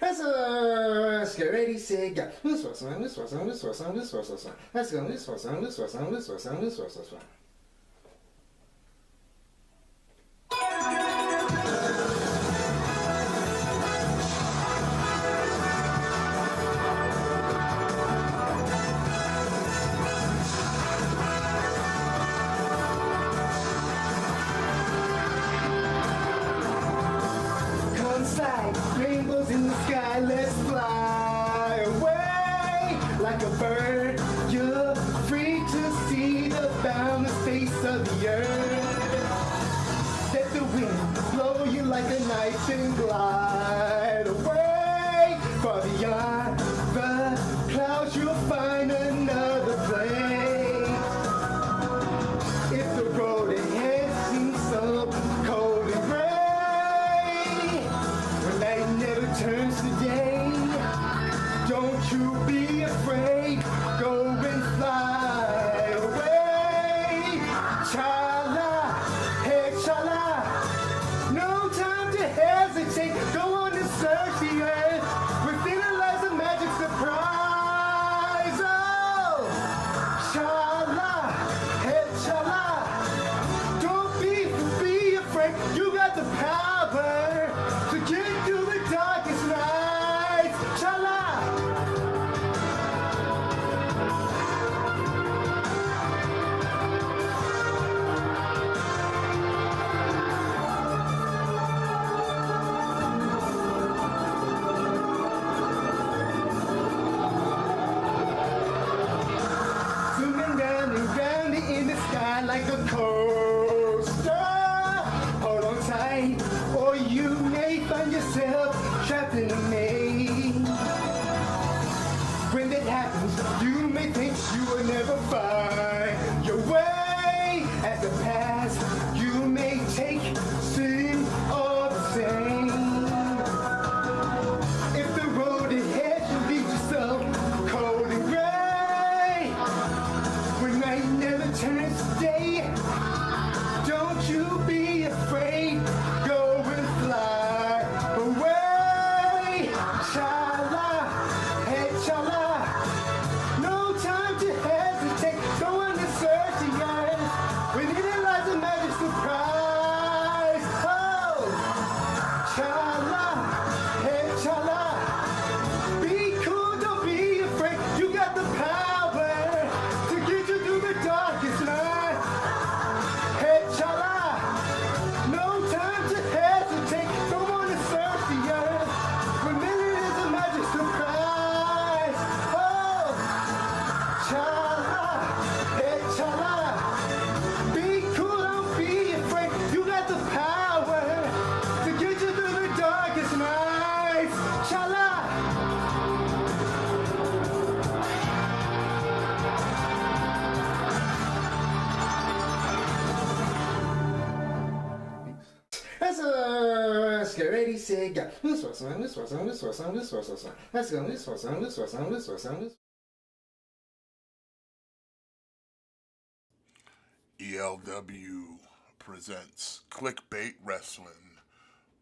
Let's get ready, say, go. Let's go. Rainbows in the sky, let's fly away like a bird. You're free to see the boundless face of the earth. Let the wind blow you like a knife and glide away. Far beyond the clouds, you'll find another place. If the road ahead seems so cold and gray, night never turns to day. Don't you be afraid. Go and fly away. Chala, hey chala. No time to hesitate. Go on and search the earth. Within it lies a magic surprise. Oh, chala, hey chala. Don't be afraid. You got the power to get through the darkest nights. Chala. Zooming round and round in the sky like a coaster. Hold on tight, or you may find yourself trapped in a maze. When that happens, you may think you will never find your way. As the past, you may take seem all the same. If the road ahead should lead you so cold and gray, when night never turns to day, don't you be afraid. Go and fly away. Chala, hey chala. No time to hesitate. Go on and search the earth. Within it lies a magic surprise. Oh, chala, hey chala. Be cool, don't be afraid. You got the power to get you through the darkest night. Hey chala. No time to hesitate. Go on and search the earth. Within it is a magic surprise. Oh, chala, hey chala. Be cool, don't be afraid. You got the power to get you through the darkest nights. Chala. Let's get ready, say, go. Let's go. ELW presents KliqBait Wrestling.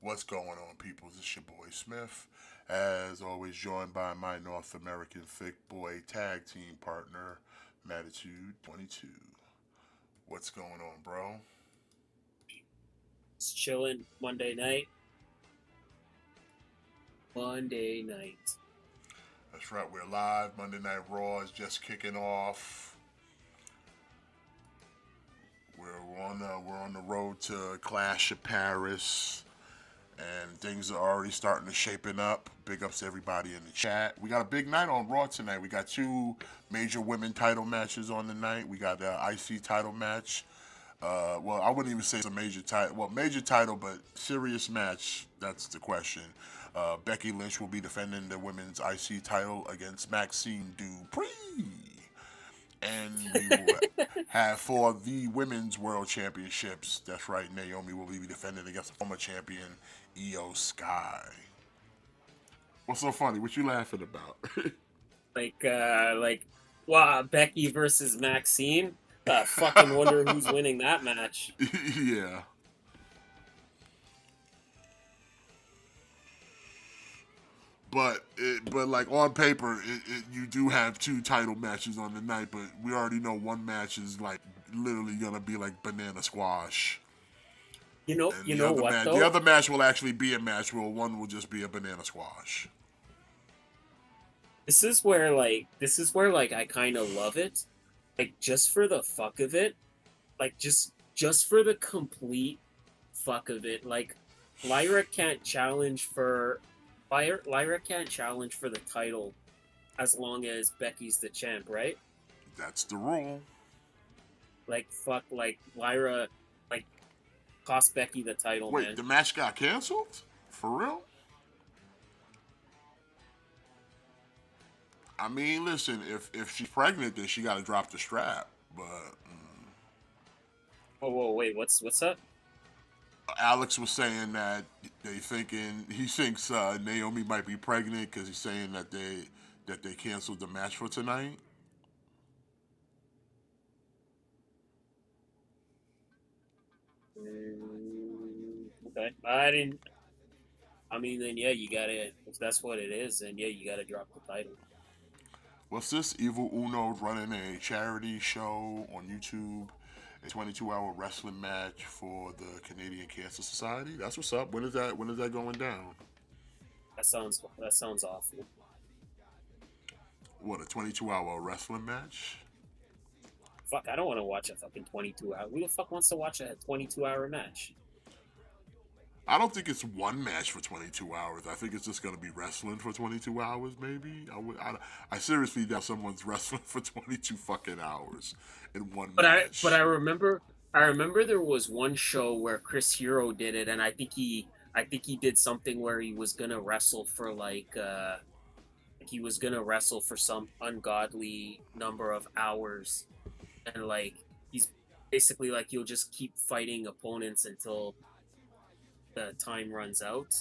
What's going on, people? This is your boy Smith, as always joined by my North American Thick Boy tag team partner, Mattitude 22. What's going on, bro? Just chilling Monday night. That's right, we're live. Monday Night Raw is just kicking off. We're on the road to Clash of Paris, and things are already starting to shaping up. Big ups to everybody in the chat. We got a big night on Raw tonight. We got two major women title matches on the night. We got the IC title match. Well, I wouldn't even say it's a major title. Well, major title, but serious match. That's the question. Becky Lynch will be defending the women's IC title against Maxine Dupree. And we will have for the women's world championships. That's right, Naomi will be defending against former champion Io Sky. What's so funny? What you laughing about? Wow, Becky versus Maxine. Fucking wonder who's winning that match. but like on paper, you do have 2 title matches on the night, but we already know one match is like literally gonna be like banana squash, and You know what the though? other match will actually be a match where one will just be a banana squash. This is where like I kind of love it, like just for the fuck of it, like just for the complete fuck of it. Like Lyra can't challenge for Lyra can't challenge for the title as long as Becky's the champ, right? That's the rule. Like fuck, like Lyra, like cost Becky the title, Wait, man. the match got canceled? For real? I mean, listen, if she's pregnant, then she got to drop the strap. But Whoa, wait, what's up? Alex was saying that he thinks Naomi might be pregnant because he's saying that they canceled the match for tonight. Okay, I didn't. I mean, then yeah, you gotta. If that's what it is, then yeah, you gotta drop the title. What's this? Evil Uno running a charity show on YouTube, a 22-hour wrestling match for the Canadian Cancer Society. That's what's up. When is that? When is that going down? That sounds awful. What, a 22-hour wrestling match? Fuck, I don't want to watch a fucking 22 hour. Who the fuck wants to watch a 22 hour match? I don't think it's one match for 22 hours. I think it's just going to be wrestling for 22 hours, maybe. I seriously doubt someone's wrestling for 22 fucking hours in one match. But I remember there was one show where Chris Hero did it, and I think he did something where he was gonna wrestle for he was gonna wrestle for some ungodly number of hours, and like he's basically like you'll just keep fighting opponents until the time runs out.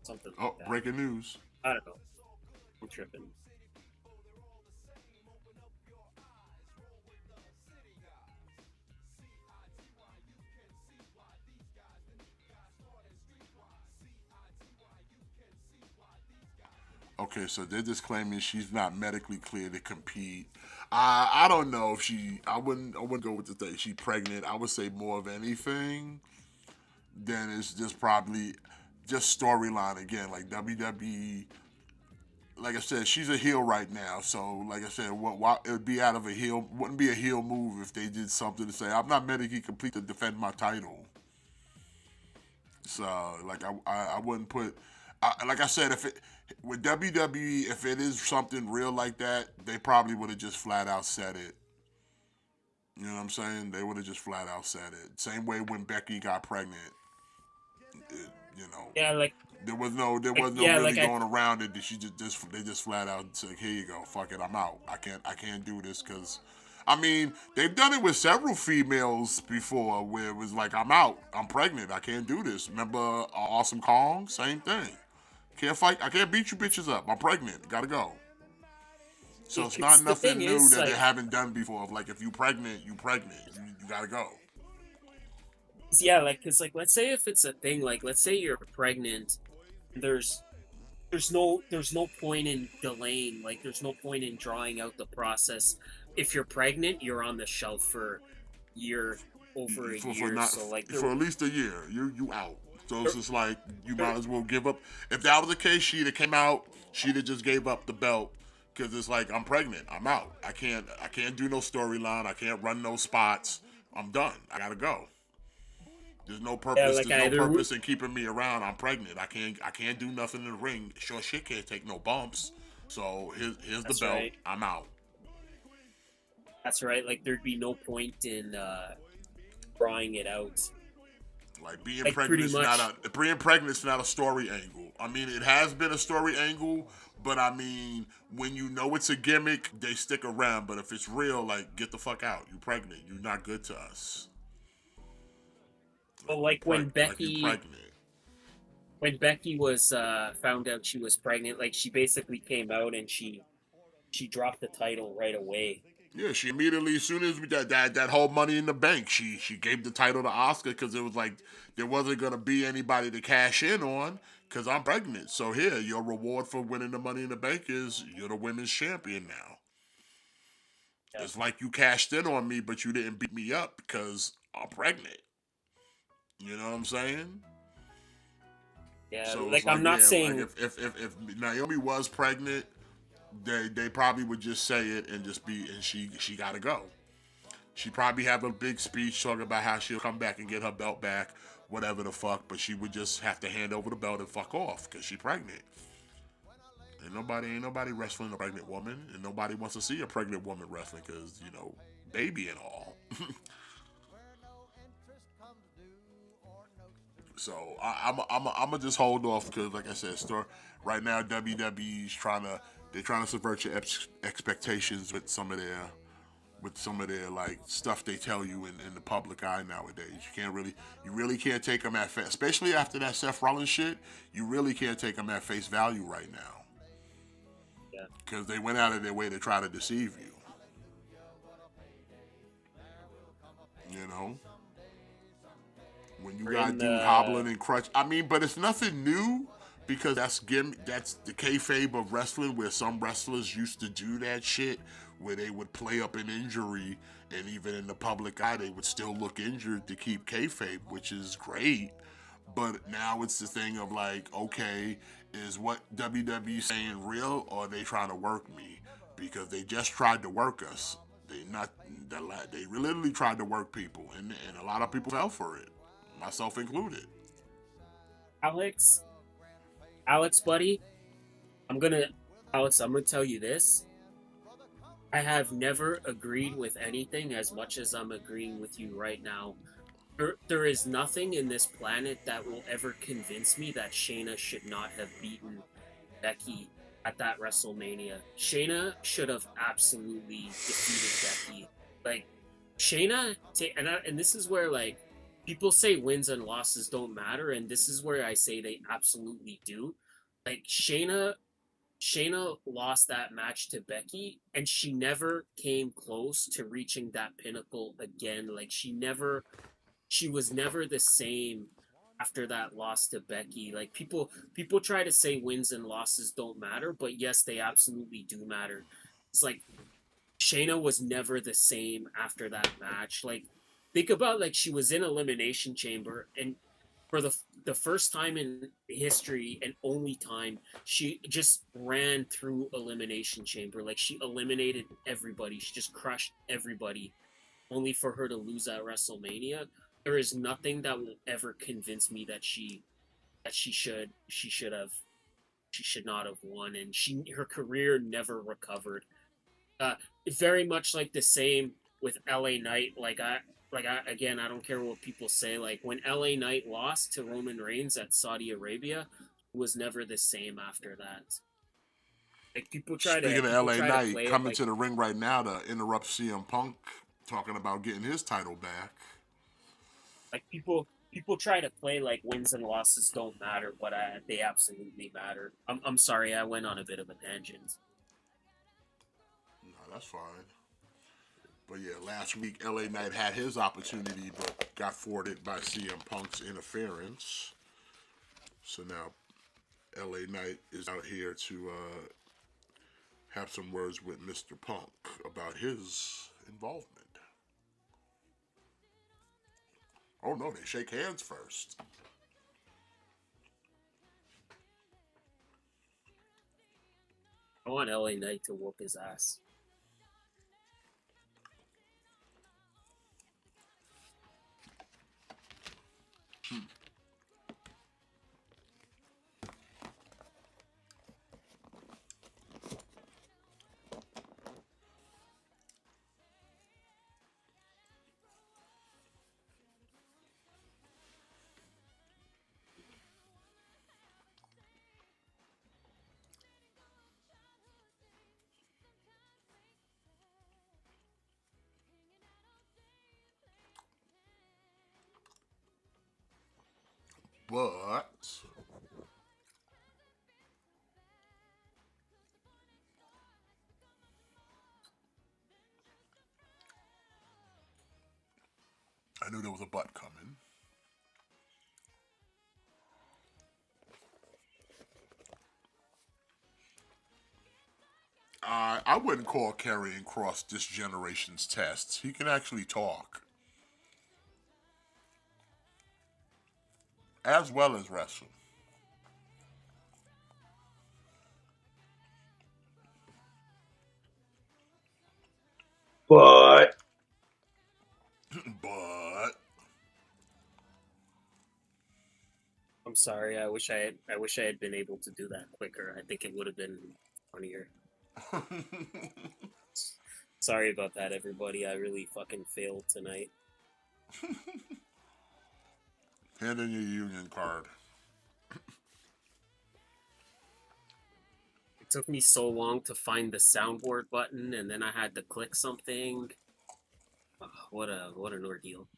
Something like Oh, that. breaking news. I don't know. I'm tripping. Okay, so they're just claiming she's not medically clear to compete. I don't know if she. I wouldn't go with the thing. She's pregnant. I would say more of anything. Then it's just probably just storyline again. Like WWE. Like I said, she's a heel right now. So like I said, it would be out of a heel. Wouldn't be a heel move if they did something to say I'm not medically complete to defend my title. So like I wouldn't put. Like I said, if it with WWE, if it is something real like that, they probably would have just flat out said it. You know what I'm saying? They would have just flat out said it. Same way when Becky got pregnant. It, you know, Yeah, there was no yeah, really like going around it. She they just flat out said, "Here you go, fuck it, I'm out. I can't do this because." I mean, they've done it with several females before where it was like, I'm out. I'm pregnant. I can't do this. Remember Awesome Kong? Same thing. Can't fight. I can't beat you bitches up. I'm pregnant. Gotta go. So it's not the nothing thing new is, that they like, haven't done before. Of like, if you pregnant, you pregnant. You gotta go. yeah, like, cause like, let's say if it's a thing, like, let's say you're pregnant, there's there's no point in delaying, like, there's no point in drawing out the process. If you're pregnant, you're on the shelf for year over a For year, not so like, for at least a year. You out. So it's just like you there, might as well give up. If that was the case, she'd have came out. She'd have just gave up the belt because it's like I'm pregnant. I'm out. I can't do no storyline. I can't run no spots. I'm done. I gotta go. There's no yeah, purpose. like There's no either purpose in keeping me around. I'm pregnant. I can't do nothing in the ring. Sure shit can't take no bumps. So here's the that's belt. right, I'm out. that's right. Like, there'd be no point in drawing it out. Like being Like, pregnant pretty is much. not a story angle. I mean, it has been a story angle, but I mean, when you know it's a gimmick, they stick around. But if it's real, like get the fuck out. You pregnant. You're not good to us. But like Like you pregnant. when Becky was found out she was pregnant, like she basically came out and she dropped the title right away. Yeah, she immediately, as soon as we that whole Money in the Bank, she gave the title to Oscar because it was like there wasn't gonna be anybody to cash in on because I'm pregnant. So here, your reward for winning the Money in the Bank is you're the women's champion now. Yeah. It's like you cashed in on me, but you didn't beat me up because I'm pregnant. You know what I'm saying? Yeah, So it's like like, I'm not yeah, like saying if Naomi was pregnant, they probably would just say it and just be, and she got to go. She probably have a big speech talking about how she'll come back and get her belt back, whatever the fuck. But she would just have to hand over the belt and fuck off because she pregnant. Ain't nobody wrestling a pregnant woman, and nobody wants to see a pregnant woman wrestling because baby and all. So I'm just hold off because, like I said, right now WWE's trying to subvert your expectations with some of their like stuff they tell you in the public eye nowadays. You really can't take them at face, especially after that Seth Rollins shit. You really can't take them at face value right now yeah. because they went out of their way to try to deceive you. You know, when you We're got in dude the hobbling and crutch. I mean, but it's nothing new because that's the kayfabe of wrestling where some wrestlers used to do that shit where they would play up an injury and even in the public eye they would still look injured to keep kayfabe, which is great. But now it's the thing of like, okay, is what WWE saying real or are they trying to work me? Because they just tried to work us. They literally tried to work people, and a lot of people fell for it, myself included. Alex, Alex, buddy. I'm gonna Alex. I'm gonna tell you this. I have never agreed with anything as much as I'm agreeing with you right now. There is nothing in this planet that will ever convince me that Shayna should not have beaten Becky at that WrestleMania. Shayna should have absolutely defeated Becky. Like and this is where like people say wins and losses don't matter, and this is where I say they absolutely do. Like Shayna lost that match to Becky, and she never came close to reaching that pinnacle again. Like she was never the same after that loss to Becky. Like people try to say wins and losses don't matter, but yes, they absolutely do matter. It's like Shayna was never the same after that match. Like think about like she was in Elimination Chamber and for the first time in history and only time she just ran through Elimination Chamber. Like she eliminated everybody. She just crushed everybody only for her to lose at WrestleMania. There is nothing that will ever convince me that she should not have won, and her career never recovered. Uh, Very much like the same with LA Knight. Again, I don't care what people say. Like when LA Knight lost to Roman Reigns at Saudi Arabia, it was never the same after that. Like Speaking of people LA try to Knight play it coming like to the ring right now to interrupt CM Punk talking about getting his title back. people try to play like wins and losses don't matter, but they absolutely matter. I'm sorry, I went on a bit of a tangent. No, that's fine. But yeah, last week LA Knight had his opportunity but got thwarted by CM Punk's interference. So now LA Knight is out here to have some words with Mr. Punk about his involvement. Oh no, they shake hands first. I want LA Knight to whoop his ass. But I knew there was a butt coming. I wouldn't call Karrion Kross this generation's Test. He can actually talk. As well as wrestle. But But I'm sorry. I wish I had been able to do that quicker. I think it would have been funnier. Sorry about that, everybody. I really fucking failed tonight. hand in your union card. It took me so long to find the soundboard button, and then I had to click something. Oh, what an ordeal.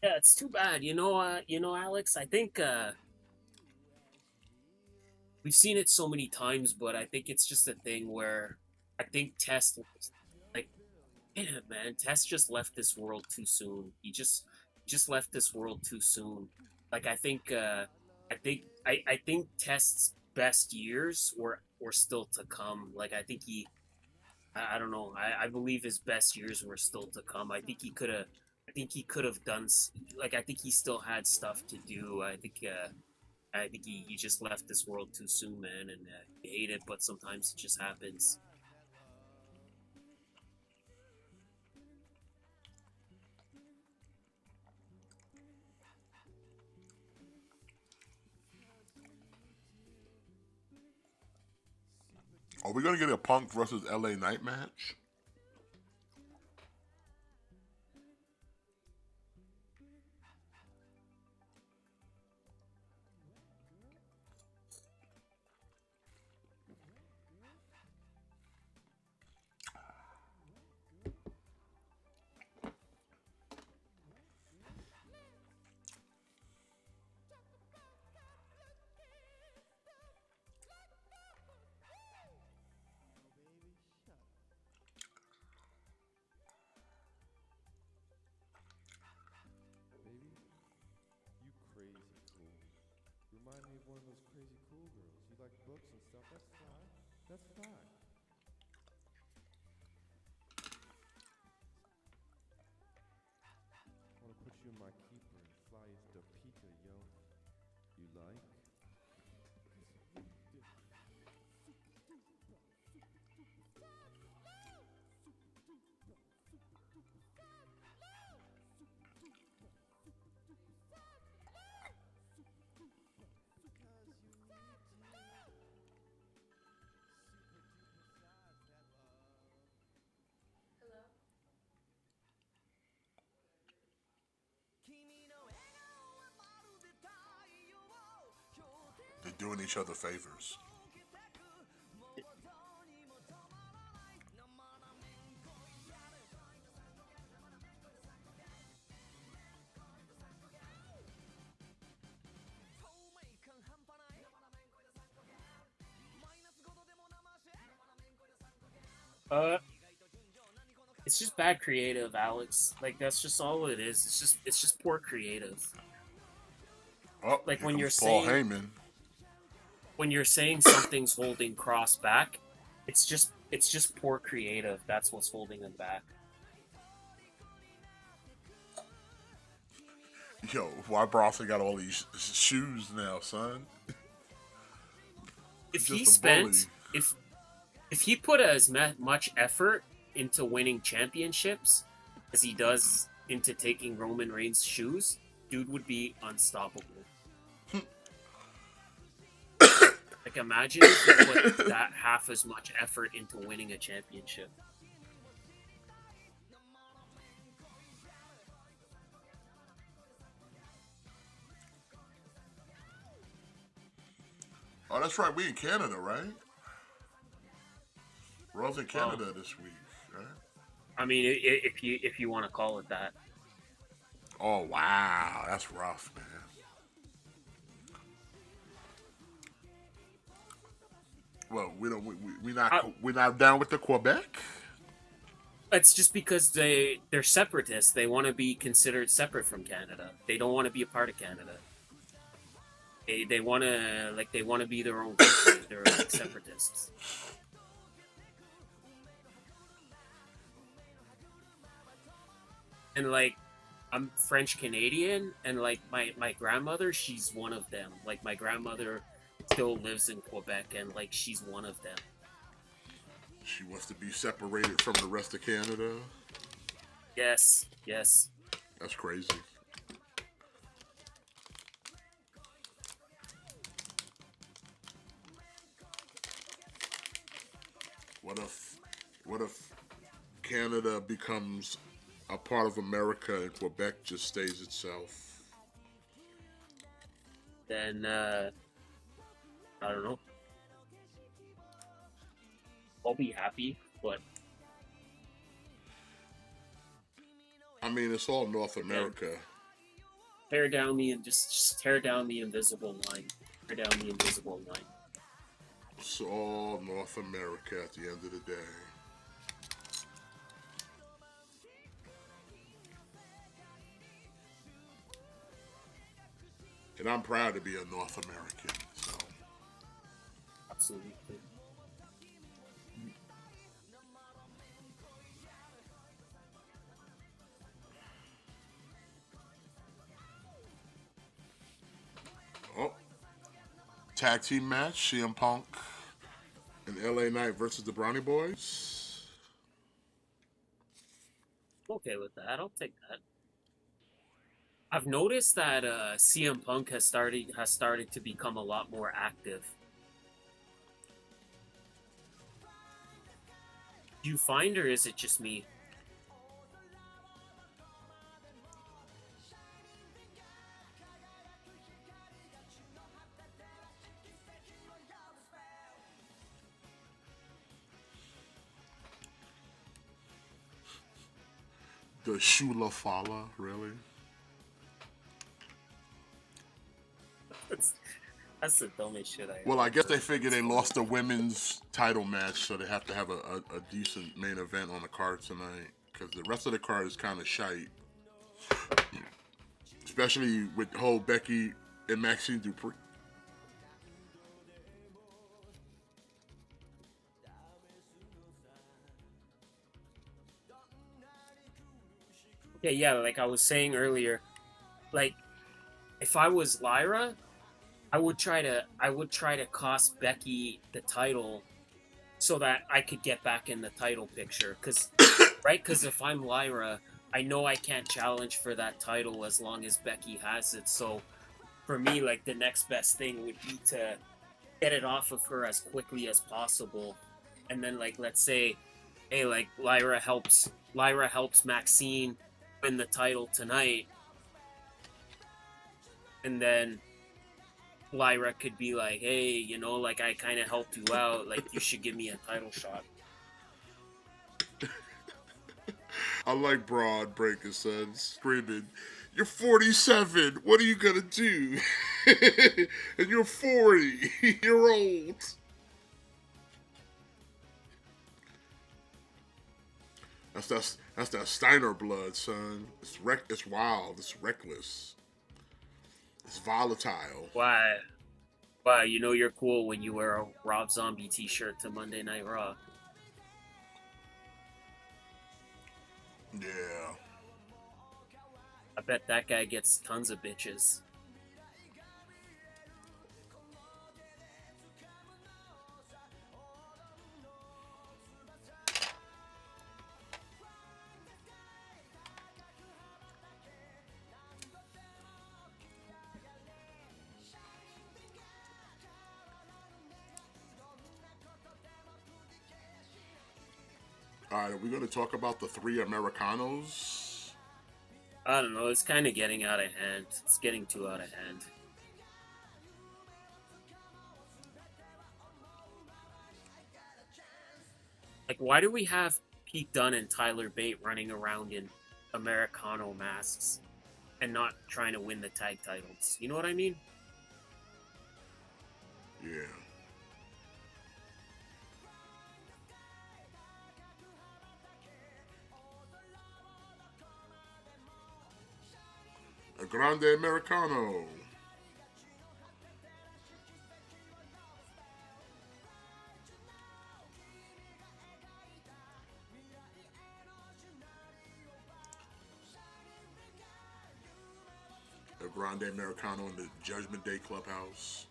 Yeah, it's too bad. Alex, I think we've seen it so many times, but I think it's just a thing where I think Test, like, yeah, man, Test just left this world too soon. He just left this world too soon. Like, I think Test's best years were still to come. Like, I think I don't know. I believe his best years were still to come. I think he could have done like I think he still had stuff to do. I think he just left this world too soon, man, and you hate it, but sometimes it just happens. Are we gonna get a Punk versus LA Knight match? Remind me of one of those crazy cool girls. You like books and stuff. That's fine. That's fine. I want to put you in my keeper and fly you to Topeka, yo. You like? They're doing each other favors. It's just bad creative, Alex. Like that's just all it is. It's just poor creative. Oh, Like here when you're comes Paul saying Heyman. when you're saying something's holding Cross back, it's just poor creative. That's what's holding him back. Yo, why Bronson got all these shoes now, son? If Just he a spent bully. if he put as much effort into winning championships as he does into taking Roman Reigns' shoes, dude would be unstoppable. Like imagine if he put that half as much effort into winning a championship. Oh, that's right. We in Canada, right? Raw's in Canada this week, right? I mean, if you want to call it that. Oh wow, that's rough, man. Well, we don't. We're not down with the Quebec. It's just because they're separatists. They want to be considered separate from Canada. They don't want to be a part of Canada. They want to be their own country. They're like separatists. And like I'm French Canadian, and like my grandmother, she's one of them. Like my grandmother still lives in Quebec, and like she's one of them. She wants to be separated from the rest of Canada. Yes, yes. That's crazy. What if Canada becomes a part of America and Quebec just stays itself? Then I don't know. I'll be happy, but I mean, it's all North America. tear down the just tear down the invisible line. Tear down the invisible line. It's all North America at the end of the day. And I'm proud to be a North American. So Absolutely. oh, tag team match: CM Punk and LA Knight versus the Brownie Boys. I'm okay with that. I'll take that. I've noticed that CM Punk has started to become a lot more active. Do you find, or is it just me? The Shula Fala, really? That's the dumbest shit I Well, I guess they figured they lost the women's title match, so they have to have a decent main event on the card tonight. Because the rest of the card is kind of shite. Especially with the whole Becky and Maxine Dupree. Yeah, like I was saying earlier, like if I was Lyra, I would try to cost Becky the title so that I could get back in the title picture. Cause if I'm Lyra, I know I can't challenge for that title as long as Becky has it. So for me, like the next best thing would be to get it off of her as quickly as possible, and then like let's say, hey, like Lyra helps Maxine win the title tonight, and then Lyra could be like, hey, you know, like I kind of helped you out, like you should give me a title shot. I like Braun Breaker, son, screaming, "You're 47. What are you gonna do?" And you're 40. You're old. That's that Steiner blood, son. It's wild. It's reckless. It's volatile. Why, you know you're cool when you wear a Rob Zombie t-shirt to Monday Night Raw. Yeah. I bet that guy gets tons of bitches. All right, are we going to talk about the three Americanos? I don't know, it's kind of getting out of hand. It's getting too out of hand. Like, why do we have Pete Dunne and Tyler Bate running around in Americano masks? and not trying to win the tag titles. You know what I mean? Yeah. A grande americano. A grande americano in the Judgment Day clubhouse.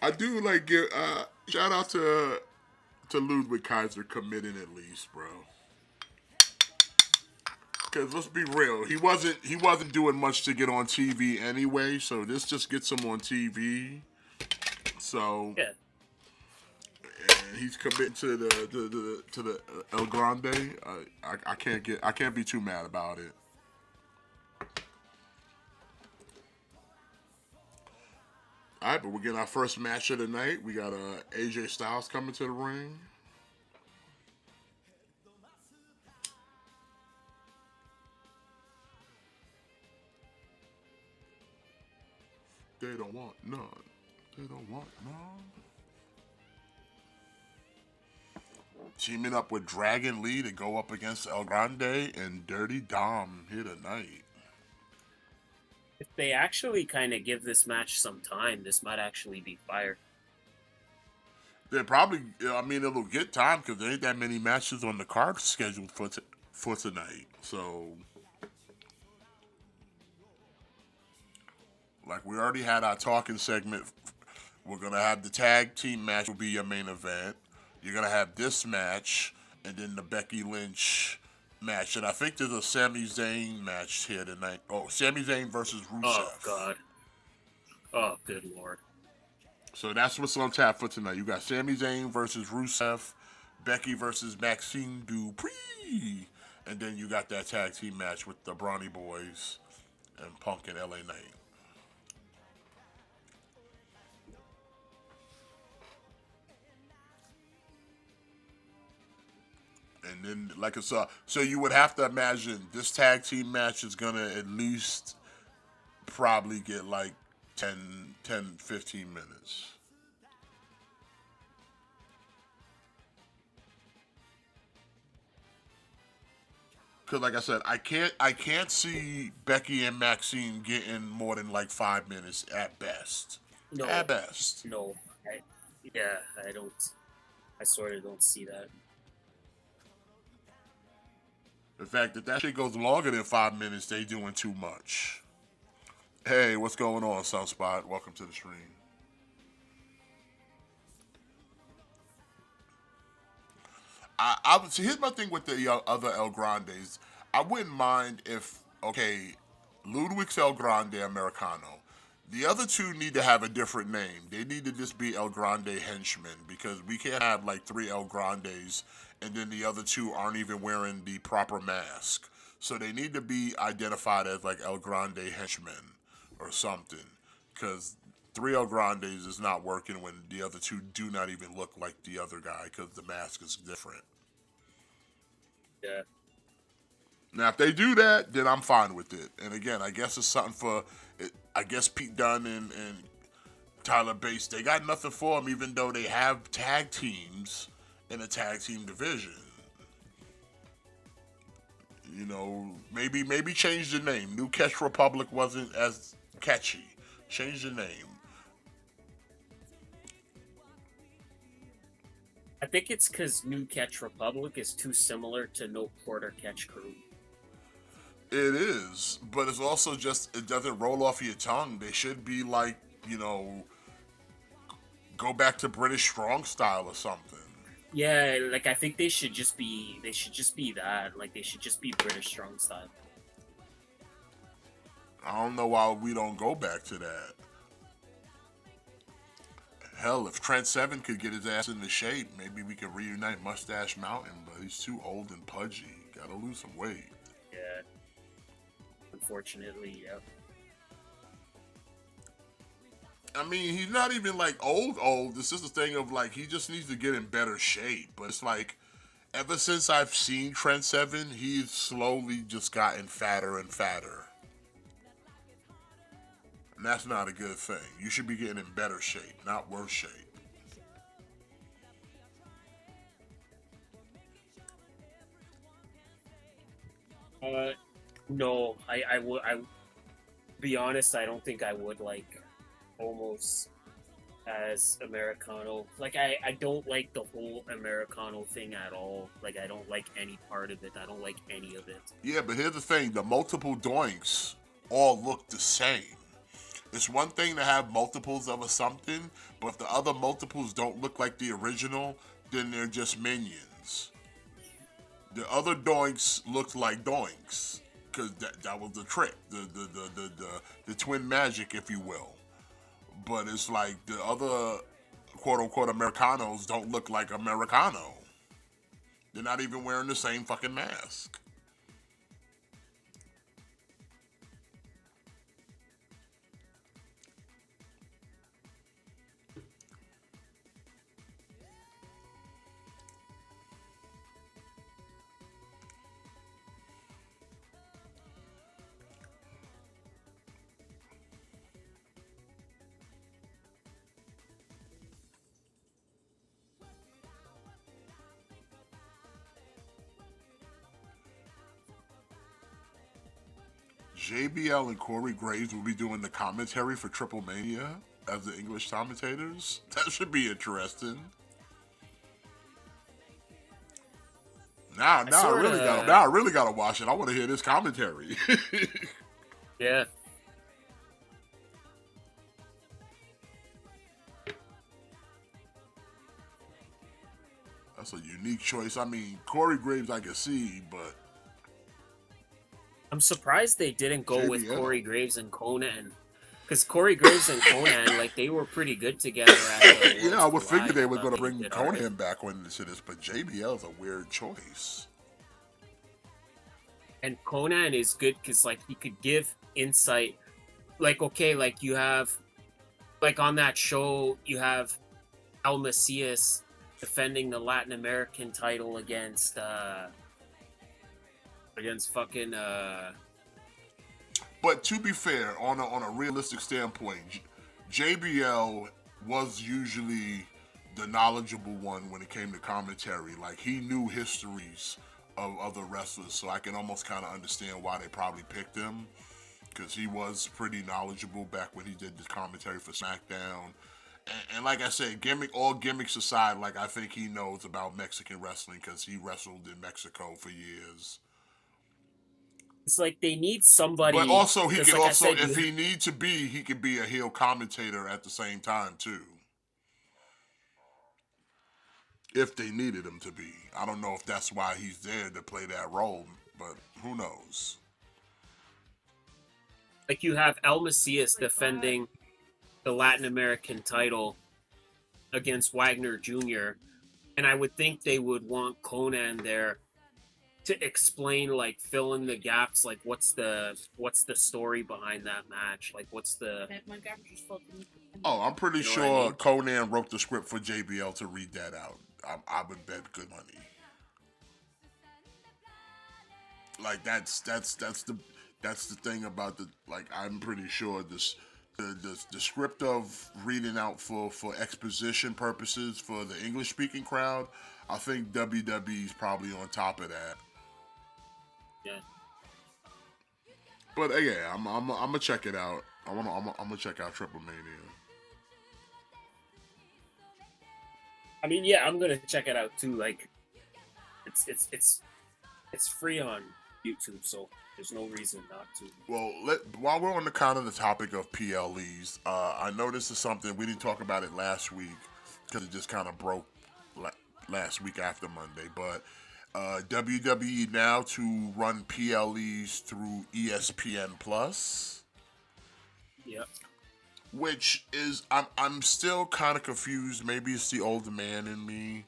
I do like give shout out to Ludwig Kaiser committing at least, bro. Cause let's be real, he wasn't doing much to get on TV anyway, so this just gets him on TV. So Yeah. and he's committed to the El Grande. I can't be too mad about it. All right, but we're getting our first match of the night. We got AJ Styles coming to the ring. They don't want none. They don't want none. Teaming up with Dragon Lee to go up against El Grande and Dirty Dom here tonight. If they actually kind of give this match some time, this might actually be fire. They probably, I mean, it'll get time because there ain't that many matches on the card scheduled for tonight. So, like we already had our talking segment. We're gonna have the tag team match will be your main event. You're gonna have this match and then the Becky Lynch match, and I think there's a Sami Zayn match here tonight. Oh, Sami Zayn versus Rusev. Oh God. Oh, good Lord. So that's what's on tap for tonight. You got Sami Zayn versus Rusev, Becky versus Maxine Dupree, and then you got that tag team match with the Brawny Boys and Punk and LA Knight. And then, like I saw, so you would have to imagine this tag team match is going to at least probably get like 10, 15 minutes. Because, like I said, I can't see Becky and Maxine getting more than like 5 minutes at best. No. At best. No. I sort of don't see that. The fact that that shit goes longer than 5 minutes, they doing too much. Hey, what's going on, Sunspot? Welcome to the stream. I would see. Here's my thing with the other El Grandes. I wouldn't mind if Ludwig's El Grande Americano. The other two need to have a different name. They need to just be El Grande Henchmen because we can't have like 3 El Grandes and then the other 2 aren't even wearing the proper mask. So they need to be identified as like El Grande Henchmen or something because 3 El Grandes is not working when the other 2 do not even look like the other guy because the mask is different. Yeah. Now, if they do that, then I'm fine with it. And again, I guess it's something for, I guess Pete Dunne and Tyler Bates, they got nothing for them, even though they have tag teams in a tag team division. You know, maybe change the name. New Catch Republic wasn't as catchy. Change the name. I think it's because New Catch Republic is too similar to No Quarter Catch Crew. It is, but it's also just it doesn't roll off your tongue. They should be like, go back to British strong style or something. Yeah, like I think they should just be that. Like they should just be British strong style. I don't know why we don't go back to that. Hell, if Trent Seven could get his ass into shape, maybe we could reunite Mustache Mountain, but he's too old and pudgy. Gotta lose some weight. Yeah. Unfortunately, yeah. I mean, he's not even like old. It's just a thing of like, he just needs to get in better shape. But it's like, ever since I've seen Trent Seven, he's slowly just gotten fatter and fatter. And that's not a good thing. You should be getting in better shape, not worse shape. No, I would. Be honest. I don't think I would like almost as Americano. Like I don't like the whole Americano thing at all. Like I don't like any part of it. I don't like any of it. Yeah, but here's the thing: the multiple doinks all look the same. It's one thing to have multiples of a something, but if the other multiples don't look like the original, then they're just minions. The other doinks looked like doinks because that was the trick, the twin magic, if you will. But it's like the other quote unquote Americanos don't look like Americano. They're not even wearing the same fucking mask. JBL and Corey Graves will be doing the commentary for Triple Mania as the English commentators. That should be interesting. Now I really gotta watch it. I want to hear this commentary. Yeah. That's a unique choice. I mean, Corey Graves I can see, but I'm surprised they didn't go with JBL. Corey Graves and Conan. Because Corey Graves and Conan, like, they were pretty good together at the yeah, I would Worlds figure Live. they I were thought gonna they bring did Conan alright. back into this, but JBL is a weird choice. And Conan is good because, like, he could give insight. Like, okay, like, you have, like, on that show, you have Al Macias defending the Latin American title against fucking, But to be fair, on a realistic standpoint, JBL was usually the knowledgeable one when it came to commentary. Like, he knew histories of other wrestlers, so I can almost kind of understand why they probably picked him, because he was pretty knowledgeable back when he did the commentary for SmackDown. And like I said, all gimmicks aside, like, I think he knows about Mexican wrestling because he wrestled in Mexico for years. it's like they need somebody. But also, he 'cause could like I also, said, if he need to be, he could be a heel commentator at the same time too. If they needed him to be, I don't know if that's why he's there to play that role, but who knows? like you have El Macias defending the Latin American title against Wagner Jr., and I would think they would want Conan there to explain, like, fill in the gaps, like what's the story behind that match, like what's the Oh, I'm pretty You know sure what I mean? Conan wrote the script for JBL to read that out. I would bet good money. Like, that's the thing about the, like, I'm pretty sure the script of reading out for exposition purposes for the English speaking crowd, I think WWE's probably on top of that. yeah. But yeah, I'm gonna check it out. I'm gonna check out Triple Mania. I mean, yeah, I'm gonna check it out too. Like, it's free on YouTube, so there's no reason not to. Well, while we're on the kind of the topic of PLEs, I know this is something we didn't talk about it last week because it just kind of broke last week after Monday. But WWE now to run PLEs through ESPN Plus, Yep. which is I'm still kind of confused. Maybe it's the older man in me.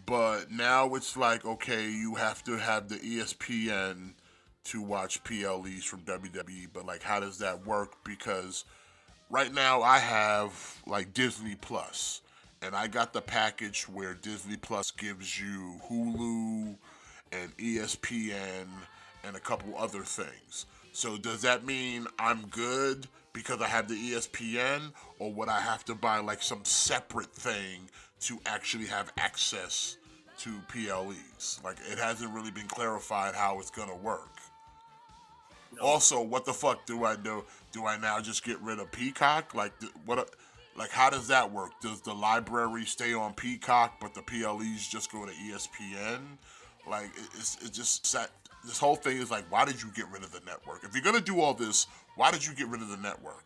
But now it's like, okay, you have to have the ESPN to watch PLEs from WWE. But like, how does that work? Because right now I have like Disney Plus, and I got the package where Disney Plus gives you Hulu and ESPN and a couple other things. So does that mean I'm good because I have the ESPN, or would I have to buy like some separate thing to actually have access to PLEs? Like, it hasn't really been clarified how it's gonna work. No. Also, what the fuck do I do? Do I now just get rid of Peacock? Like, like how does that work? Does the library stay on Peacock, but the PLEs just go to ESPN? Like, it's just that this whole thing is like, why did you get rid of the network? If you're gonna do all this, why did you get rid of the network?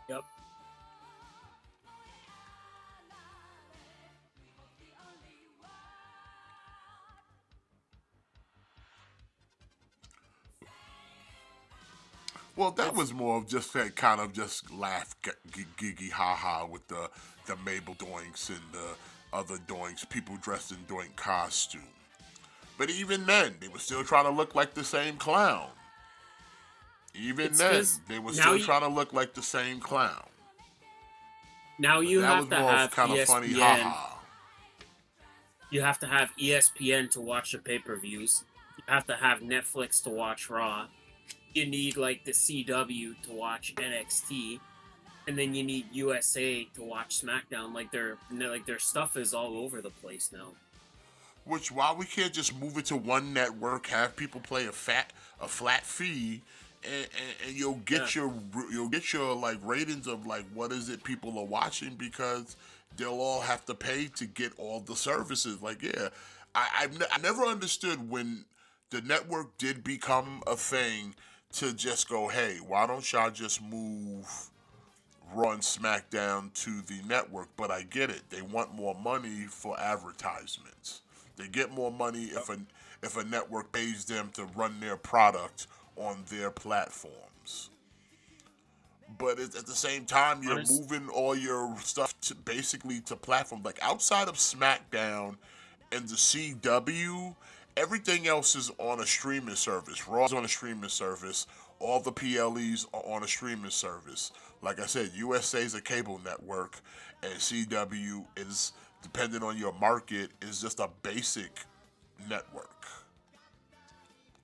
Yep. Well, that was more of just that kind of just laugh, giggy, ha ha with the Mabel Doinks and the other Doinks, people dressed in Doink costume. But even then, they were still trying to look like the same clown. Even then, they were still trying to look like the same clown. Now you have to have kind of ESPN. funny, ha ha. You have to have ESPN to watch the pay-per-views. You have to have Netflix to watch Raw. You need like the CW to watch NXT, and then you need USA to watch SmackDown. Like their stuff is all over the place now. Which, why we can't just move it to one network, have people pay a flat fee, and you'll get your like ratings of like what is it people are watching, because they'll all have to pay to get all the services. Like, yeah, I never understood when the network did become a thing to just go, hey, why don't y'all just move Raw and SmackDown to the network? But I get it. They want more money for advertisements. They get more money if a network pays them to run their product on their platforms. But at the same time, you're moving all your stuff to basically to platforms. Like, outside of SmackDown and the CW, everything else is on a streaming service. Raw's on a streaming service. All the PLEs are on a streaming service. Like I said, USA is a cable network, and CW is, depending on your market, is just a basic network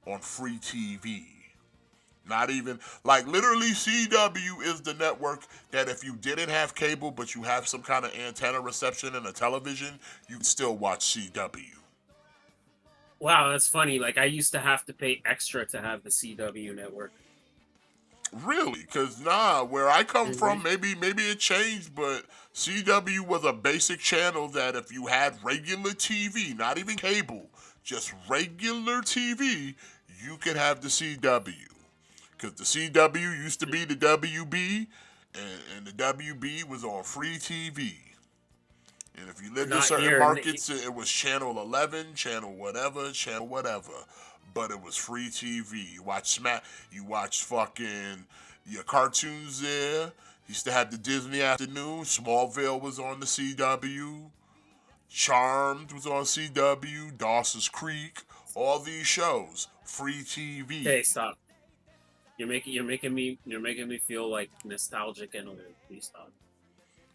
on free TV. Not even, like, literally CW is the network that if you didn't have cable but you have some kind of antenna reception and a television, you can still watch CW. Wow, that's funny. Like, I used to have to pay extra to have the CW network. Really? Because, where I come from, maybe it changed, but CW was a basic channel that if you had regular TV, not even cable, just regular TV, you could have the CW. Because the CW used to be the WB, and the WB was on free TV. And if you lived in certain markets, it was channel 11, channel whatever. But it was free TV. You watch fucking your cartoons there. You used to have the Disney Afternoon. Smallville was on the CW. Charmed was on CW. Dawson's Creek. All these shows, free TV. Hey, stop. You're making me feel like nostalgic and old. Please stop.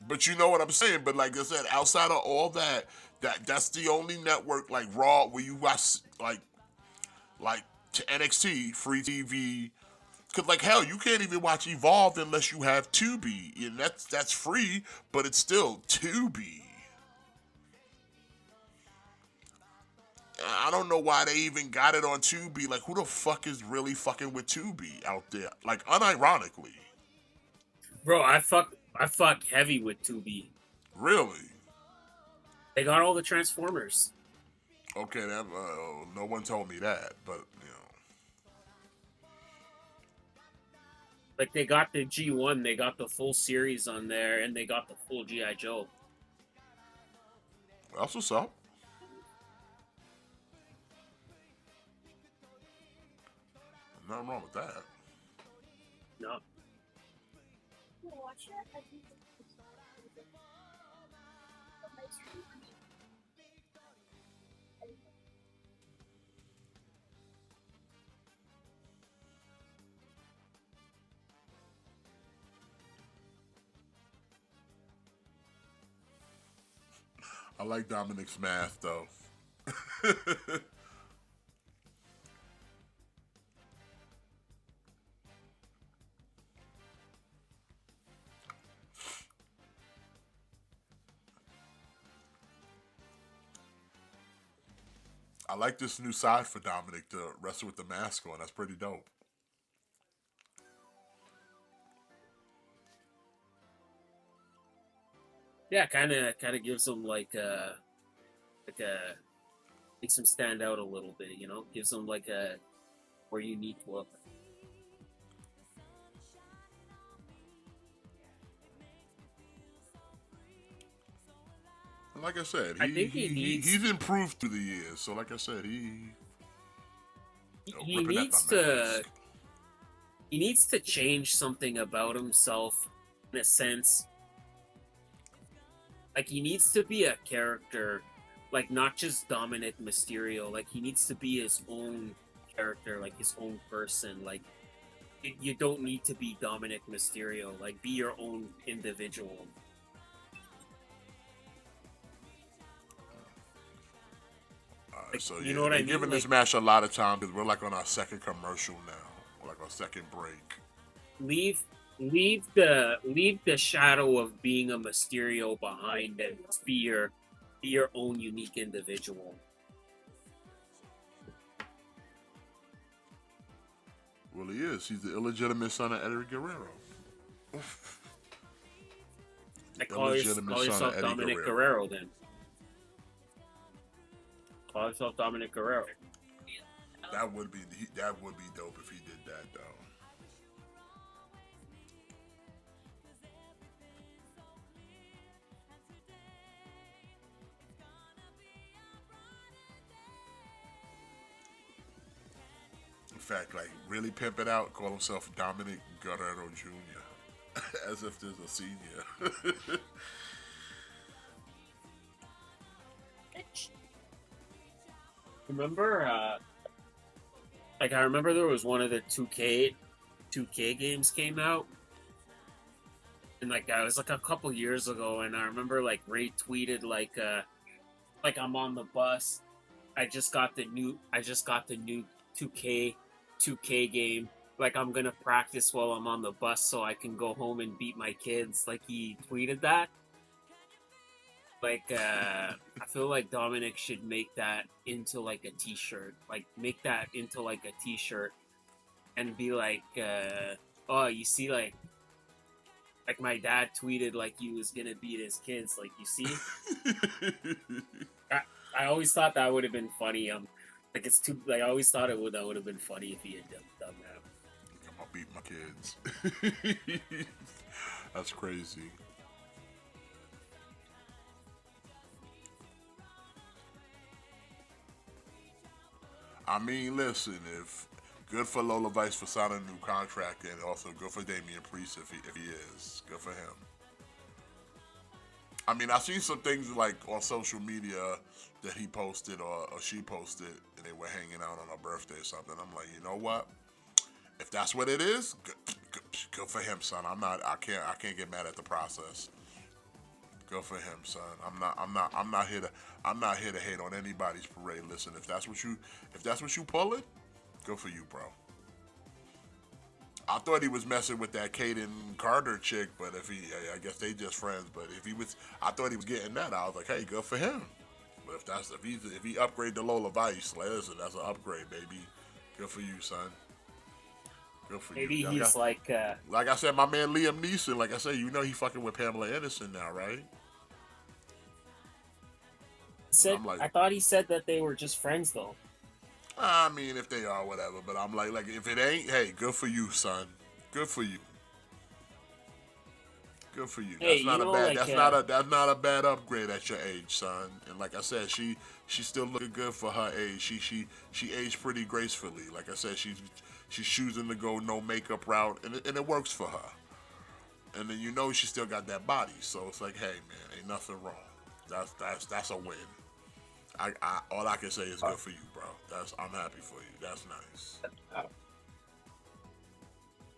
But you know what I'm saying. But like I said, outside of all that's the only network like Raw where you watch like to NXT free TV. Cause like hell, you can't even watch Evolve unless you have Tubi, and that's free, but it's still Tubi. I don't know why they even got it on Tubi. Like, who the fuck is really fucking with Tubi out there? Like, unironically. Bro, I fuck heavy with Tubi. Really? They got all the Transformers. Okay, that no one told me that, but Like they got the G1, they got the full series on there, and they got the full GI Joe. that's what's up. Nothing wrong with that. No. I like Dominic's math though. I like this new side for Dominic to wrestle with the mask on. That's pretty dope. Yeah, kind of gives him like a makes him stand out a little bit. You know, gives him like a more unique look. And like I said, I think he's improved through the years. So like I said, he ripping at needs the to mask. he needs to change something about himself in a sense. Like he needs to be a character, like not just Dominic Mysterio. Like he needs to be his own character, like his own person. Like you don't need to be Dominic Mysterio. Like be your own individual. Like, So you know what I they're mean? giving this Like, match a lot of time because we're like on our second commercial now, or like our second break. leave the shadow of being a Mysterio behind and be your own unique individual. Well, he is. He's the illegitimate son of Eddie Guerrero. Call yourself Eddie Dominic Guerrero then. Call yourself Dominic Guerrero. That would be dope if he did that though. In fact, like really pimp it out, call himself Dominic Guerrero Jr. As if there's a senior. Remember, like I remember there was one of the 2K games came out, and like I was like a couple years ago, and I remember like Ray tweeted like I'm on the bus. I just got the new 2K game. Like I'm gonna practice while I'm on the bus so I can go home and beat my kids. Like he tweeted that. Like I feel like Dominic should make that into like a t-shirt. Like make that into like a t-shirt and be like oh, you see like my dad tweeted like he was gonna beat his kids. Like you see, I always thought that would have been funny. Like it's too like I always thought that would have been funny if he had done that. I'm gonna beat my kids. That's crazy. I mean, listen, if good for Lola Vice for signing a new contract, and also good for Damian Priest if he is. Good for him. I mean, I've seen some things like on social media that he posted or she posted, and they were hanging out on her birthday or something. I'm like, you know what? If that's what it is, good for him, son. I can't get mad at the process. Good for him, son. I'm not here to hate on anybody's parade. Listen, if that's what you pulling, good for you, bro. I thought he was messing with that Caden Carter chick, but I guess they just friends. But I thought he was getting that. I was like, hey, good for him. But if he upgrade to Lola Vice, listen, that's an upgrade, baby. Good for you, son. Good for Maybe you. he's like I said, my man Liam Neeson. Like I said, you know he fucking with Pamela Anderson now, right? Said I'm like, I thought he said that they were just friends though. I mean, if they are, whatever. But I'm like if it ain't, hey, good for you, son. Good for you. Good for you. Hey, That's not a bad. like That's not a bad upgrade at your age, son. And like I said, she's still looking good for her age. She aged pretty gracefully. Like I said, she's choosing to go no makeup route, and it works for her. And then you know she still got that body, so it's like, hey man, ain't nothing wrong. That's a win. I all I can say is good for you, bro. I'm happy for you. That's nice.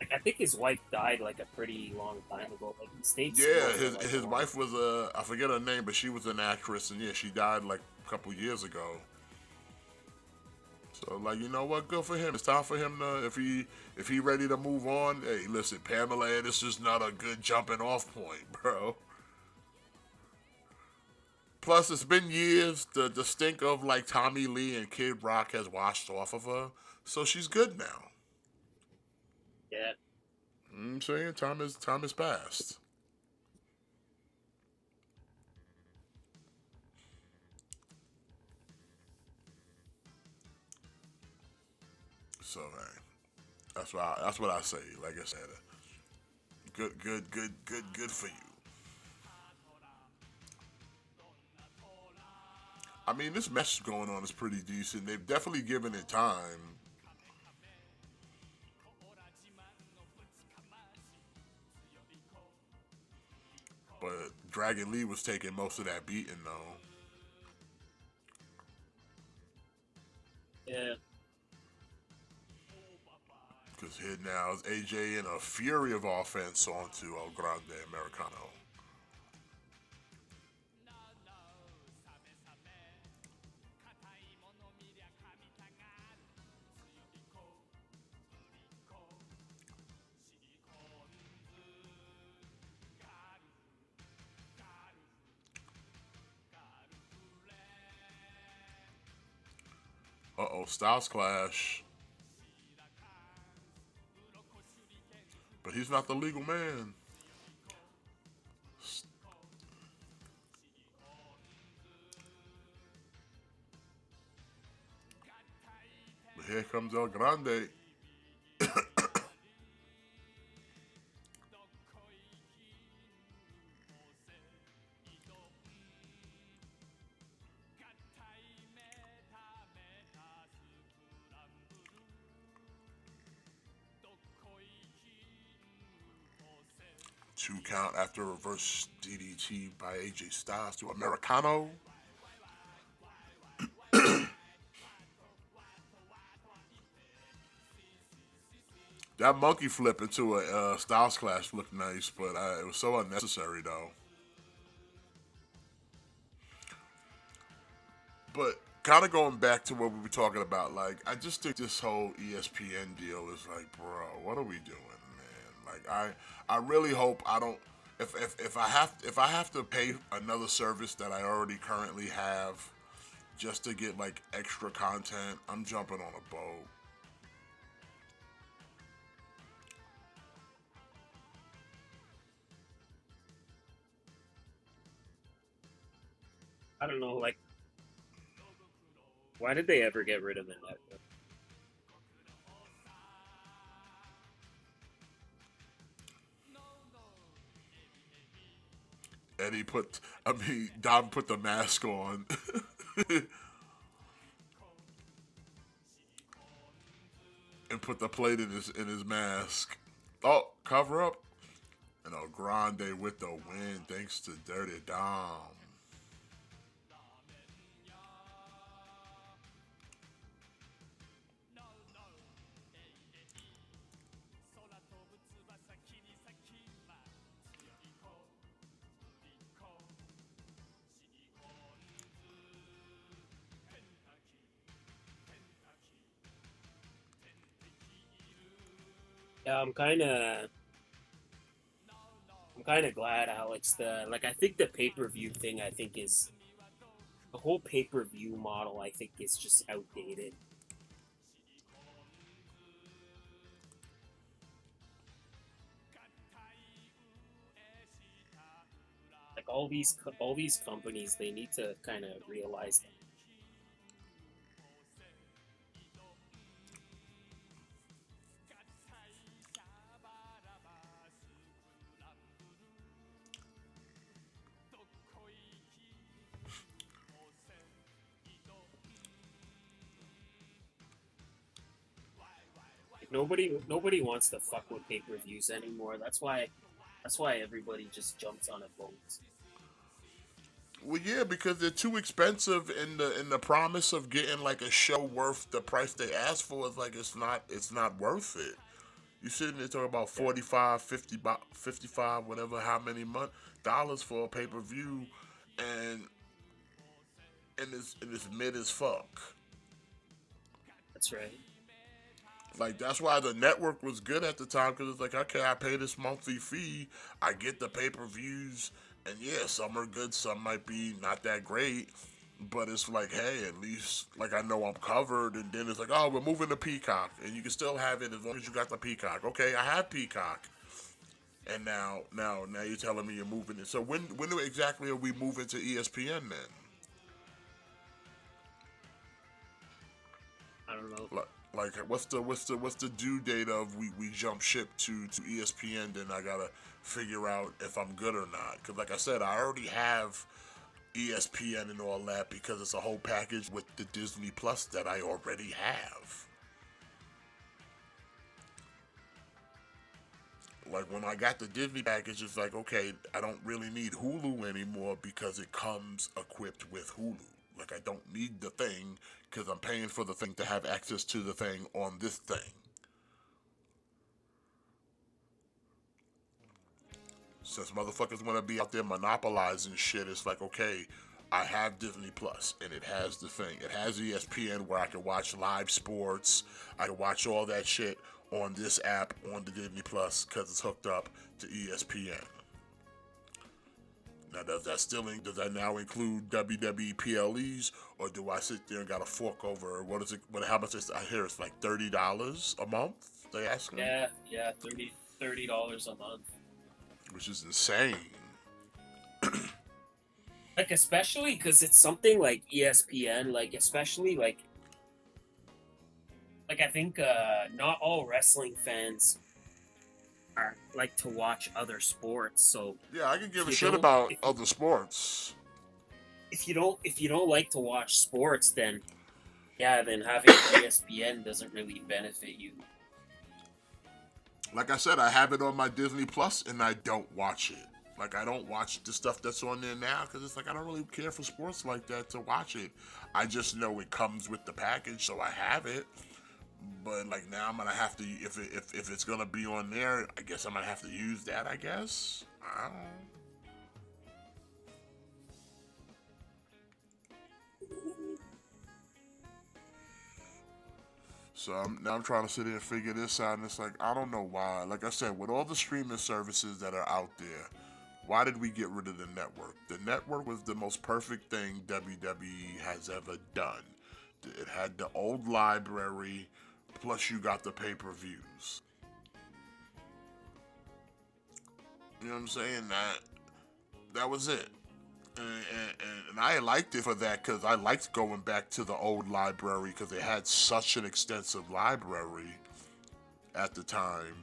like I think his wife died like a pretty long time ago. Like he stayed Yeah, single for, like, his a long wife was I forget her name, but she was an actress, and yeah, she died like a couple years ago. So like, you know what? Good for him. It's time for him to if he ready to move on. Hey, listen, Pamela Anderson's not a good jumping off point, bro. Plus, it's been years. The stink of like Tommy Lee and Kid Rock has washed off of her, so she's good now. Yeah. I'm saying time is passed. So hey, that's what I say. Like I said, good for you. I mean, this match going on is pretty decent. They've definitely given it time. But Dragon Lee was taking most of that beating, though. Yeah. Because here now is AJ in a fury of offense onto El Grande Americano. Uh-oh, Styles Clash. But he's not the legal man. But here comes El Grande. 2 count after reverse DDT by AJ Styles to Americano. That monkey flip into a Styles Clash looked nice, but it was so unnecessary, though. But kind of going back to what we were talking about, like, I just think this whole ESPN deal is like, bro, what are we doing, man? Like, I really hope I don't. If I have to pay another service that I already currently have just to get like extra content, I'm jumping on a boat. I don't know. Like, why did they ever get rid of the network? Dom put the mask on. And put the plate in his mask. Oh, cover up. And El Grande with the win thanks to Dirty Dom. Yeah, I'm kind of glad, Alex. I think the pay per view thing. I think is the whole pay per view model. I think is just outdated. Like all these companies, they need to kind of realize that. Like, nobody wants to fuck with pay-per-views anymore. That's why everybody just jumps on a boat. Well, yeah, because they're too expensive, and the promise of getting like a show worth the price they ask for is like it's not worth it. You sitting there talking about 45, 50, 55, whatever, how many dollars for a pay per view, and it's mid as fuck. That's right. Like that's why the network was good at the time because it's like, okay, I pay this monthly fee, I get the pay per views, and yeah, some are good, some might be not that great, but it's like, hey, at least like I know I'm covered. And then it's like, oh, we're moving to Peacock, and you can still have it as long as you got the Peacock. Okay, I have Peacock, and now you're telling me you're moving it. So when exactly are we moving to ESPN then? I don't know. Like what's the due date of we jump ship to ESPN? Then I gotta figure out if I'm good or not. Because like I said, I already have ESPN and all that because it's a whole package with the Disney Plus that I already have. Like when I got the Disney package, it's like, okay, I don't really need Hulu anymore because it comes equipped with Hulu. Like I don't need the thing because I'm paying for the thing to have access to the thing on this thing. Since motherfuckers want to be out there monopolizing shit, it's like, okay, I have Disney Plus and it has the thing. It has ESPN where I can watch live sports. I can watch all that shit on this app on the Disney Plus because it's hooked up to ESPN. Now, does that now include WWE PLEs, or do I sit there and got to fork over? What is it? How much is? I hear it's like $30 a month. They ask me. Yeah, $30 a month. Which is insane. Like especially because it's something like ESPN. Like especially like I think not all wrestling fans are like to watch other sports. So Yeah, I can give a you shit don't- about if- other sports. if you don't like to watch sports, then then having ESPN doesn't really benefit you. Like I said, I have it on my Disney Plus and I don't watch it. Like I don't watch the stuff that's on there now because it's like I don't really care for sports like that to watch it. I just know it comes with the package, so I have it. But like now I'm gonna have to if it's gonna be on there, I guess I'm gonna have to use that. I guess. I don't know. So now I'm trying to sit here and figure this out, and it's like I don't know why. Like I said, with all the streaming services that are out there, why did we get rid of the network? The network was the most perfect thing WWE has ever done. It had the old library, plus you got the pay-per-views. You know what I'm saying? That was it. And I liked it for that because I liked going back to the old library because they had such an extensive library at the time.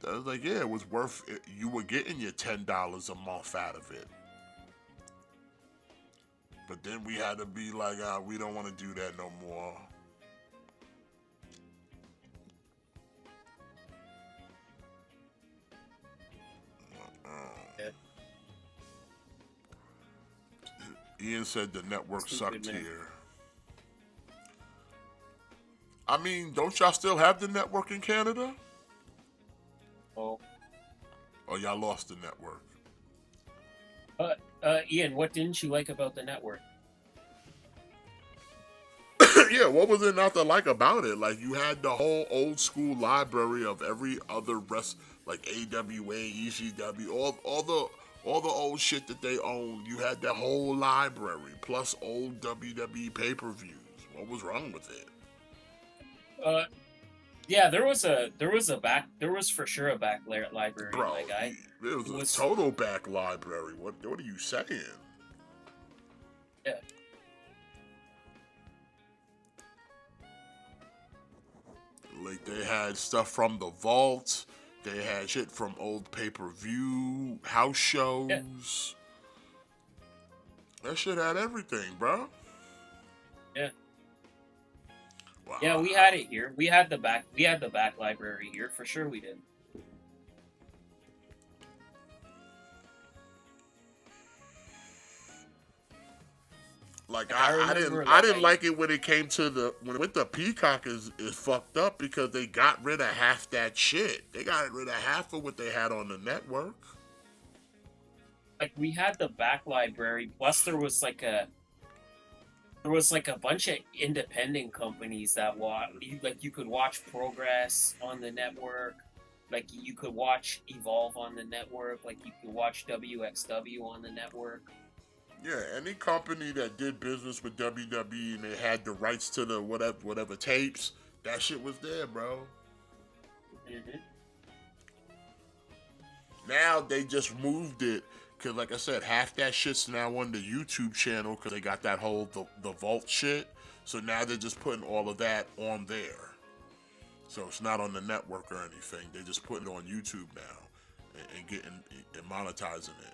I was like, yeah, it was worth it. You were getting your $10 a month out of it. But then we had to be like, we don't want to do that no more. Yeah. Ian said the network Stupid, sucked man. here. I mean, don't y'all still have the network in Canada? Oh. Or y'all lost the network? Ian, what didn't you like about the network? Yeah, what was there not to like about it? Like, you had the whole old school library of every other like AWA, ECW, all the old shit that they owned. You had that whole library, plus old WWE pay-per-views. What was wrong with it? Yeah, there was for sure a back library, Bro, my guy. it was It a was total back library. What are you saying? yeah. Like, they had stuff from the vault. They had shit from old pay-per-view, house Yeah. shows. That shit had everything, bro. Yeah. Wow. Yeah, we had it here. We had the back library here for sure. We did. Like, Like, I I remember, didn't like it when it came to with the Peacock is fucked up because they got rid of half that shit. They got rid of half of what they had on the network. like we had the back library. Plus, there was like a bunch of independent companies that you could watch Progress on the network. Like you could watch Evolve on the network. Like you could watch WXW on the network. Yeah, any company that did business with WWE and they had the rights to the whatever tapes, that shit was there, bro. Mm-hmm. Now they just moved it because, like I said, half that shit's now on the YouTube channel because they got that whole the vault shit. So now they're just putting all of that on there. So it's not on the network or anything. They're just putting it on YouTube now and getting and monetizing it.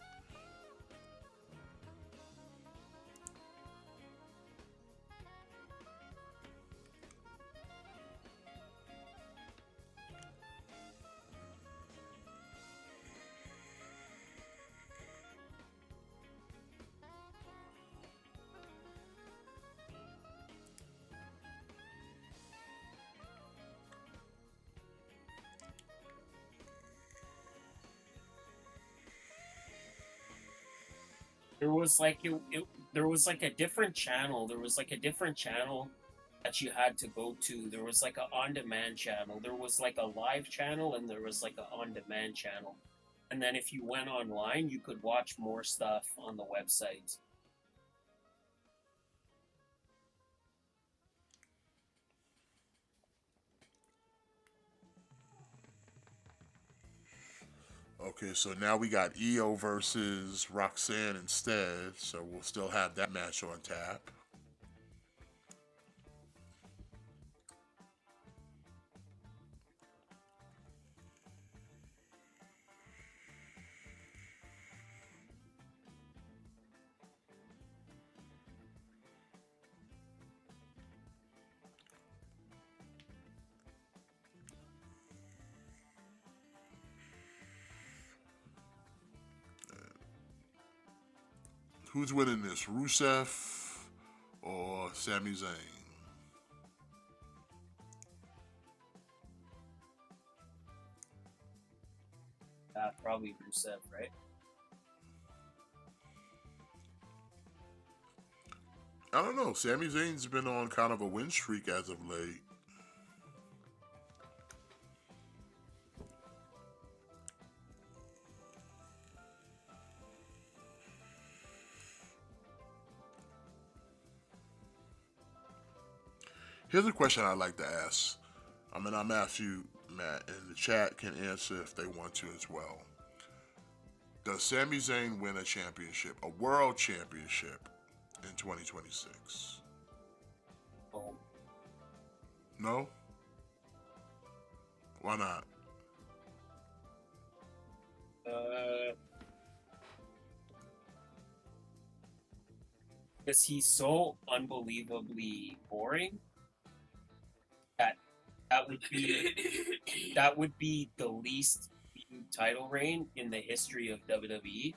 There was like there was like a different channel. There was like a different channel that you had to go to. There was like a on-demand channel. There was like a live channel, and there was like a on-demand channel. And then if you went online, you could watch more stuff on the website. Okay, so now we got EO versus Roxanne instead, so we'll still have that match on tap. Who's winning this, Rusev or Sami Zayn? Probably Rusev, right? I don't know. Sami Zayn's been on kind of a win streak as of late. Here's a question I'd like to ask. I mean, I'm asking you, Matt, and the chat can answer if they want to as well. Does Sami Zayn win a championship, a world championship, in 2026? Oh, No? Why not? because he's so unbelievably boring that that would be the least viewed title reign in the history of WWE,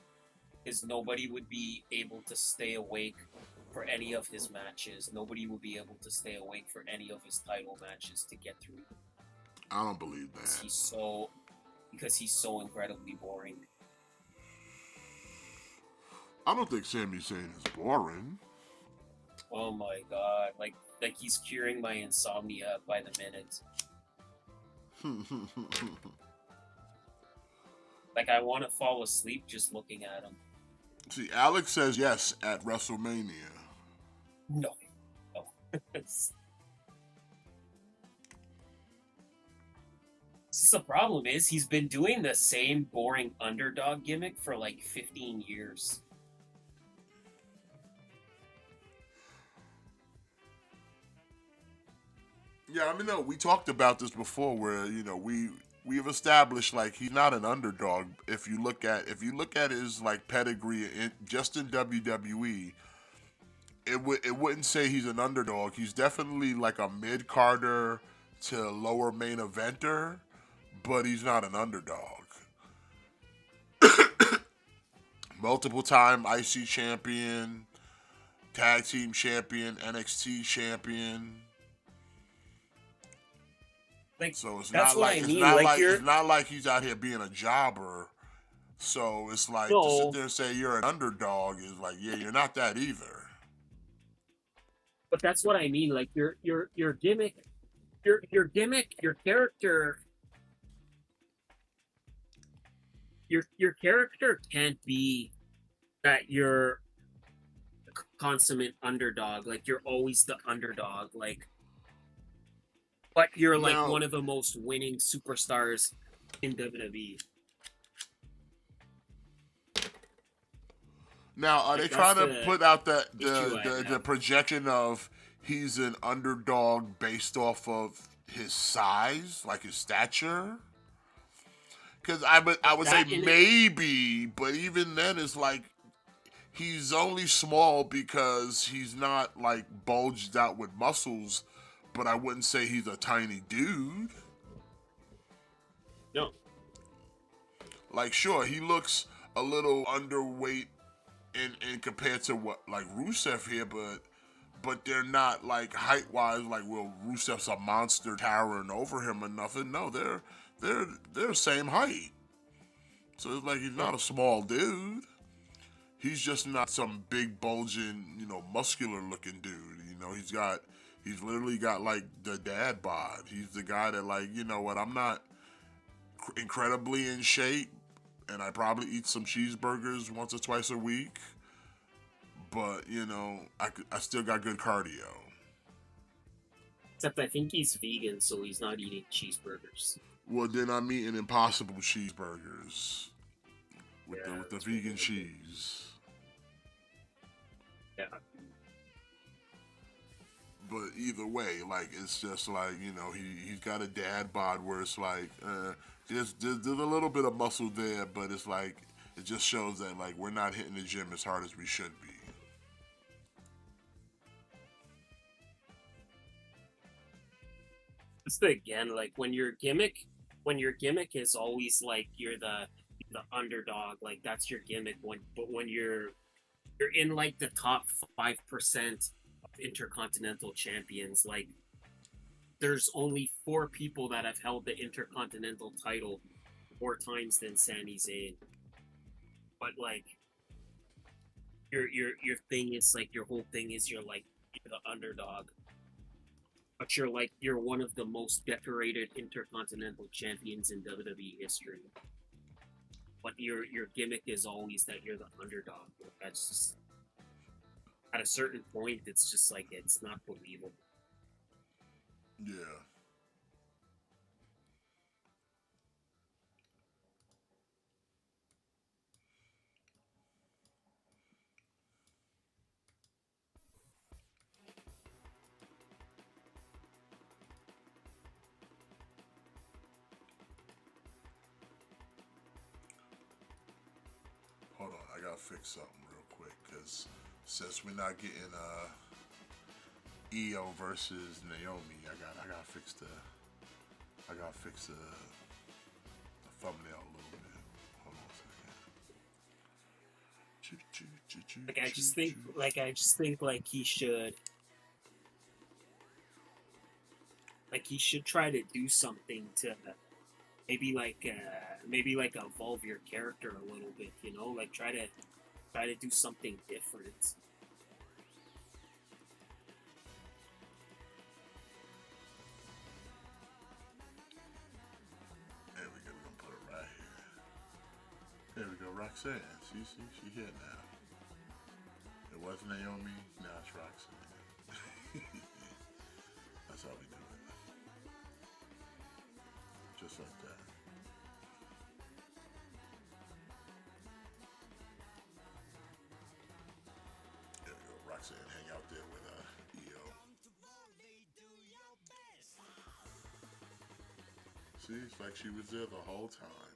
because nobody would be able to stay awake for any of his matches. Nobody would be able to stay awake for any of his title matches to get through. I don't believe Because that. he's so incredibly boring. I don't think Sami Zayn is boring. Oh my god, like he's curing my insomnia by the minute. Like I want to fall asleep just looking at him. See, Alex says yes at WrestleMania. No. No. the problem is he's been doing the same boring underdog gimmick for like 15 years. Yeah, I mean, no, we talked about this before, where we've established like he's not an underdog. If you look at his like pedigree just in WWE, it wouldn't say he's an underdog. He's definitely like a mid carder to lower main eventer, but he's not an underdog. Multiple time IC champion, tag team champion, NXT champion. Like, So it's that's not what like I it's mean. not Like, like you're it's not like he's out here being a jobber. So it's like to sit no, there and say you're an underdog is like, yeah, you're not that either. but that's what I mean. Like, your gimmick, your gimmick, your character, your character can't be that you're a consummate underdog. Like, you're always the underdog. Like, but you're like Now, one of the most winning superstars in WWE. now are Like, they that's trying to the put out issue I the have. projection of he's an underdog based off of his size, like his stature? Because I would say That in it, maybe, but even then it's like he's only small because he's not like bulged out with muscles, but I wouldn't say he's a tiny dude. no, Like, sure, he looks a little underweight in compared to what like Rusev here, but they're not like height wise like well Rusev's a monster towering over him or nothing. No, they're same height. So it's like he's not a small dude. He's just not some big bulging, muscular looking dude. He's literally got like the dad bod. He's the guy that like, you know what, I'm not incredibly in shape and I probably eat some cheeseburgers once or twice a week. But, I still got good cardio. except I think he's vegan, so he's not eating cheeseburgers. Well, then I'm eating Impossible cheeseburgers with Yeah, the that's vegan really cheese. Yeah. But either way, like it's just like he's got a dad bod where it's like there's a little bit of muscle there, but it's like it just shows that like we're not hitting the gym as hard as we should be. It's the again, like when your gimmick is always like you're the underdog, like that's your gimmick. But when you're in like the top 5% of intercontinental champions, like there's only 4 people that have held the intercontinental title more times than Sami Zayn. But like your thing is like your whole thing is you're the underdog. But you're one of the most decorated intercontinental champions in WWE history. But your gimmick is always that you're the underdog. That's just at a certain point it's just like it's not believable. Yeah. Hold on, I gotta fix something real quick because since we're not getting Io versus Naomi, I gotta fix the thumbnail a little bit. Hold on a second. Like I just think he should try to do something to maybe like evolve your character a little bit, like try to do something different. There we go. We're gonna put it right here. There we go. Roxanne. She here now. It was Naomi. Now it's Roxanne. That's how we do it. Just like that. There we go. Roxanne hang out there with EO. See, it's like she was there the whole time.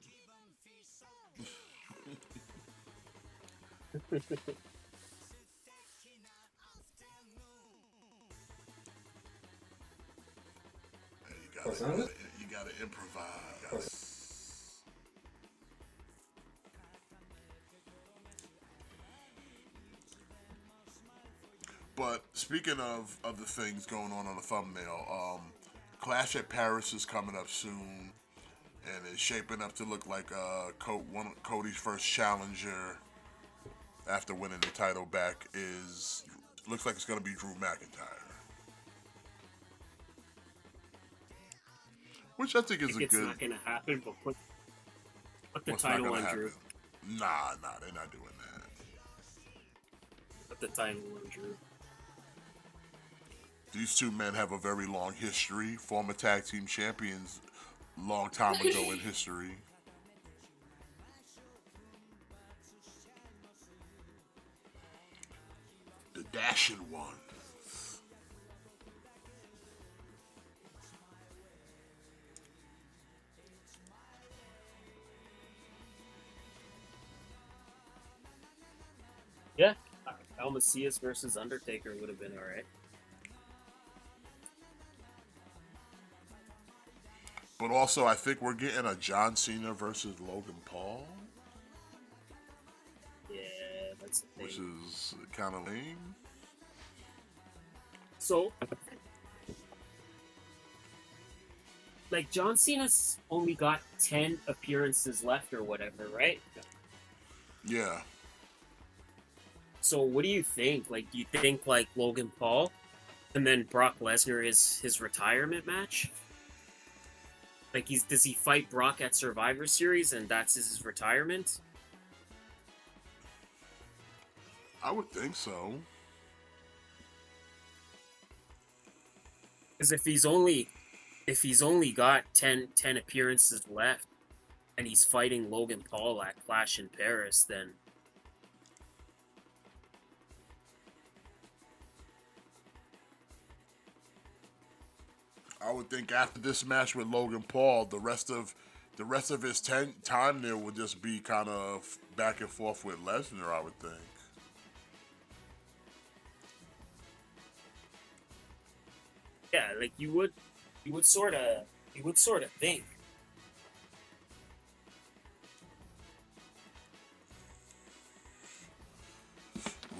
You gotta improvise. But speaking of other things going on the thumbnail, Clash at Paris is coming up soon, and it's shaping up to look like Cody's first challenger after winning the title back looks like it's gonna be Drew McIntyre. Which I think is a good. It's not gonna happen, but put the title on Drew. Nah, they're not doing that. Put the title on Drew. These two men have a very long history. Former tag team champions, long time ago in history. The Dashing One. Yeah, Almacias versus Undertaker would have been alright. But also, I think we're getting a John Cena versus Logan Paul. Yeah, that's the thing. Which is kind of lame. So, like, John Cena's only got 10 appearances left or whatever, right? Yeah. So, what do you think? Like, do you think, like, Logan Paul and then Brock Lesnar is his retirement match? Like, does he fight Brock at Survivor Series and that's his retirement? I would think so. Because if he's only got 10 appearances left and he's fighting Logan Paul at Clash in Paris, then I would think after this match with Logan Paul, the rest of his time there would just be kind of back and forth with Lesnar, I would think. yeah, like you would sort of think.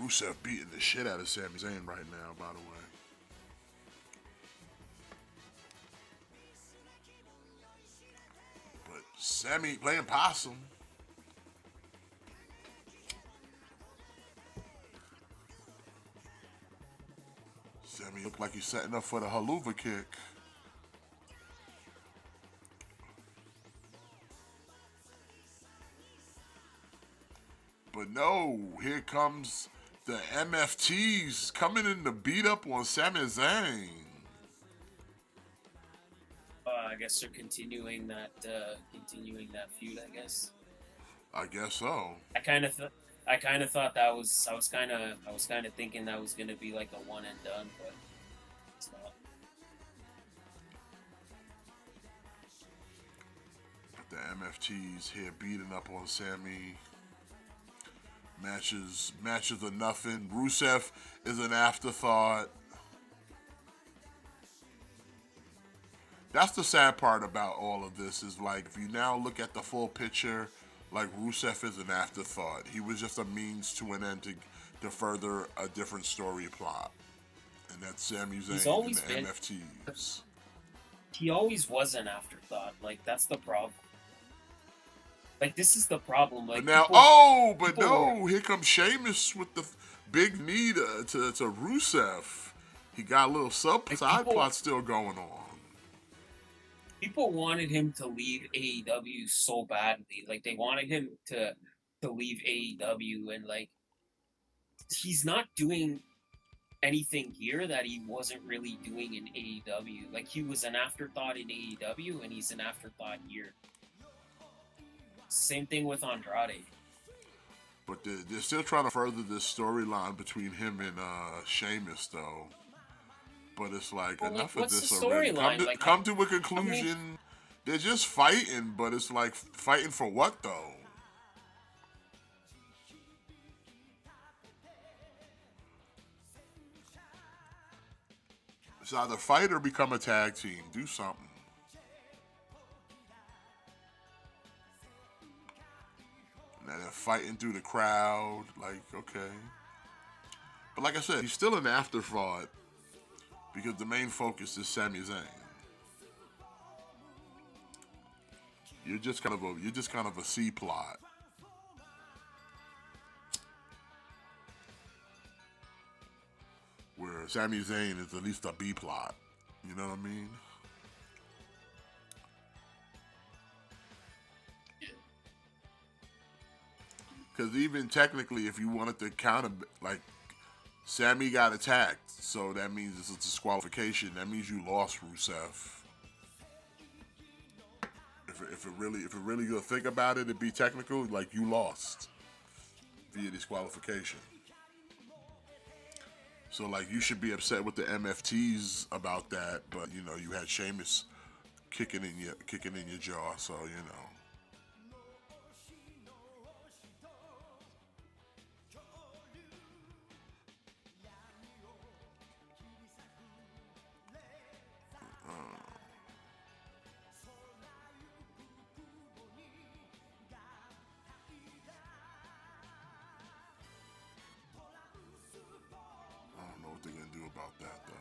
Rusev beating the shit out of Sami Zayn right now, by the way. But Sami playing possum. Sami looked like he's setting up for the haluva kick. But no, here comes the MFTs coming in to beat up on Sami Zayn. I guess they're continuing that feud. I guess. I guess so. I kind of thought that was. I was kind of thinking that was gonna be like a one and done, but it's not. The MFTs here beating up on Sami. Matches are nothing. Rusev is an afterthought. That's the sad part about all of this is like if you now look at the full picture, like Rusev is an afterthought. He was just a means to an end to further a different story plot. And that's Sami Zayn and the MFTs. He always was an afterthought. Like that's the problem. Like this is the problem. Like but now, here comes Sheamus with the big knee to Rusev. He got a little side plot still going on. People wanted him to leave AEW so badly. Like they wanted him to leave AEW, and like he's not doing anything here that he wasn't really doing in AEW. Like, he was an afterthought in AEW, and he's an afterthought here. Same thing with Andrade. But they're still trying to further this storyline between him and Sheamus, though. But it's like, Well, enough like, of what's this the already. storyline? Like, Come to a conclusion. They're just fighting, but it's like, fighting for what, though? It's either fight or become a tag team. Do something. And they're fighting through the crowd. Like, okay. But like I said, he's still an afterthought because the main focus is Sami Zayn. You're just kind of a C plot. Where Sami Zayn is at least a B plot. You know what I mean? Because even technically, if you wanted to count it, like, Sammy got attacked, so that means it's a disqualification. That means you lost, Rusev. If it really you think about it, it'd be technical. Like, you lost via disqualification. So, like, you should be upset with the MFTs about that, but you know you had Sheamus kicking in your jaw, so you know. I don't know what they're gonna do about that though.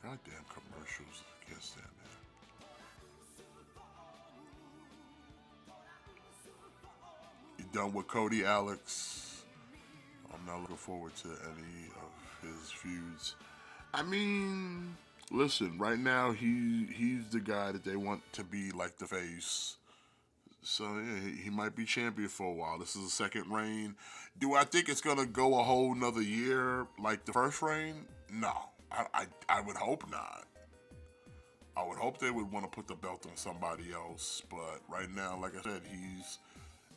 Goddamn commercials. I can't stand that. You done with Cody, Alex? I'm not looking forward to any of his feuds. I mean, listen, right now he's the guy that they want to be like the face. So yeah, he might be champion for a while. This is the second reign. Do I think it's gonna go a whole nother year like the first reign? No, I would hope not. I would hope they would want to put the belt on somebody else. But right now, like I said, he's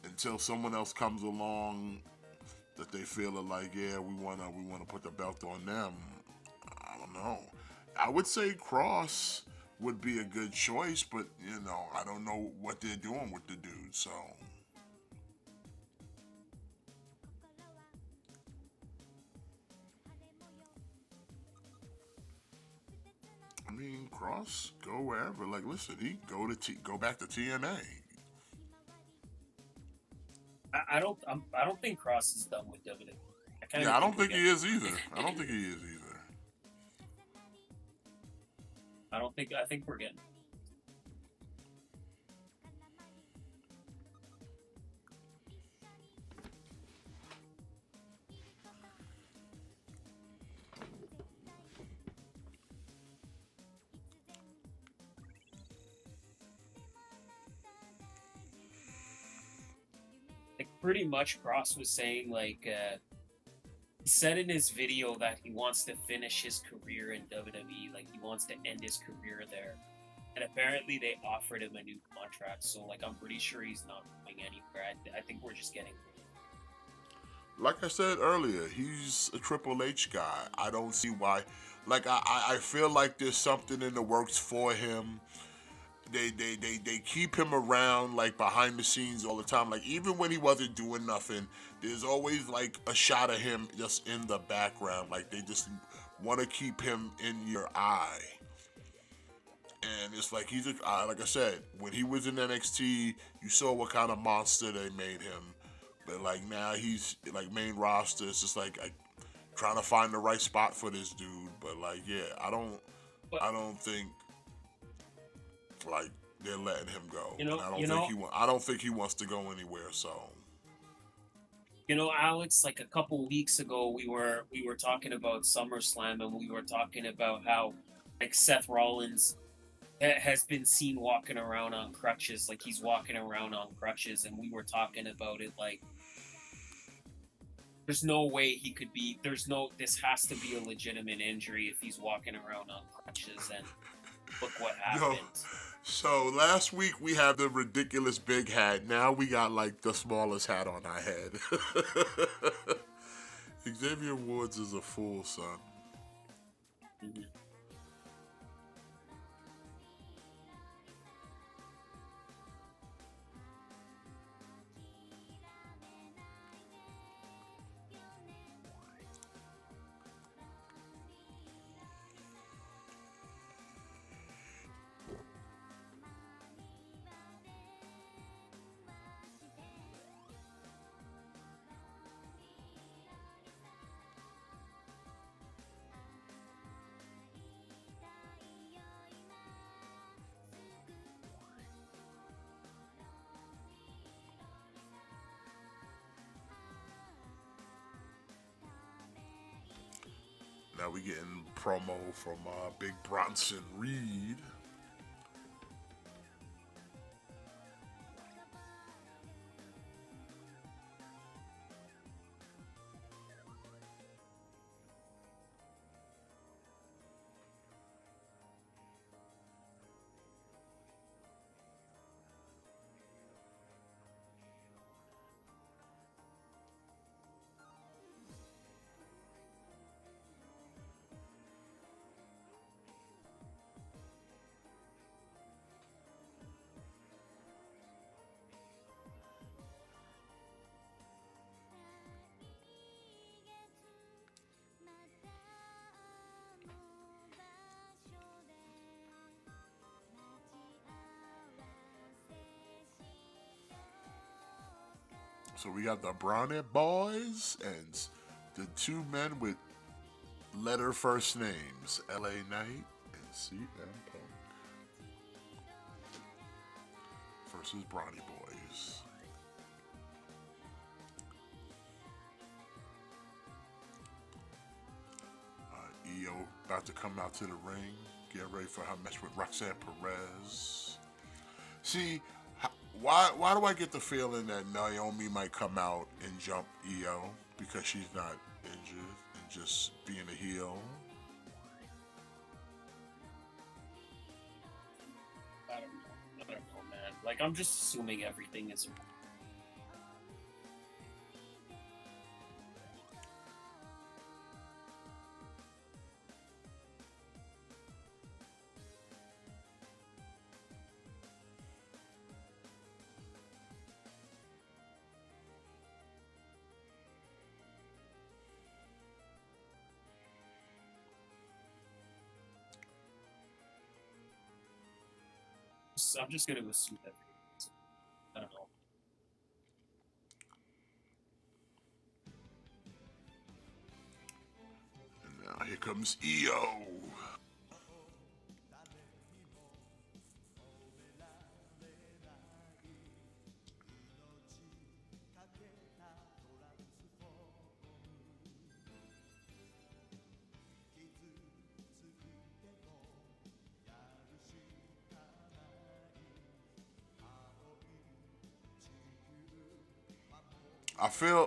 until someone else comes along that they feel are like, yeah, we wanna put the belt on them. I don't know. I would say Cross would be a good choice, but you know, I don't know what they're doing with the dude, so. I mean, Cross, go wherever. Like, listen, he go back to TNA. I don't think Cross is done with WWE. Yeah, I don't think he is either. I don't think he is either. I think we're getting. Like, pretty much Cross was saying, like, he said in his video that he wants to finish his career in WWE, like he wants to end his career there. And apparently they offered him a new contract, so like I'm pretty sure he's not going anywhere. I think we're just getting. Like I said earlier, he's a Triple H guy. I don't see why. Like I feel like there's something in the works for him. They keep him around like behind the scenes all the time. Like even when he wasn't doing nothing, there's always like a shot of him just in the background. Like they just want to keep him in your eye. And it's like he's like I said, when he was in NXT, you saw what kind of monster they made him. But like now he's like main roster. It's just like trying to find the right spot for this dude. But like yeah, I don't think like they're letting him go. You know, I don't think he wants to go anywhere. So You know, Alex, like a couple weeks ago, we were talking about SummerSlam, and we were talking about how like Seth Rollins has been seen walking around on crutches, like he's walking around on crutches, and we were talking about it like there's no way he could be. There's no. This has to be a legitimate injury if he's walking around on crutches, and look what Yo, happened. so last week we had the ridiculous big hat. Now we got like the smallest hat on our head. Xavier Woods is a fool, son. Mhm. Now we getting promo from Big Bronson Reed. So we got the Brownie Boys and the two men with letter first names, LA Knight and CM Punk versus Brownie Boys. EO about to come out to the ring, get ready for her match with Roxanne Perez. See, why do I get the feeling that Naomi might come out and jump EO because she's not injured and just being a heel? I don't know, man. Like I'm just assuming everything is. I'm just gonna assume everything. I don't know. And now here comes EO.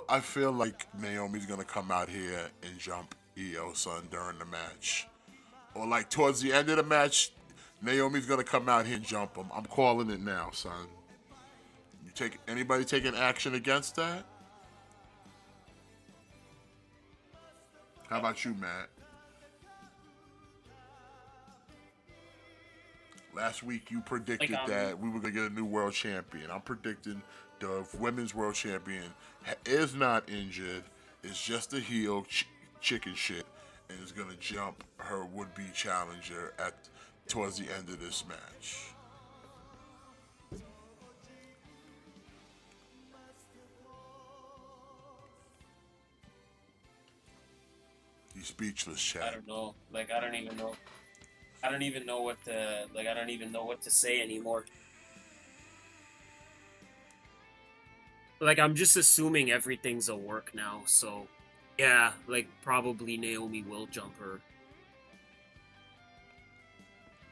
I feel like Naomi's gonna come out here and jump EO, son, during the match, or like towards the end of the match, Naomi's gonna come out here and jump him. I'm calling it now, son. You take anybody taking action against that? How about you, Matt? Last week you predicted that we were gonna get a new world champion. I'm predicting the women's world champion is not injured. It's just a heel chicken shit, and is gonna jump her would-be challenger at towards the end of this match. He's speechless, I Chad. don't know. Like I don't even know. I don't even know what to like. I don't even know what to say anymore. Like, I'm just assuming everything's a work now, so yeah, like probably Naomi will jump her.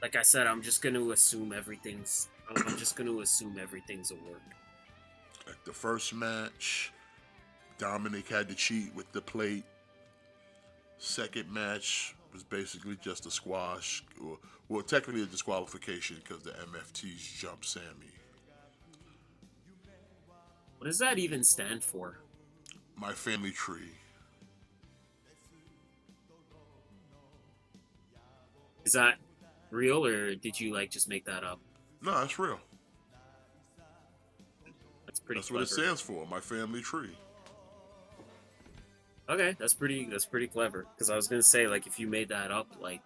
Like I said, I'm just gonna assume everything's. I'm just gonna assume everything's a work. Like the first match, Dominic had to cheat with the plate. Second match was basically just a squash. Well, technically a disqualification because the MFTs jumped Sammy. What does that even stand for? My family tree. Is that real, or did you like just make that up? No, that's real. That's pretty That's clever. what it stands for. My family tree. Okay, that's pretty clever. Because I was gonna say, like, if you made that up, like,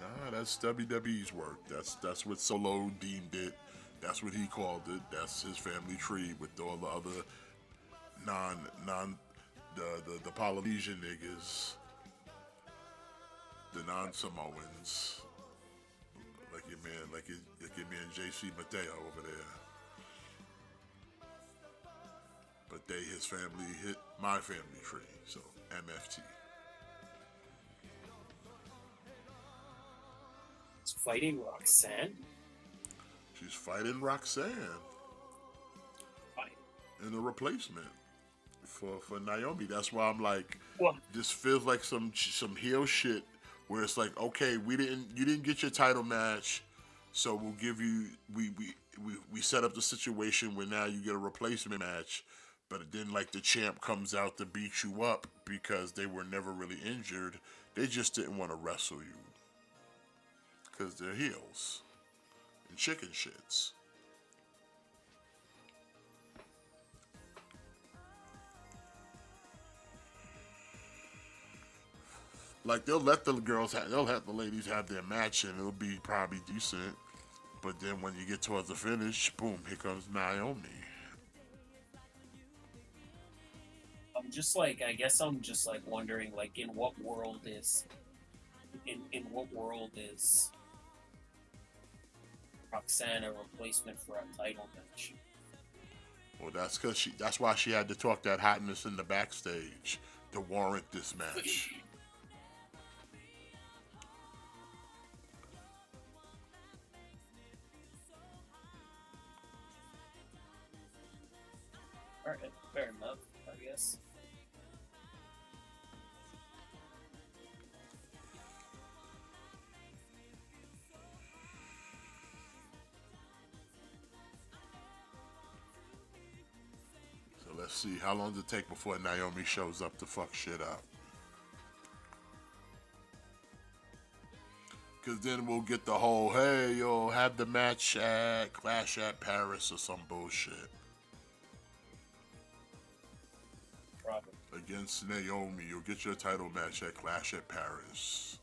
Nah, that's WWE's work. That's what Solo deemed it. That's what he called it. That's his family tree with all the other the Polynesian niggas, the non-Samoans, like your man JC Mateo over there. But his family hit my family tree, so MFT. it's fighting Roxanne. She's fighting Roxanne Fine. in a replacement for Naomi. That's why I'm like, What? this feels like some heel shit where it's like, okay, you didn't get your title match, so we'll give you we set up the situation where now you get a replacement match, but then like the champ comes out to beat you up because they were never really injured. They just didn't want to wrestle you because they're heels and chicken shits. Like they'll let the ladies have their match and it'll be probably decent. But then when you get towards the finish, boom, here comes Naomi. I guess I'm just like wondering, like, in what world is Roxanne a replacement for a title match? Well, that's why she had to talk that hotness in the backstage to warrant this match. Alright, fair enough, I guess. So let's see, how long does it take before Naomi shows up to fuck shit up? Because then we'll get the whole, hey, yo, have the match at Clash at Paris or some bullshit. Probably. Against Naomi, you'll get your title match at Clash at Paris.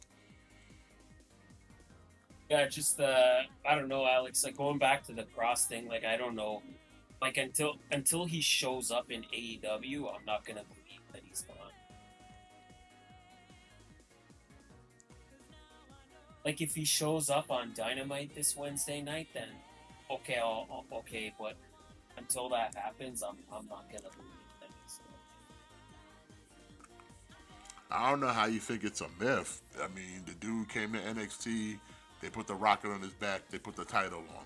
Yeah, just I don't know, Alex. Like, going back to the Cross thing, like, I don't know. Like, until he shows up in AEW, I'm not gonna believe that he's gone. Like, if he shows up on Dynamite this Wednesday night, then okay, okay. But until that happens, I'm not gonna believe that he's gone. I don't know how you think it's a myth. I mean, the dude came to NXT, they put the rocket on his back, they put the title on him.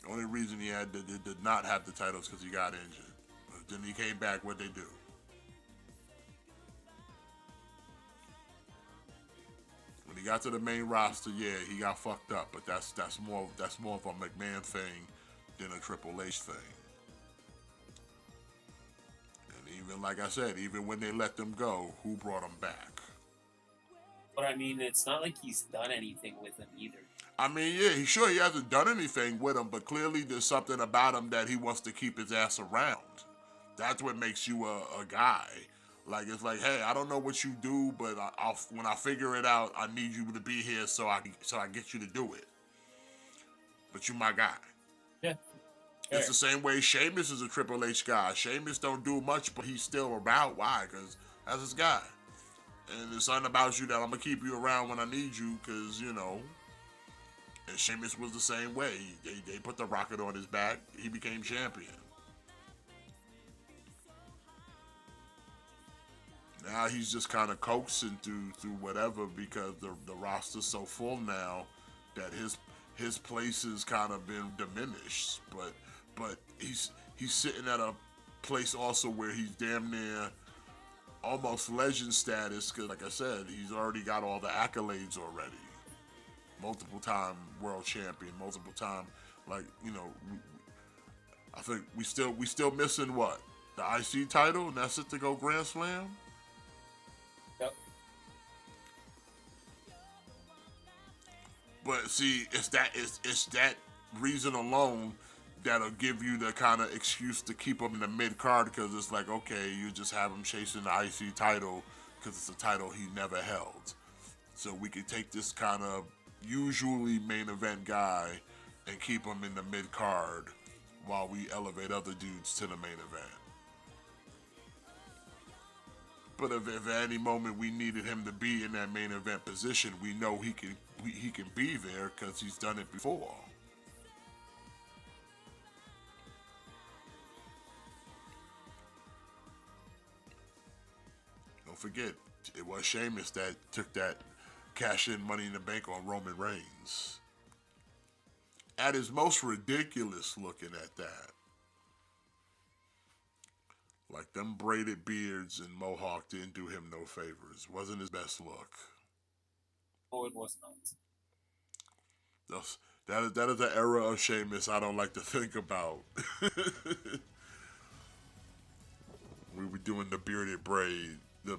The only reason he did not have the title is because he got injured. But then he came back, what'd they do? When he got to the main roster, yeah, he got fucked up, but that's more of a McMahon thing than a Triple H thing. And even like I said, even when they let them go, who brought them back? But I mean, it's not like he's done anything with him either. I mean, yeah, he hasn't done anything with him, but clearly there's something about him that he wants to keep his ass around. That's what makes you a guy. Like, it's like, hey, I don't know what you do, but when I figure it out, I need you to be here so I get you to do it. But you my guy. Yeah. It's the same way Sheamus is a Triple H guy. Sheamus don't do much, but he's still around. Why? Because that's his guy. And there's something about you that I'm going to keep you around when I need you because, you know, And Sheamus was the same way. They put the rocket on his back. He became champion. Now he's just kind of coaxing through whatever because the roster's so full now that his place has kind of been diminished. But he's sitting at a place also where he's damn near almost legend status because, like I said, he's already got all the accolades already. Multiple time world champion, multiple time, like, you know, I think we still missing what? The IC title, and that's it to go Grand Slam? Yep. But see, it's that reason alone that'll give you the kind of excuse to keep him in the mid card because it's like, okay, you just have him chasing the IC title because it's a title he never held. So we can take this kind of usually main event guy and keep him in the mid card while we elevate other dudes to the main event. But if at any moment we needed him to be in that main event position, we know he can be there because he's done it before. Don't forget, it was Sheamus that took that cash-in Money in the Bank on Roman Reigns. At his most ridiculous looking at that. Like, them braided beards and mohawk didn't do him no favors. Wasn't his best look. Oh, it was not. That is an era of Sheamus I don't like to think about. We were doing the bearded braid. The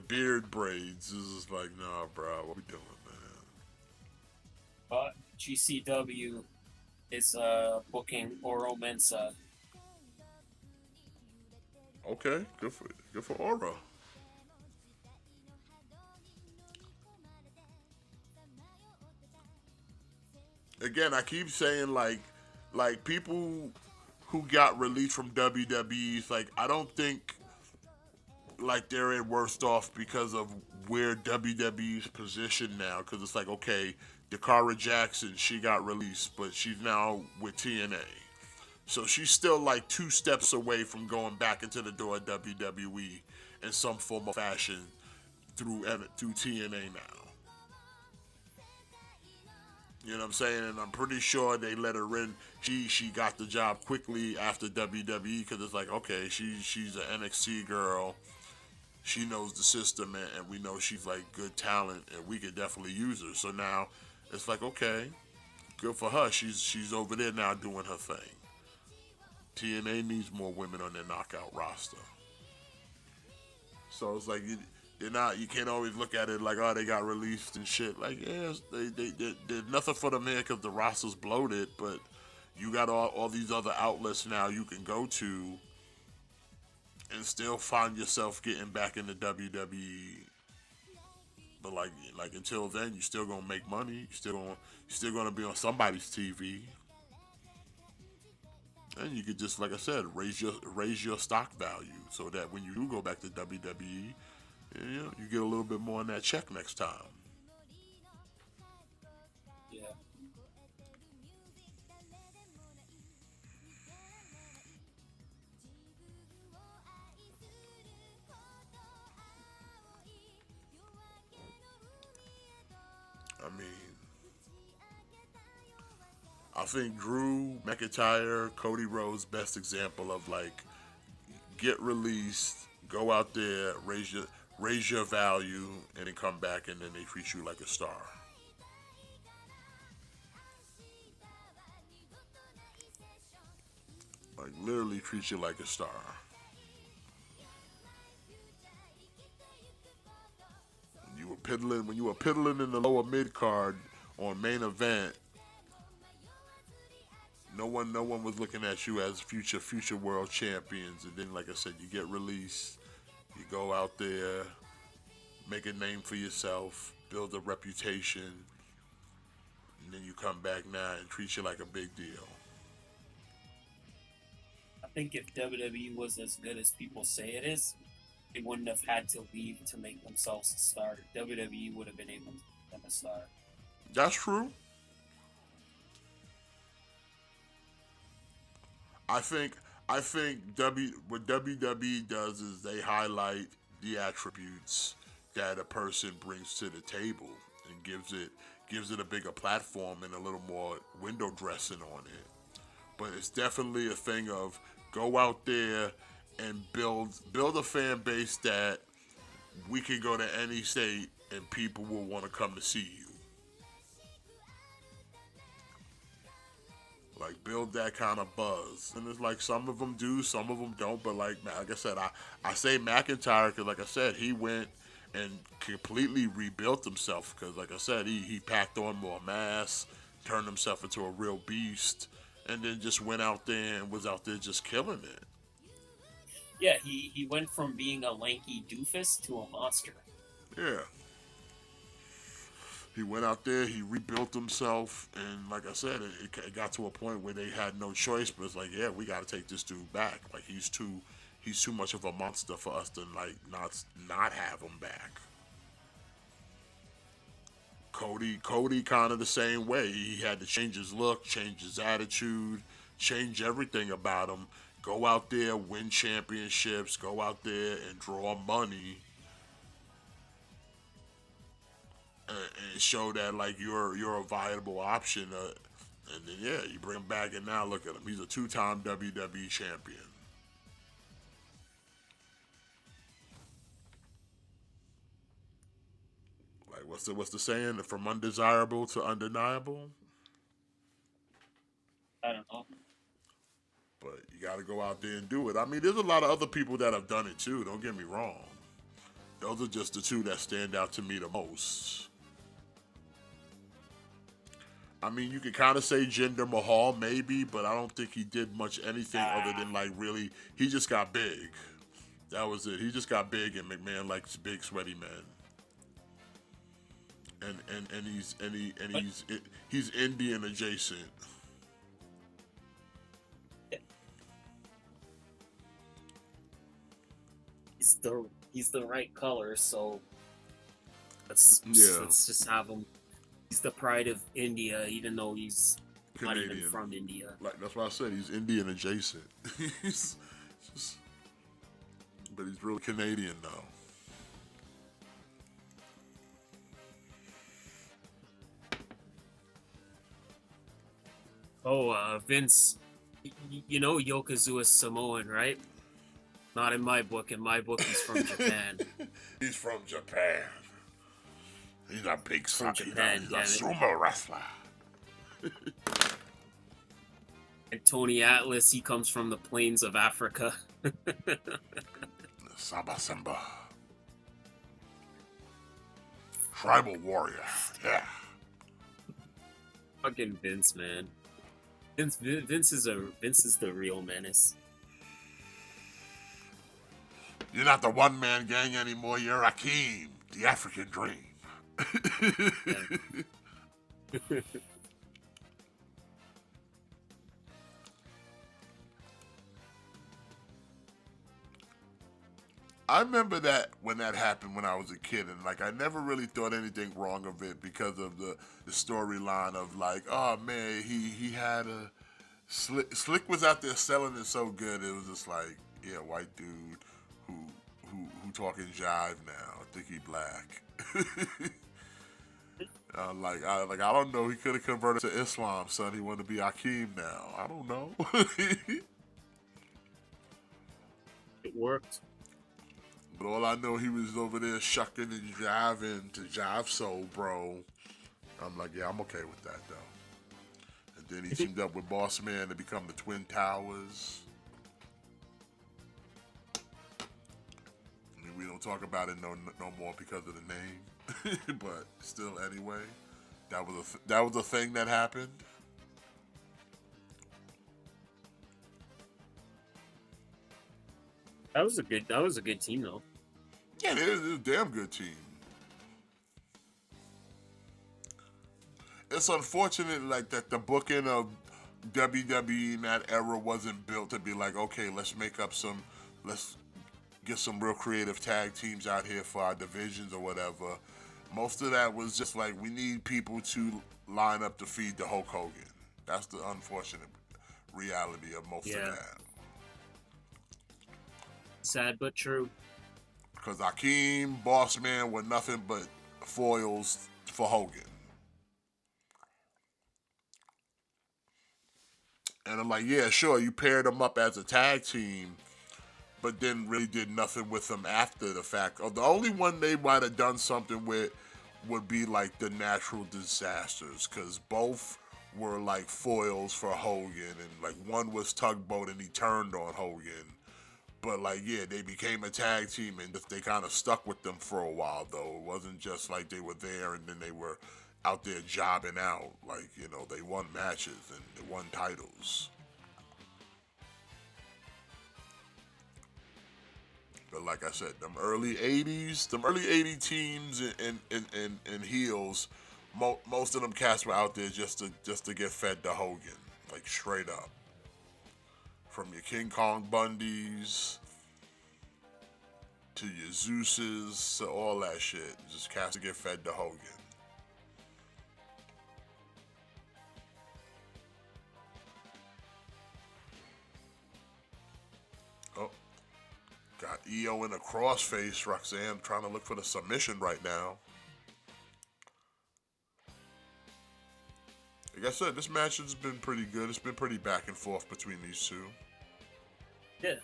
beard braids. This is like, nah, bro, what we doing, man? But GCW is booking Oro Mensah. Okay, good for Aura. Again, I keep saying like people who got released from WWE's, like, I don't think like they're worse off because of where WWE's positioned now. Because it's like, okay, Dakara Jackson, she got released, but she's now with TNA. So she's still like 2 steps away from going back into the door of WWE in some form of fashion through TNA now. You know what I'm saying? And I'm pretty sure they let her in. She got the job quickly after WWE because it's like, okay, she's an NXT girl. She knows the system, and we know she's like good talent, and we could definitely use her. So now it's like, okay, good for her. She's over there now doing her thing. TNA needs more women on their knockout roster. So it's like you can't always look at it like, oh, they got released and shit. Like, yeah, there's nothing for them here because the roster's bloated, but you got all these other outlets now you can go to and still find yourself getting back into WWE. But like until then, you still gonna make money. You still gonna be on somebody's TV. And you could just, like I said, raise your stock value so that when you do go back to WWE, you get a little bit more on that check next time. Yeah. I mean, I think Drew McIntyre, Cody Rhodes, best example of like, get released, go out there, raise your value, and then come back, and then they treat you like a star. Like, literally treat you like a star. When you were piddling in the lower mid card on main event, no one was looking at you as future world champions. And then, like I said, you get released, you go out there, make a name for yourself, build a reputation, and then you come back now and treat you like a big deal. I think if WWE was as good as people say it is, they wouldn't have had to leave to make themselves a star. WWE would have been able to make them a star. That's true. I think what WWE does is they highlight the attributes that a person brings to the table and gives it a bigger platform and a little more window dressing on it. But it's definitely a thing of go out there and build a fan base that we can go to any state and people will want to come to see you. Like build that kind of buzz, and it's like some of them do, some of them don't. But like I said, I say McIntyre because like I said, he went and completely rebuilt himself because like I said, he packed on more mass, turned himself into a real beast, and then just went out there and was out there just killing it. Yeah, he went from being a lanky doofus to a monster. Yeah. He went out there, he rebuilt himself, and like I said, it got to a point where they had no choice. But it's like, yeah, we got to take this dude back. Like he's too much of a monster for us to like not have him back. Cody kind of the same way. He had to change his look, change his attitude, change everything about him. Go out there, win championships, go out there and draw money. And show that like you're a viable option, and then yeah, you bring him back, and now look at him. He's a 2-time WWE champion. Like what's the saying? From undesirable to undeniable. I don't know. But you got to go out there and do it. I mean, there's a lot of other people that have done it too. Don't get me wrong. Those are just the two that stand out to me the most. I mean, you could kind of say Jinder Mahal maybe, but I don't think he did much anything other than like really. He just got big. That was it. He just got big, and McMahon likes big, sweaty men. And he's Indian adjacent. He's the right color, so let's just have him. He's the pride of India, even though he's Canadian. not even from India. Like that's why I said he's Indian adjacent. He's just, but he's real Canadian though. Oh, Vince, you know Yokozuna's Samoan, right? Not in my book. In my book, he's from Japan. He's from Japan. He's a big son. He's a sumo wrestler. And Tony Atlas, he comes from the plains of Africa. Saba Simba. Tribal warrior. Yeah. Fucking Vince, man. Vince is the real menace. You're not the one-man gang anymore. You're Akeem, the African dream. I remember that when that happened when I was a kid, and like I never really thought anything wrong of it because of the storyline of like, oh man, he had a Slick was out there selling it so good. It was just like, yeah, white dude who talking jive now. I think he black. I don't know. He could have converted to Islam, son. He wanted to be Akeem now. I don't know. It worked. But all I know, he was over there shucking and jiving to Jive Soul, bro. I'm like, yeah, I'm okay with that, though. And then he teamed up with Boss Man to become the Twin Towers. I mean, we don't talk about it no more because of the name. But still, anyway, that was a thing that happened. That was a good team though. Yeah, it is a damn good team. It's unfortunate like that the booking of WWE in that era wasn't built to be like, okay, let's get some real creative tag teams out here for our divisions or whatever. Most of that was just like, we need people to line up to feed the Hulk Hogan. That's the unfortunate reality of most of Yeah. that. Sad but true. Because Hakeem, Boss Man were nothing but foils for Hogan. And I'm like, yeah, sure, you paired them up as a tag team, but then really did nothing with them after the fact. The only one they might have done something with would be like the Natural Disasters, because both were like foils for Hogan, and like one was Tugboat and he turned on Hogan. But like, yeah, they became a tag team and they kind of stuck with them for a while, though. It wasn't just like they were there and then they were out there jobbing out. Like, you know, they won matches and they won titles. But like I said, them early 80s teams and heels, most of them cats were out there just to get fed to Hogan, like straight up. From your King Kong Bundys to your Zeus's to all that shit, just cats to get fed to Hogan. Oh, got EO in a crossface. Roxanne trying to look for the submission right now. Like I said, this match has been pretty good. It's been pretty back and forth between these two. Yeah.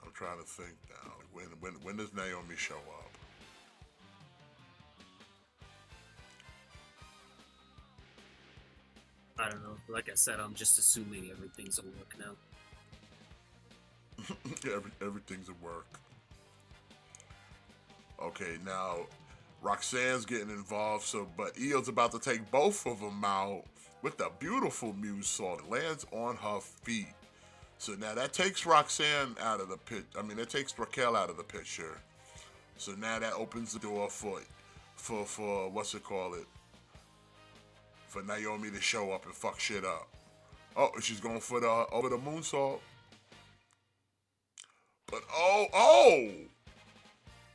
I'm trying to think now. When does Naomi show up? I don't know. Like I said, I'm just assuming everything's at work now. Everything's at work. Okay, now Roxanne's getting involved. But Io's about to take both of them out with a beautiful moonsault. It lands on her feet. So now that takes Roxanne out of the pit. I mean, it takes Raquel out of the picture. So now that opens the door for what's it called it? For Naomi to show up and fuck shit up. Oh, she's going for the over the moonsault. But oh!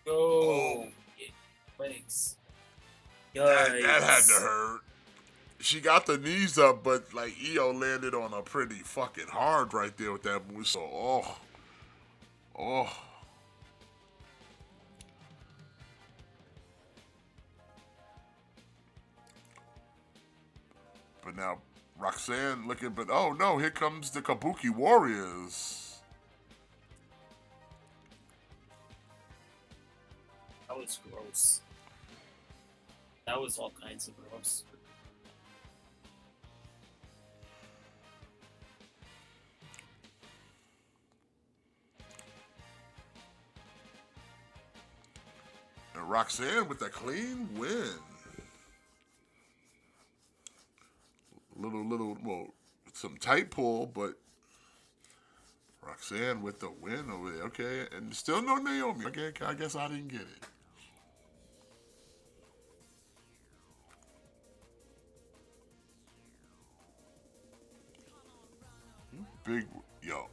Yeah, legs. That had to hurt. She got the knees up, but like Io landed on her pretty fucking hard right there with that moonsault. Oh. But now Roxanne looking, but oh no, here comes the Kabuki Warriors. That was gross. That was all kinds of gross. And Roxanne with a clean win. Well, some tight pull, but Roxanne with the win over there. Okay, and still no Naomi. Okay, I guess I didn't get it. Big, yo.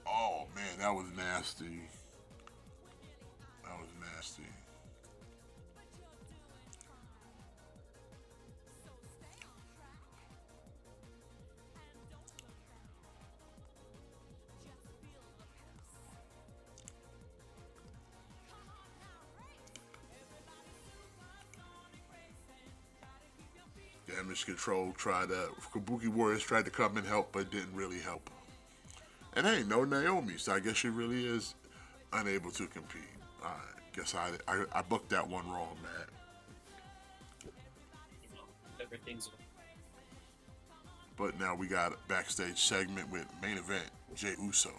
Oh, man, that was nasty. That was nasty. Damage Control Kabuki Warriors tried to come and help, but didn't really help. And hey, no Naomi, so I guess she really is unable to compete. I guess I booked that one wrong, Matt. You know, everything's. But now we got a backstage segment with main event, Jey Uso.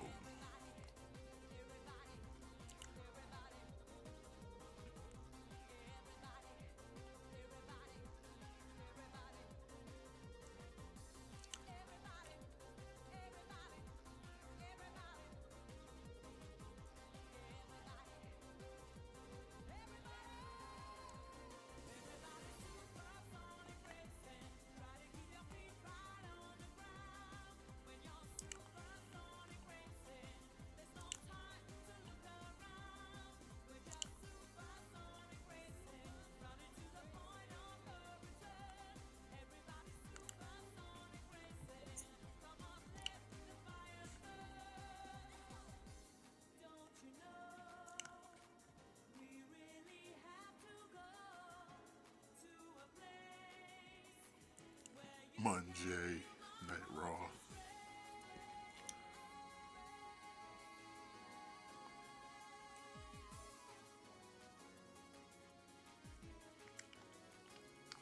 Night Raw.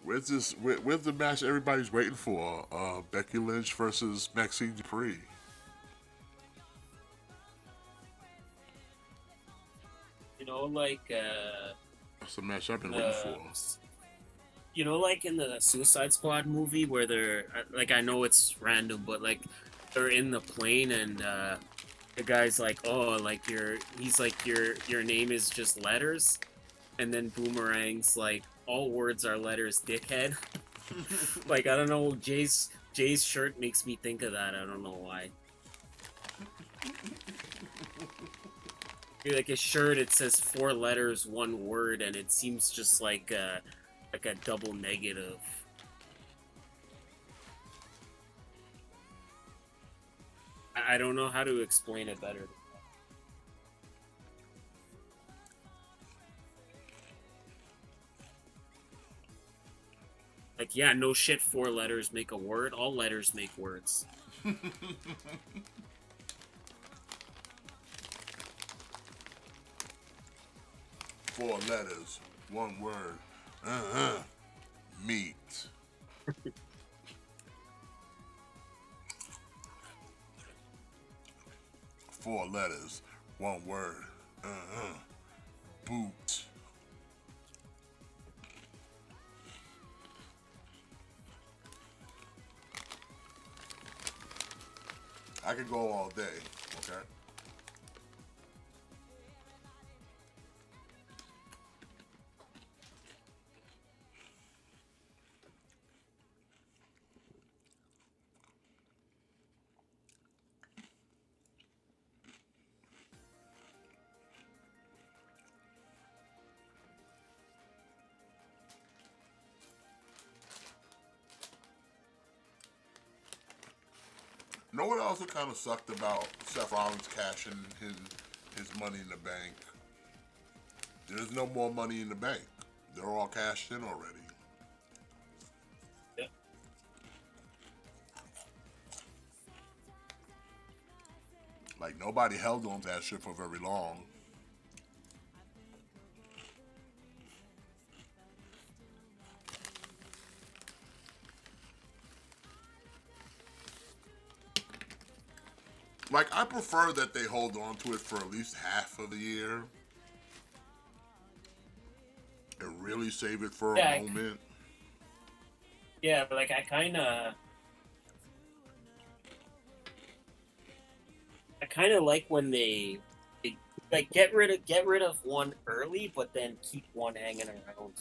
Where's the match everybody's waiting for? Becky Lynch versus Maxine Dupree. You know, like That's the match I've been waiting for. you know, like in the Suicide Squad movie where they're like, I know it's random, but like they're in the plane and the guy's like, oh, like he's like your name is just letters, and then Boomerang's like, all words are letters, dickhead. Like, I don't know, Jay's shirt makes me think of that. I don't know why. Like his shirt, it says 4 letters, 1 word, and it seems just like a double negative. I don't know how to explain it better. Like, yeah, no shit, 4 letters make a word. All letters make words. 4 letters, 1 word. Meat. 4 letters, 1 word. Boot. I could go all day, okay? Know what also kind of sucked about Seth Rollins cashing his money in the bank? There's no more money in the bank. They're all cashed in already. Yeah. Like, nobody held on to that shit for very long. Like, I prefer that they hold on to it for at least half of the year. And really save it for a moment. Yeah, but like I kind of like when they like get rid of one early, but then keep one hanging around.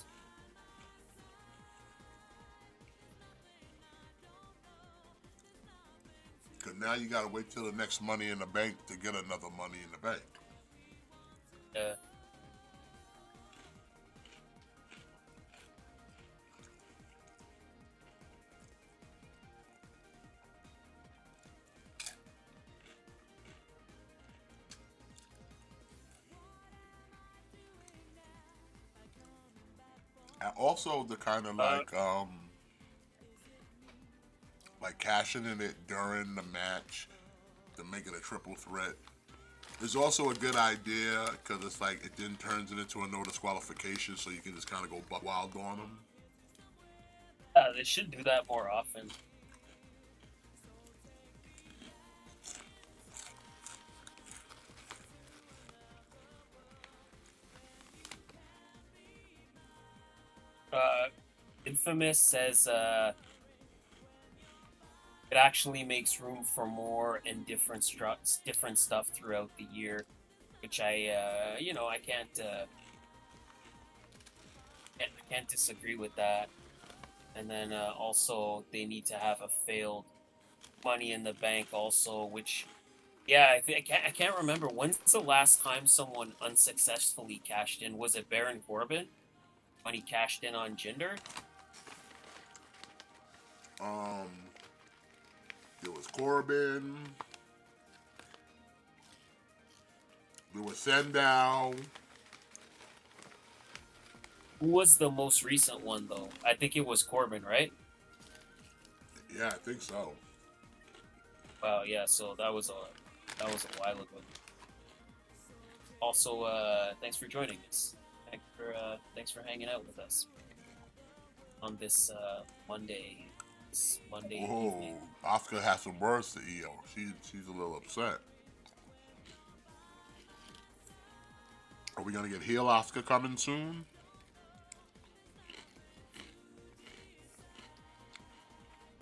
Because now you gotta wait till the next Money in the Bank to get another Money in the Bank. Yeah. And also the kind of like cashing in it during the match to make it a triple threat is also a good idea because it's like it then turns it into a no disqualification, so you can just kind of go butt wild on them. They should do that more often. Infamous says it actually makes room for more and different stuff throughout the year, which I can't disagree with that. And then also they need to have a failed Money in the Bank also, which I can't remember when's the last time someone unsuccessfully cashed in. Was it Baron Corbin when he cashed in on Jinder? There was Corbin. There was Sandow. Who was the most recent one though? I think it was Corbin, right? Yeah, I think so. Wow, yeah. So that was a while ago. Also, thanks for joining us. Thanks for hanging out with us on this Monday Oh, evening. Oscar has some words to EO. She's a little upset. Are we gonna get heel Oscar coming soon?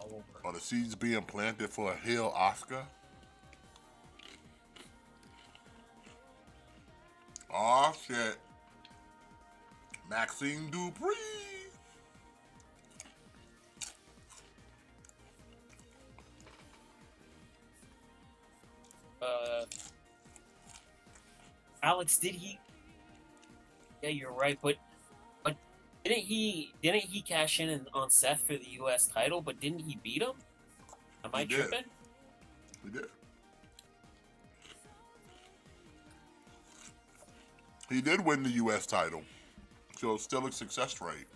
All over. Are the seeds being planted for a heel Oscar? Oh shit. Maxine Dupree. Uh, Alex, did he? Yeah, you're right, but didn't he cash in on Seth for the U.S. title? But didn't he beat him? Am He I did. tripping? He did. He did win the U.S. title, so it's still a success rate.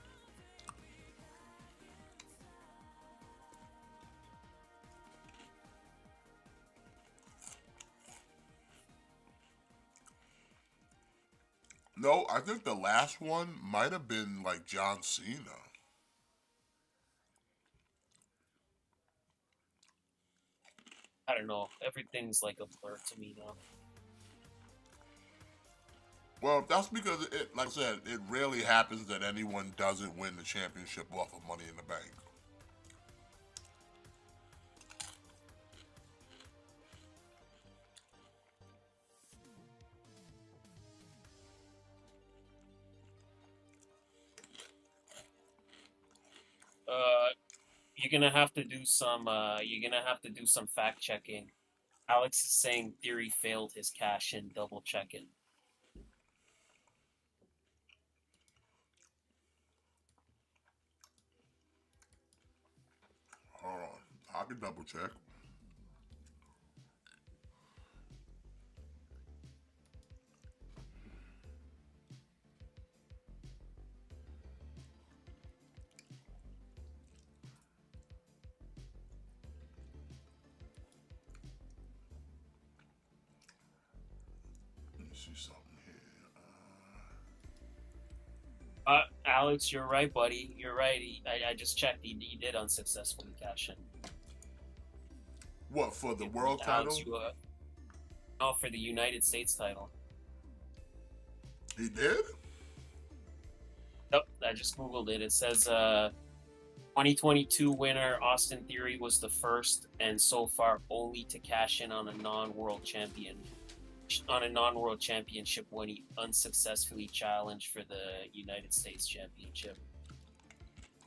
No, I think the last one might have been like John Cena. I don't know. Everything's like a blur to me now. Well, that's because it, like I said, it rarely happens that anyone doesn't win the championship off of Money in the Bank. Uh, you're gonna have to do some. You're gonna have to do some fact checking. Alex is saying Theory failed his cash in. Double checking. Hold on, I can double check. Let me see something here. Alex, you're right, buddy. You're right. I just checked. He did unsuccessfully cash in. What for the world Alex, title? no, for the United States title. He did. Yep, I just googled it. It says 2022 winner Austin Theory was the first and so far only to cash in on a non-world championship when he unsuccessfully challenged for the United States Championship.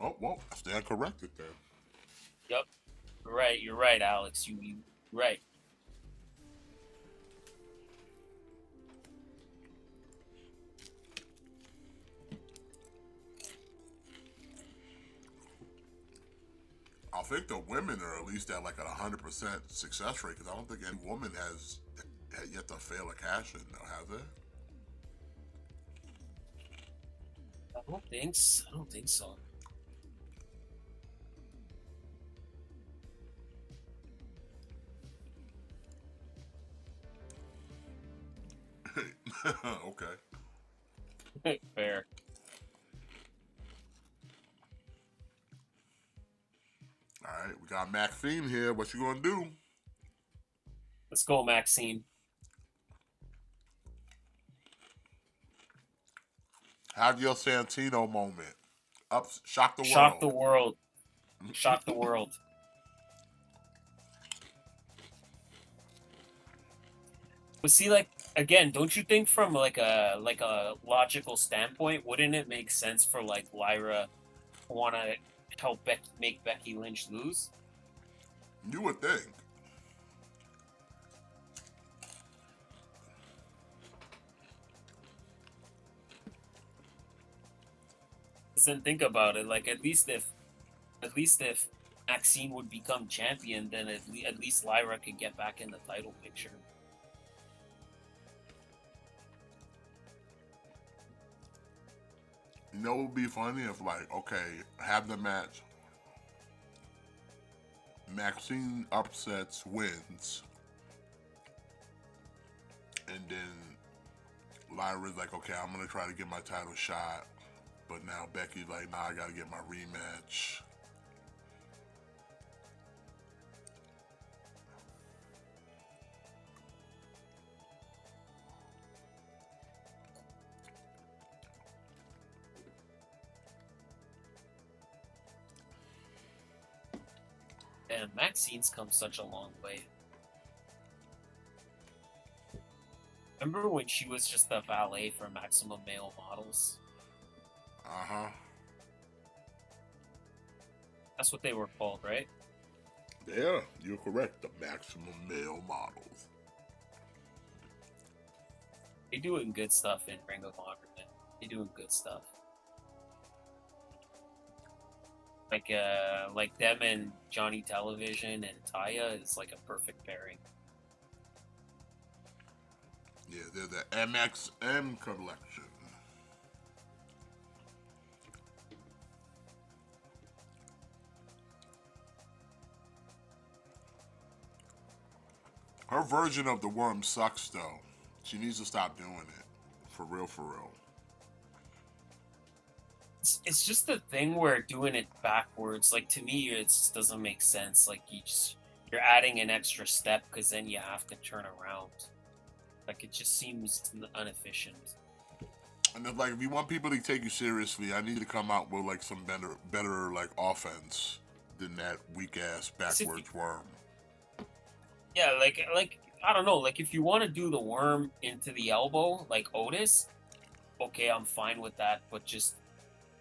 Oh well, I stand corrected then. Yep, you're right, Alex. You right. I think the women are at least at like a 100% success rate because I don't think any woman has yet to fail a cash in, though, have they? I don't think so. Okay. Fair. All right, we got Maxine here. What you gonna do? Let's go, Maxine. Have your Santino moment. Shock the world. Shock the world. Shock the world. But see, like again, don't you think from like a logical standpoint, wouldn't it make sense for like Lyra to want to help make Becky Lynch lose? You would think. Then think about it. Like at least if Maxine would become champion, then at least Lyra could get back in the title picture. You know, it would be funny if, like, okay, have the match. Maxine upsets, wins, and then Lyra's like, okay, I'm gonna try to get my title shot, but now Becky's like, nah, I gotta get my rematch. And Maxine's come such a long way. Remember when she was just the valet for Maximum Male Models? Uh-huh. That's what they were called, right? Yeah, you're correct. The Maximum Male Models. They're doing good stuff in Ring of Honor, man. They're doing good stuff. Like them and Johnny Television and Taya is like a perfect pairing. Yeah, they're the MXM collection. Her version of the worm sucks, though. She needs to stop doing it. For real, for real. It's just the thing where doing it backwards, like, to me, it just doesn't make sense. Like, you're adding an extra step because then you have to turn around. Like, it just seems inefficient. And if, like, if you want people to take you seriously, I need to come out with like some better like offense than that weak ass backwards worm. Yeah, like I don't know. Like, if you want to do the worm into the elbow, like Otis, okay, I'm fine with that. But just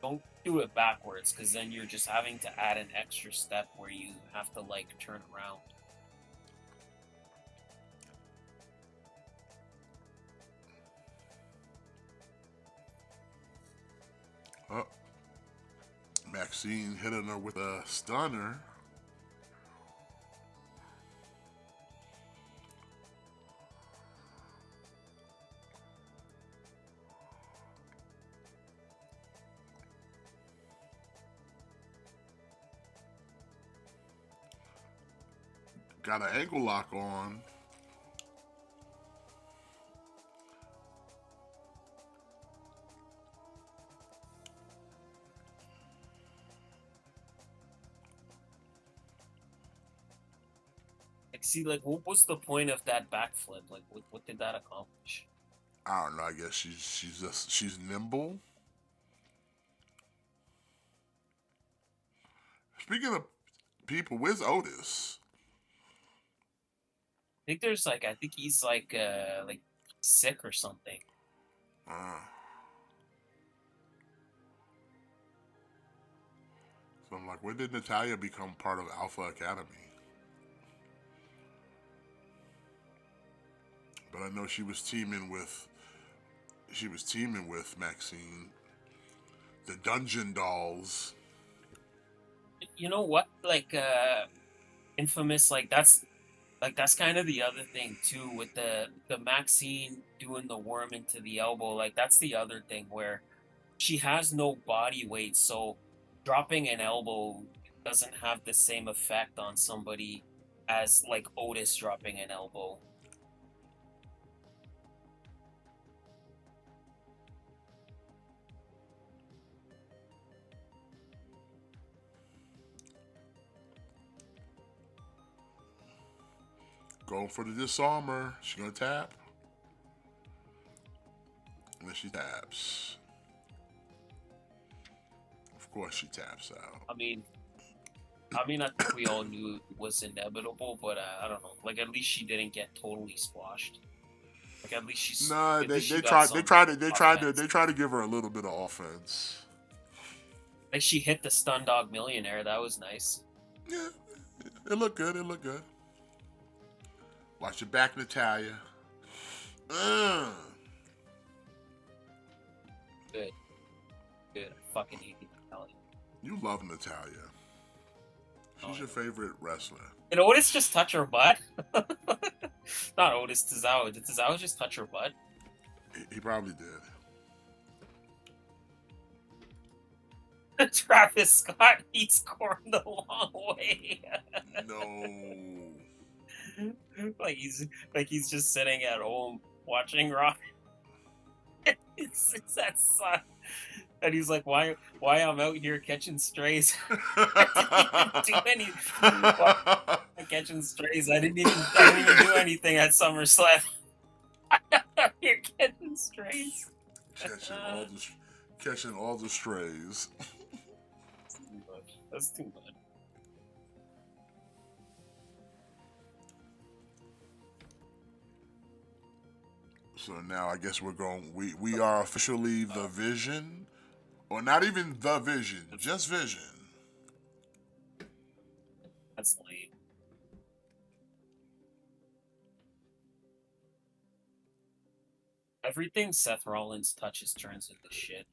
don't do it backwards, because then you're just having to add an extra step where you have to like turn around. Oh, Maxine hitting her with a stunner. Got an ankle lock on. Like, see, like, what was the point of that backflip? Like, what did that accomplish? I don't know. I guess she's nimble. Speaking of people, where's Otis? I think he's like sick or something. So I'm like, when did Natalya become part of Alpha Academy? But I know she was teaming with Maxine, the Dungeon Dolls. You know what? Like, Infamous, like that's kind of the other thing too, with the Maxine doing the worm into the elbow. Like, that's the other thing where she has no body weight, so dropping an elbow doesn't have the same effect on somebody as like Otis dropping an elbow. Going for the disarmer. She gonna tap. And then she taps. Of course she taps out. I mean, I think we all knew it was inevitable, but I don't know. Like, at least she didn't get totally squashed. Like, at least she's. No, at they least she tried got they some tried offense. to give her a little bit of offense. Like, she hit the Stun Dog Millionaire. That was nice. Yeah, it looked good. It looked good. Watch your back, Natalya. Good. I fucking hate Natalya. You love Natalya. She's your favorite wrestler. Did Otis just touch her butt? Not Otis, Tozawa. Did Tozawa just touch her butt? He probably did. Travis Scott eats corn the long way. No. like he's just sitting at home watching Rock. it's that son. And he's like, why I'm out here catching strays? I didn't even do any catching strays. I didn't even do anything at SummerSlam. I'm out here catching strays. Catching all the strays. That's too much. So now I guess we're going. We are officially the Vision, or not even the Vision, just Vision. That's late. Everything Seth Rollins touches turns into shit.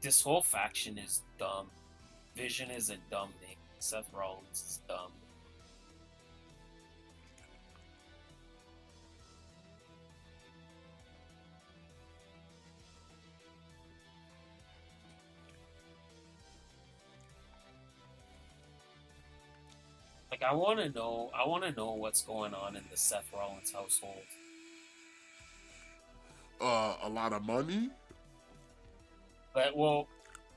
This whole faction is dumb. Vision is a dumb name. Seth Rollins is dumb. Like I want to know what's going on in the Seth Rollins household. A lot of money. But well,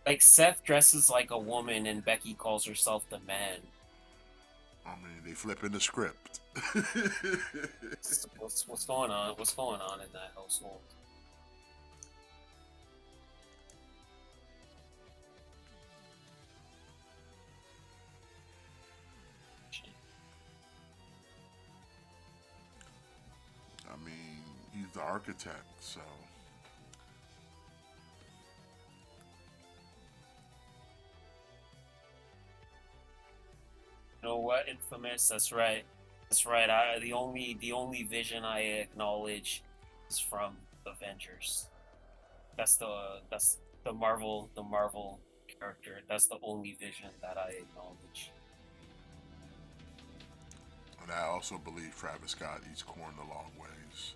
like Seth dresses like a woman and Becky calls herself the man. I mean, they flipping the script. What's going on? What's going on in that household? I mean, he's the architect, so. You know what, Infamous? That's right. That's right. The only Vision I acknowledge is from Avengers. That's the Marvel character. That's the only Vision that I acknowledge. And I also believe Travis Scott eats corn the long ways.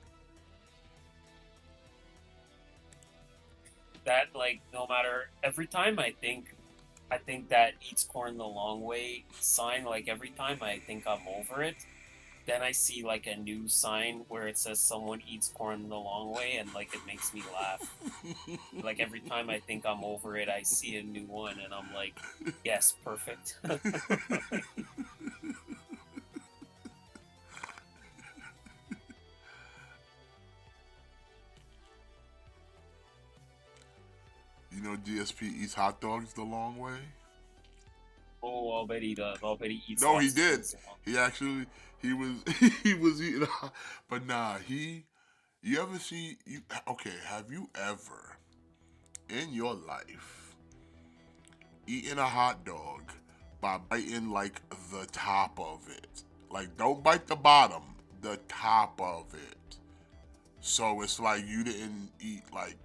That like no matter every time I think that eats corn the long way sign, like every time I think I'm over it, then I see like a new sign where it says someone eats corn the long way and like it makes me laugh. Like every time I think I'm over it, I see a new one and I'm like, yes, perfect. You know DSP eats hot dogs the long way? Oh, I'll bet he does. I'll bet he eats. No, he lots of did. things along. He actually, he was, he was eating, but nah, you ever see, okay, have you ever, in your life, eaten a hot dog by biting, like, the top of it? Like, don't bite the bottom, the top of it. So it's like you didn't eat, like,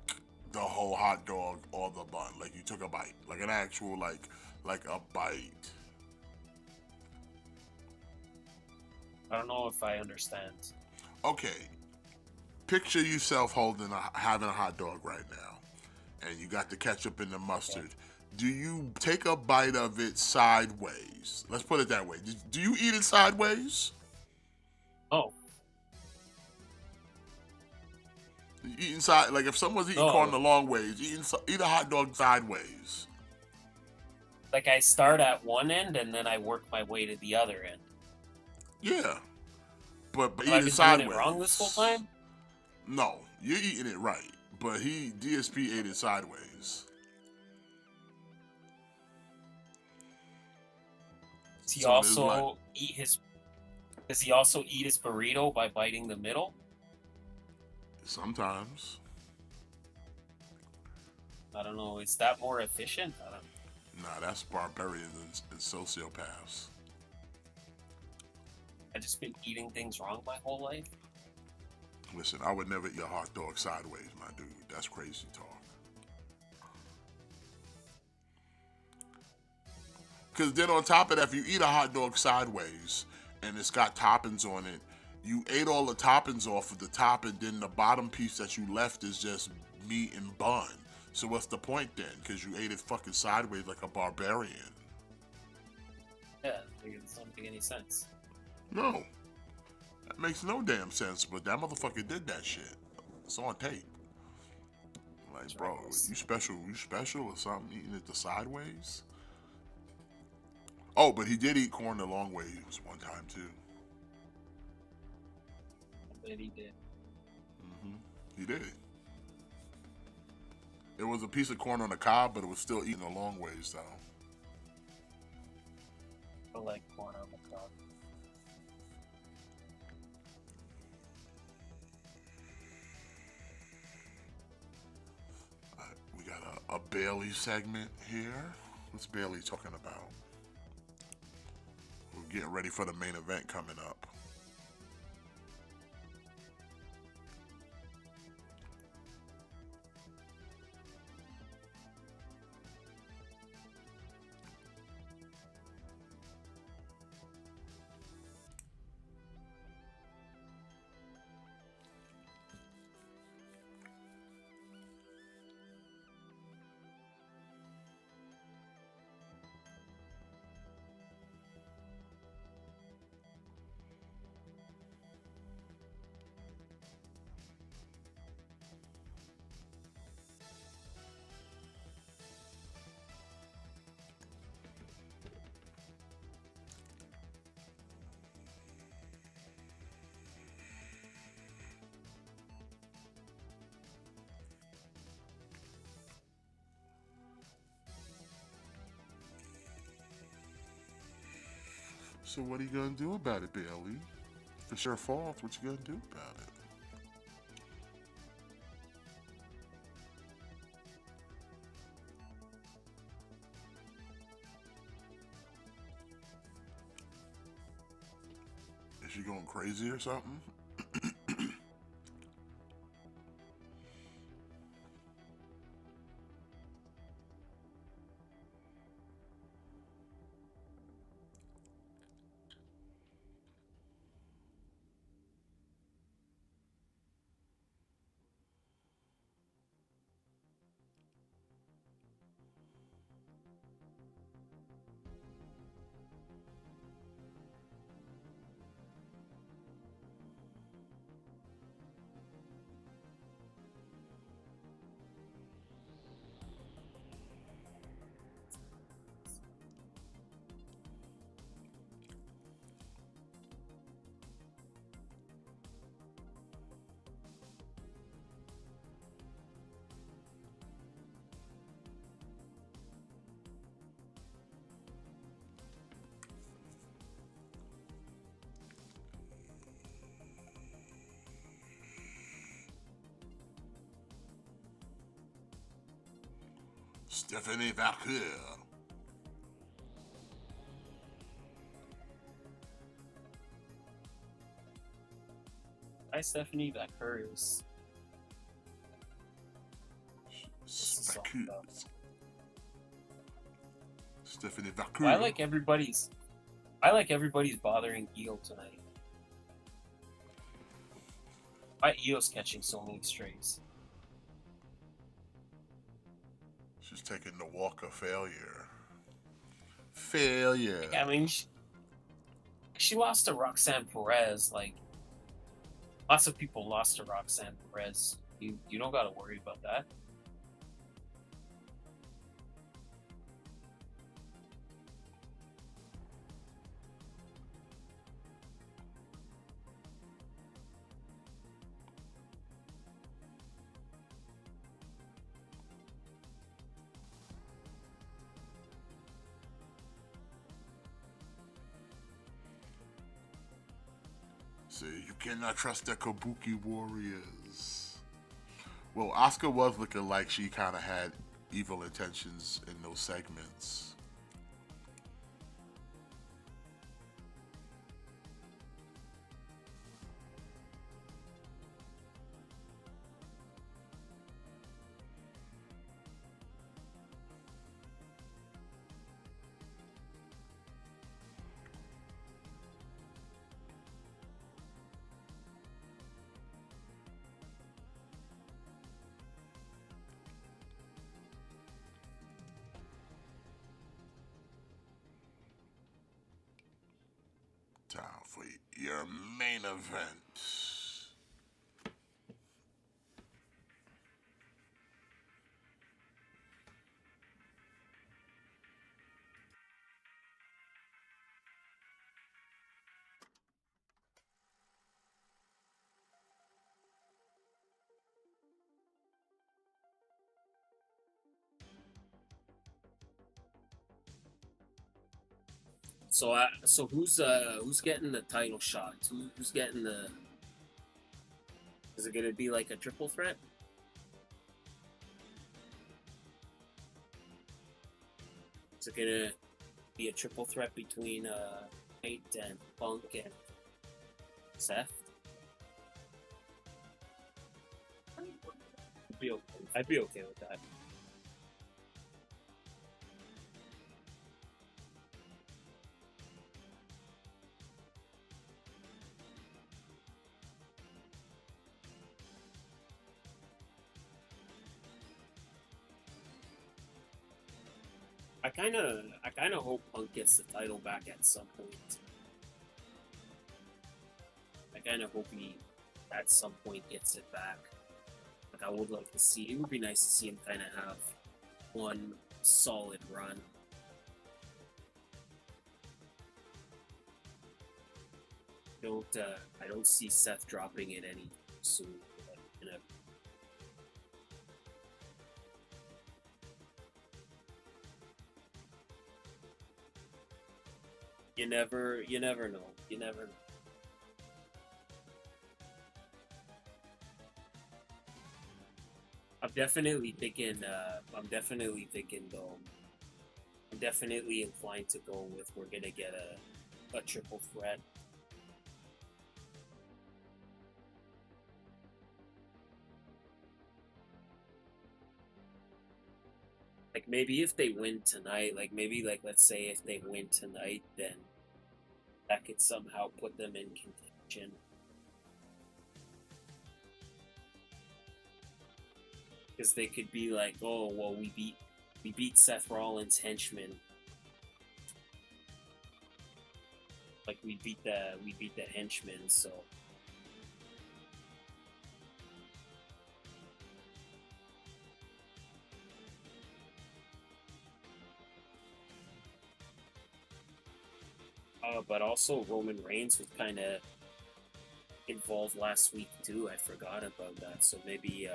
the whole hot dog or the bun. Like, you took a bite. Like, an actual, like a bite. I don't know if I understand. Okay, picture yourself having a hot dog right now, and you got the ketchup and the mustard. Okay. Do you take a bite of it sideways? Let's put it that way. Do you eat it sideways? Oh. Eating side, like if someone's eating corn the long ways, eat a hot dog sideways. Like I start at one end and then I work my way to the other end. Yeah, but eat it sideways. Doing it wrong this whole time? No, you're eating it right, but DSP ate it sideways. Does he also eat his burrito by biting the middle? Sometimes. I don't know. Is that more efficient? I don't know. Nah, that's barbarians and sociopaths. I've just been eating things wrong my whole life. Listen, I would never eat a hot dog sideways, my dude. That's crazy talk. Because then on top of that, if you eat a hot dog sideways and it's got toppings on it, you ate all the toppings off of the top, and then the bottom piece that you left is just meat and bun. So what's the point then? Because you ate it fucking sideways like a barbarian. Yeah, it doesn't make any sense. No. That makes no damn sense, but that motherfucker did that shit. It's on tape. Like, bro, you special or something, eating it the sideways? Oh, but he did eat corn the long ways one time, too. I bet he did. He did. It was a piece of corn on the cob, but it was still eating the long ways, though. I like corn on the cob. We got a Bailey segment here. What's Bailey talking about? We're getting ready for the main event coming up. So what are you gonna do about it, Bailey? If it's your fault, what you gonna do about it? Is she going crazy or something? Stephanie Vaquer. Hi, Stephanie Vaquer is. Stephanie Vaquer. Well, I like everybody's bothering Io tonight. Why Io's catching so many strays? She's taking the walk of failure. Failure. I mean, she lost to Roxanne Perez. Like, lots of people lost to Roxanne Perez. You don't got to worry about that. See, you cannot trust the Kabuki Warriors. Well, Asuka was looking like she kind of had evil intentions in those segments. for your main event. So who's getting the title shot? Who's getting the? Is it gonna be like a triple threat? Is it gonna be a triple threat between Knight and Punk and Seth? I'd be okay with that. I kind of hope Punk gets the title back at some point. I kind of hope he, at some point, gets it back. Like I would like to see. It would be nice to see him kind of have one solid run. I don't see Seth dropping it any soon. You know. You never know. You never know. I'm definitely thinking though. I'm definitely inclined to go with we're gonna get a triple threat. Like maybe if they win tonight, like maybe like let's say if they win tonight, then that could somehow put them in contention. Because they could be like, oh well, we beat Seth Rollins' henchman. Like we beat the henchman, so. But also Roman Reigns was kind of involved last week too. I forgot about that. So maybe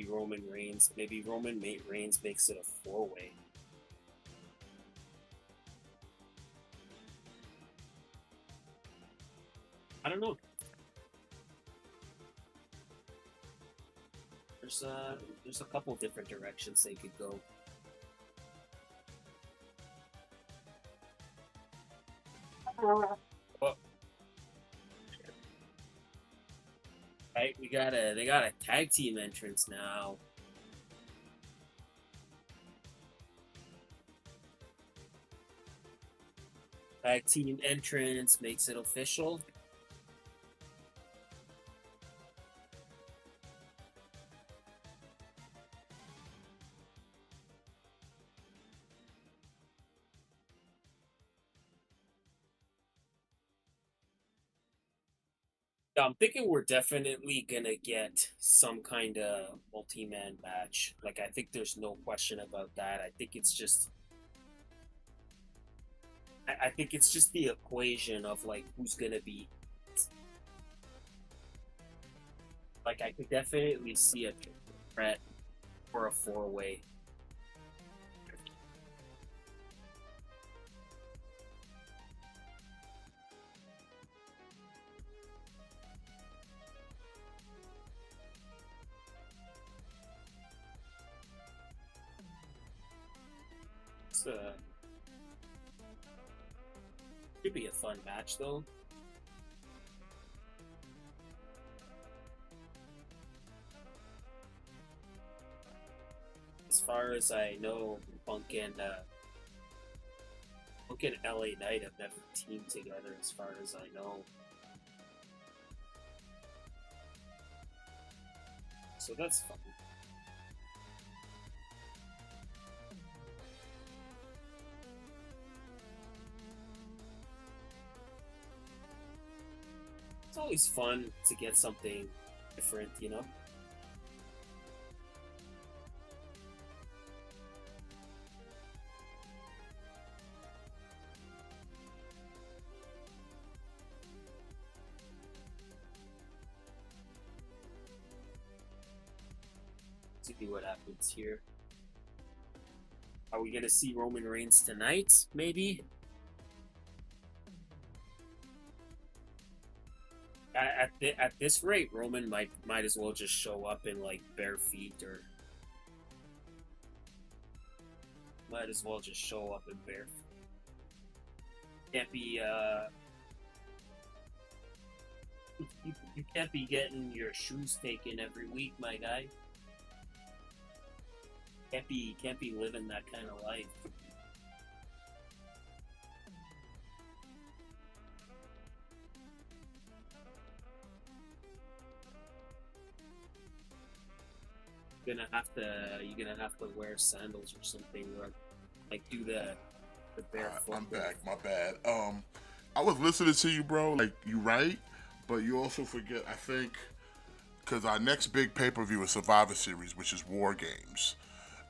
Roman Reigns makes it a 4-way. I don't know. There's a couple different directions they could go. Well, right, they got a tag team entrance now. Tag team entrance makes it official. I'm thinking we're definitely gonna get some kind of multi-man match. Like, I think there's no question about that. I think it's just the equation of like who's gonna be. Like, I could definitely see a threat for a 4-way. Could be a fun match though. As far as I know, Punk and LA Knight have never teamed together. As far as I know, so that's fun. always fun to get something different, you know? See what happens here. Are we gonna see Roman Reigns tonight? Maybe. At this rate, Roman might as well just show up in like bare feet, or might as well just show up in bare feet. Can't be you can't be getting your shoes taken every week, my guy. Can't be living that kind of life. You're gonna have to wear sandals or something, or like do the barefoot. I'm back. My bad. I was listening to you, bro. Like, you right, but you also forget. I think because our next big pay-per-view is Survivor Series, which is War Games.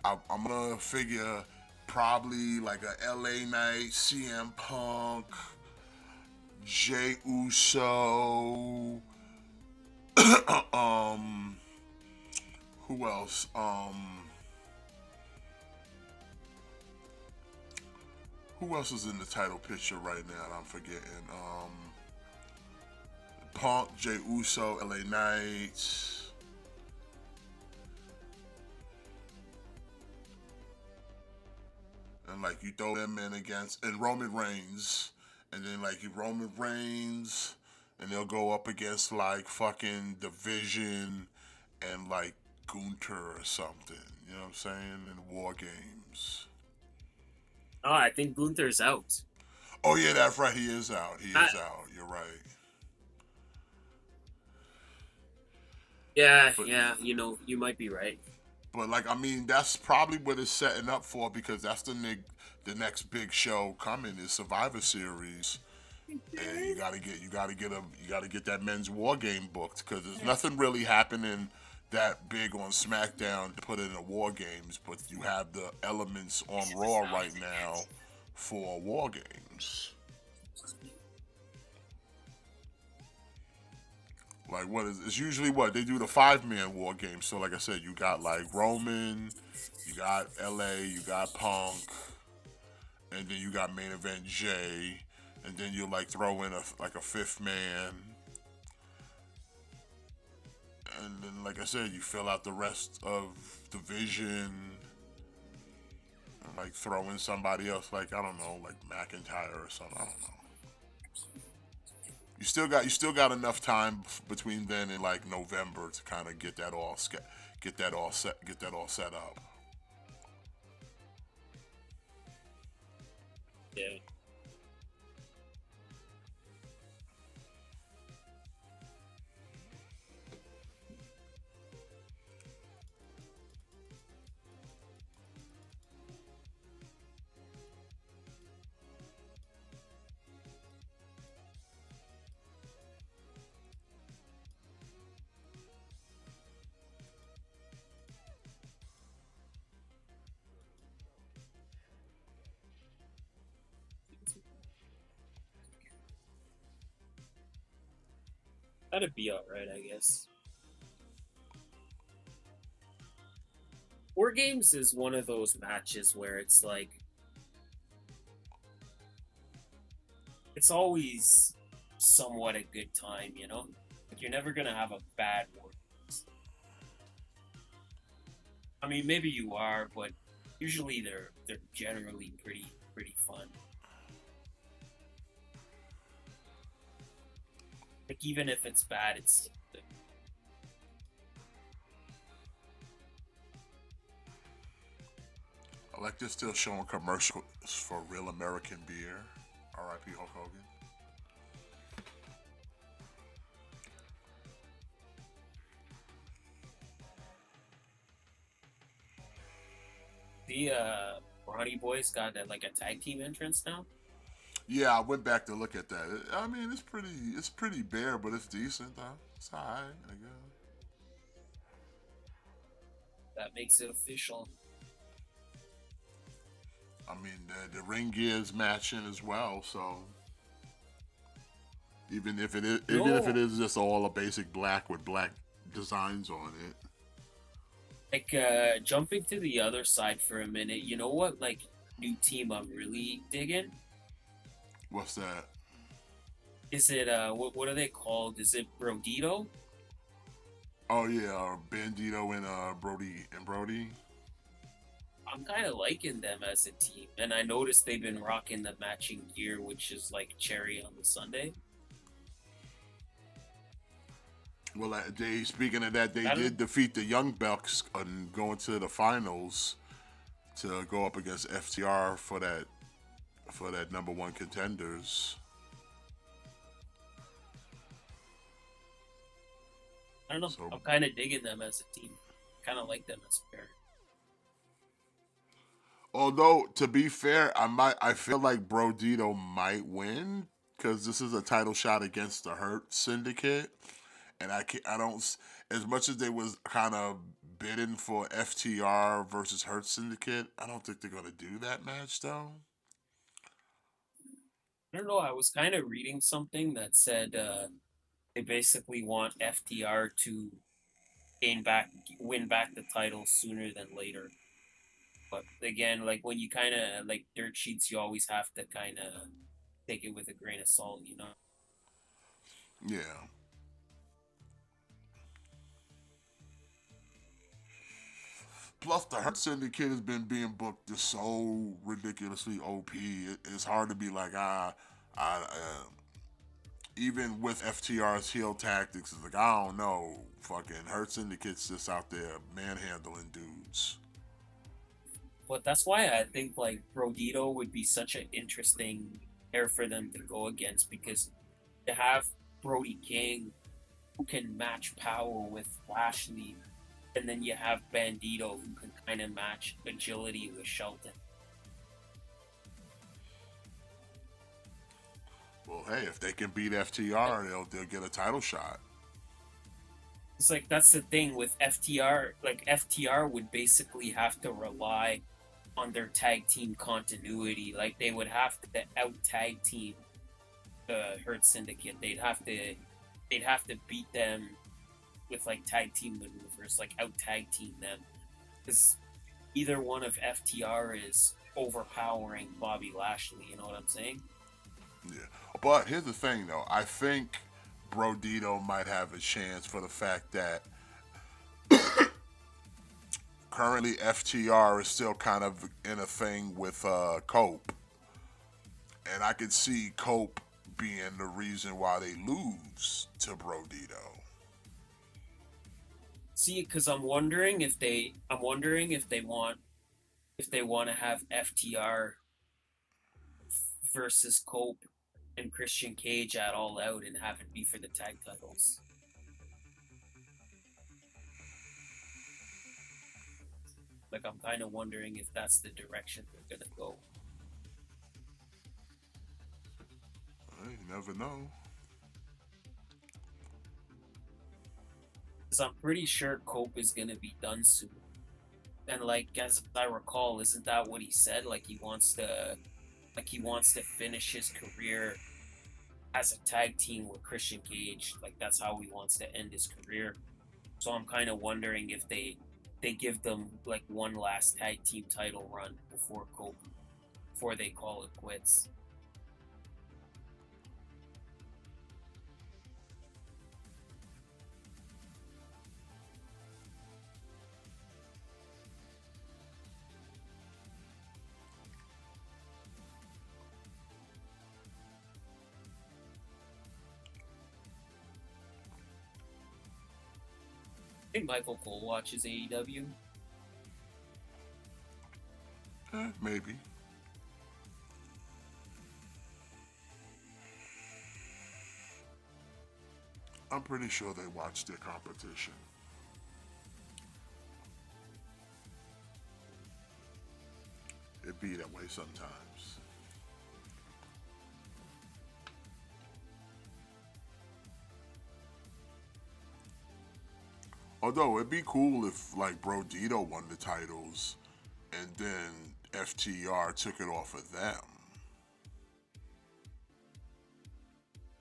I'm gonna figure probably like a LA Knight, CM Punk, Jey Uso. Who else? Who else is in the title picture right now that I'm forgetting? Punk, Jey Uso, LA Knight. And like you throw them in against, and Roman Reigns. And then like you Roman Reigns, and they'll go up against like fucking Division and like Gunther or something. You know what I'm saying? In War Games. Oh, I think Gunther's out. Oh yeah, that's right. He is out. He is out. You're right. Yeah, But, yeah. You know, you might be right. But like, I mean, that's probably what it's setting up for, because that's the next big show coming is Survivor Series, and you gotta get that men's War Game booked, because there's nothing really happening that big on SmackDown to put it in a War Games, but you have the elements on Raw right now for War Games. Like, what is it's usually what they do, the 5-man War Game. So like I said, you got like Roman, you got LA, you got Punk, and then you got main event Jay, and then you like throw in a 5th man, and then like I said, you fill out the rest of Division, and like throw in somebody else, like I don't know, like McIntyre or something. I don't know. You still got enough time between then and like November to kind of get that all set up. Yeah. That'd be alright, I guess. War Games is one of those matches where it's like, it's always somewhat a good time, you know? Like, you're never gonna have a bad War Games. I mean, maybe you are, but usually they're generally pretty fun. Like, even if it's bad, it's good. I like they're still showing commercials for Real American Beer. R.I.P. Hulk Hogan. The Ronnie Boys got like a tag team entrance now. Yeah, I went back to look at that. I mean, it's pretty bare, but it's decent though. It's alright, I guess. That makes it official. I mean, the ring gear is matching as well, so even if it No, is just all a basic black with black designs on it. like jumping to the other side for a minute. You know what? Like new team I'm really digging. What's that? Is it what are they called? Is it Brodito? Oh yeah, Bandito and Brody. I'm kind of liking them as a team, and I noticed they've been rocking the matching gear, which is like cherry on the sundae. Well, they speaking of that, they I did don't. defeat the Young Bucks and going to the finals to go up against FTR for that number one contenders. I don't know. So I'm kind of digging them as a team. Kind of like them as a pair. although to be fair, I feel like Brodito might win because this is a title shot against the Hurt Syndicate, and I don't as much as they was kind of bidding for FTR versus Hurt Syndicate. I don't think they're gonna do that match though. I don't know. I was kind of reading something that said they basically want FTR to gain back, win back the title sooner than later. But again, like when you kind of like dirt sheets, you always have to kind of take it with a grain of salt, you know. Yeah. Plus, the Hurt Syndicate has been being booked just so ridiculously OP. It's hard to be like, even with FTR's heel tactics, it's like, I don't know. Fucking Hurt Syndicate's just out there manhandling dudes. But that's why I think like Brodito would be such an interesting pair for them to go against because to have Brody King who can match power with Lashley, and then you have Bandito who can kind of match agility with Shelton. Well, hey, if they can beat FTR, they'll get a title shot. It's like that's the thing with FTR. Like FTR would basically have to rely on their tag team continuity. Like they would have to out tag team the Hurt Syndicate. They'd have to beat them with like tag team maneuvers, like out tag team them, because either one of FTR is overpowering Bobby Lashley. You know what I'm saying? Yeah. But here's the thing, though. I think Brodito might have a chance for the fact that currently FTR is still kind of in a thing with Cope. And I could see Cope being the reason why they lose to Brodito. See, because if they want to have FTR versus Cope and Christian Cage at All Out and have it be for the tag titles. Like I'm kind of wondering if that's the direction they're gonna go. You never know. Because I'm pretty sure Cope is gonna be done soon. And like as I recall, isn't that what he said? Like he wants to finish his career as a tag team with Christian Cage. Like that's how he wants to end his career. So I'm kind of wondering if they give them like one last tag team title run before they call it quits. I think Michael Cole watches AEW. Maybe. I'm pretty sure they watch their competition. It be that way sometimes. Although it'd be cool if like Brodito won the titles and then FTR took it off of them.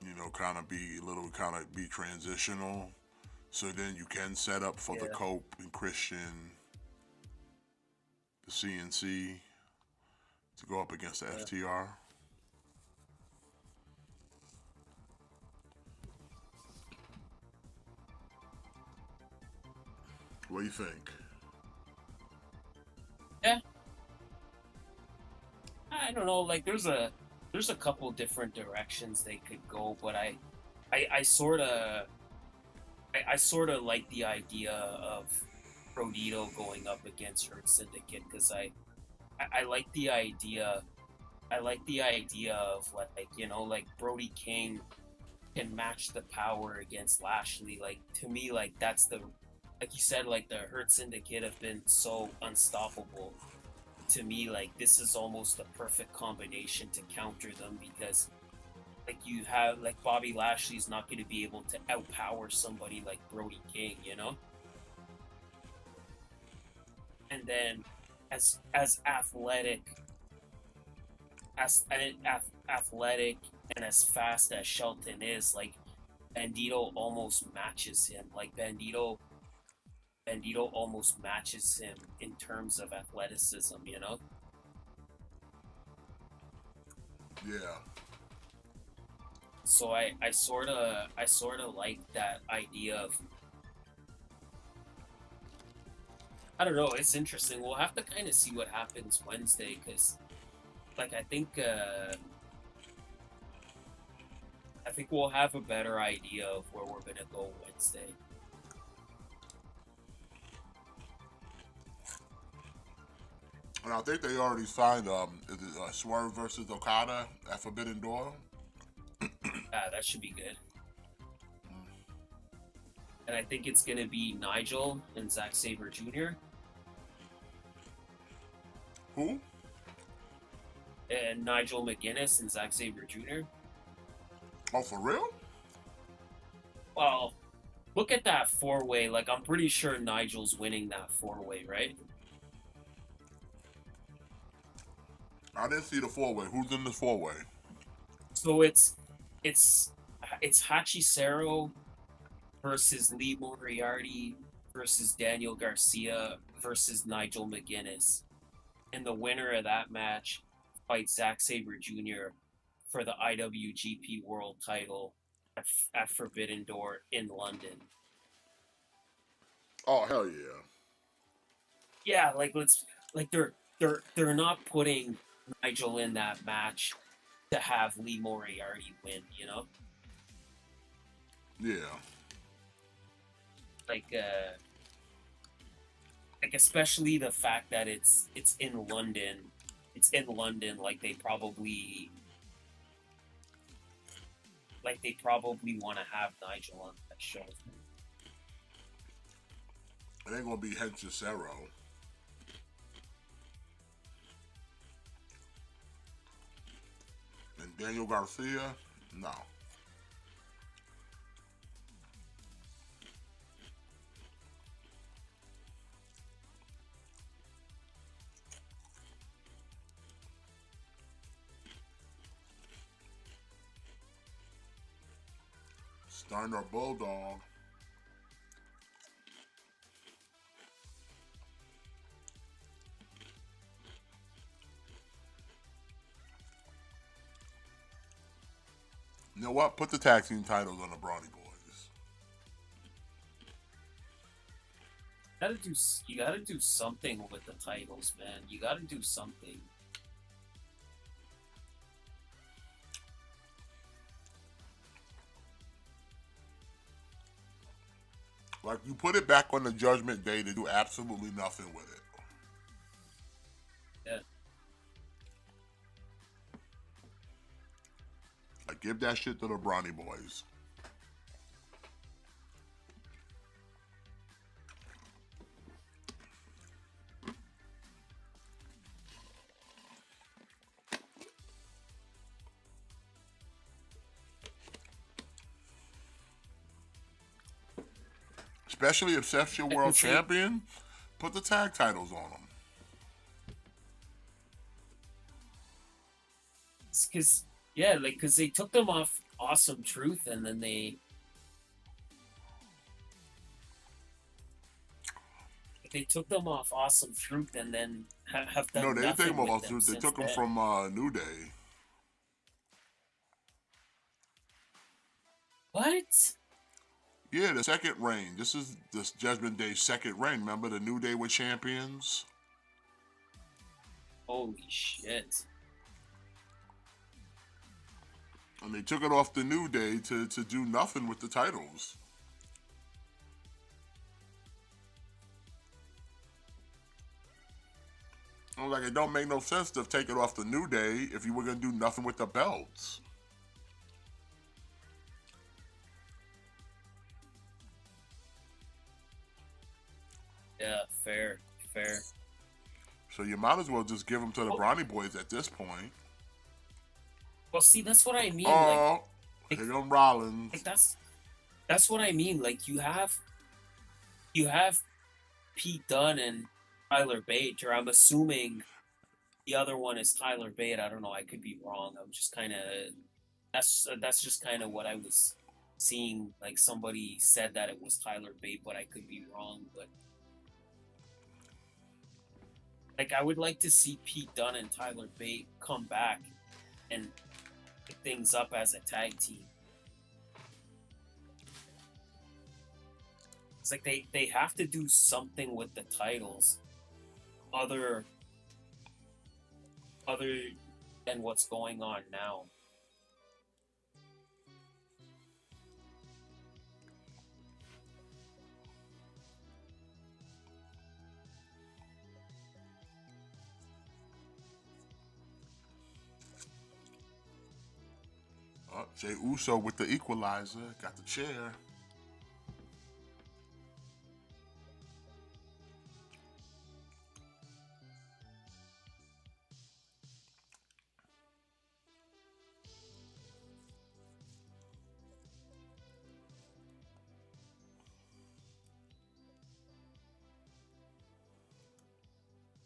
You know, kind of be transitional. So then you can set up for the Yeah. Cope and Christian, the CNC, to go up against the FTR. What do you think? Yeah. I don't know. Like, there's a couple different directions they could go, but I sort of I sort of like the idea of Prodito going up against Hurt Syndicate because I like the idea. I like the idea of like like Brody King can match the power against Lashley. Like to me, like that's the like you said, like the Hurt Syndicate have been so unstoppable. To me, like this is almost a perfect combination to counter them because like you have like Bobby Lashley's not going to be able to outpower somebody like Brody King. And then as athletic and as fast as Shelton is, like Bandito almost matches him. Like Bandito almost matches him in terms of athleticism. Yeah. So I sort of like that idea of I don't know. It's interesting. We'll have to kind of see what happens Wednesday because, like, I think we'll have a better idea of where we're gonna go Wednesday. And I think they already signed is it, Swerve versus Okada at Forbidden Door. That should be good. And I think it's gonna be Nigel and Zack Sabre Jr. Who? and Nigel McGuinness and Zack Sabre Jr. Oh, for real? Well, look at that four-way. Like, I'm pretty sure Nigel's winning that four-way, right? I didn't see the four-way. Who's in the four-way? So it's Hachicero versus Lee Moriarty versus Daniel Garcia versus Nigel McGuinness. And the winner of that match fights Zack Sabre Jr. for the IWGP World Title at Forbidden Door in London. Oh, hell yeah. Yeah, they're not putting Nigel in that match to have Lee Moriarty win, Yeah. Like especially the fact that it's in London. It's in London, like they probably want to have Nigel on that show. It ain't gonna be Hechicero. And Daniel Garcia? No. Steiner Bulldog. You know what? Put the tag team titles on the Brawny Boys. You gotta do something with the titles, man. You gotta do something. Like, you put it back on the Judgment Day to do absolutely nothing with it. Yeah. Like, give that shit to the Brawny Boys. especially if Seth's your world champion, put the tag titles on him. Because yeah, like because they took them off Awesome Truth, and then they took them off Awesome Truth, and then have done No, they didn't take nothing them with off. them They since took them then. from New Day. What? Yeah, the second reign. This is this Judgment Day's second reign. Remember, the New Day were champions. Holy shit! And they took it off the New Day to do nothing with the titles. I was like, it don't make no sense to take it off the New Day if you were going to do nothing with the belts. Yeah, fair. So you might as well just give them to the Brawny Boys at this point. Well, see, that's what I mean. Oh, like here come Rollins. Like that's what I mean. Like you have Pete Dunne and Tyler Bate, or I'm assuming the other one is Tyler Bate. I don't know. I could be wrong. I'm just kind of that's just kind of what I was seeing. Like somebody said that it was Tyler Bate, but I could be wrong. But like I would like to see Pete Dunne and Tyler Bate come back and pick things up as a tag team. It's like they have to do something with the titles other than what's going on now. Oh, Jey Uso with the equalizer. Got the chair.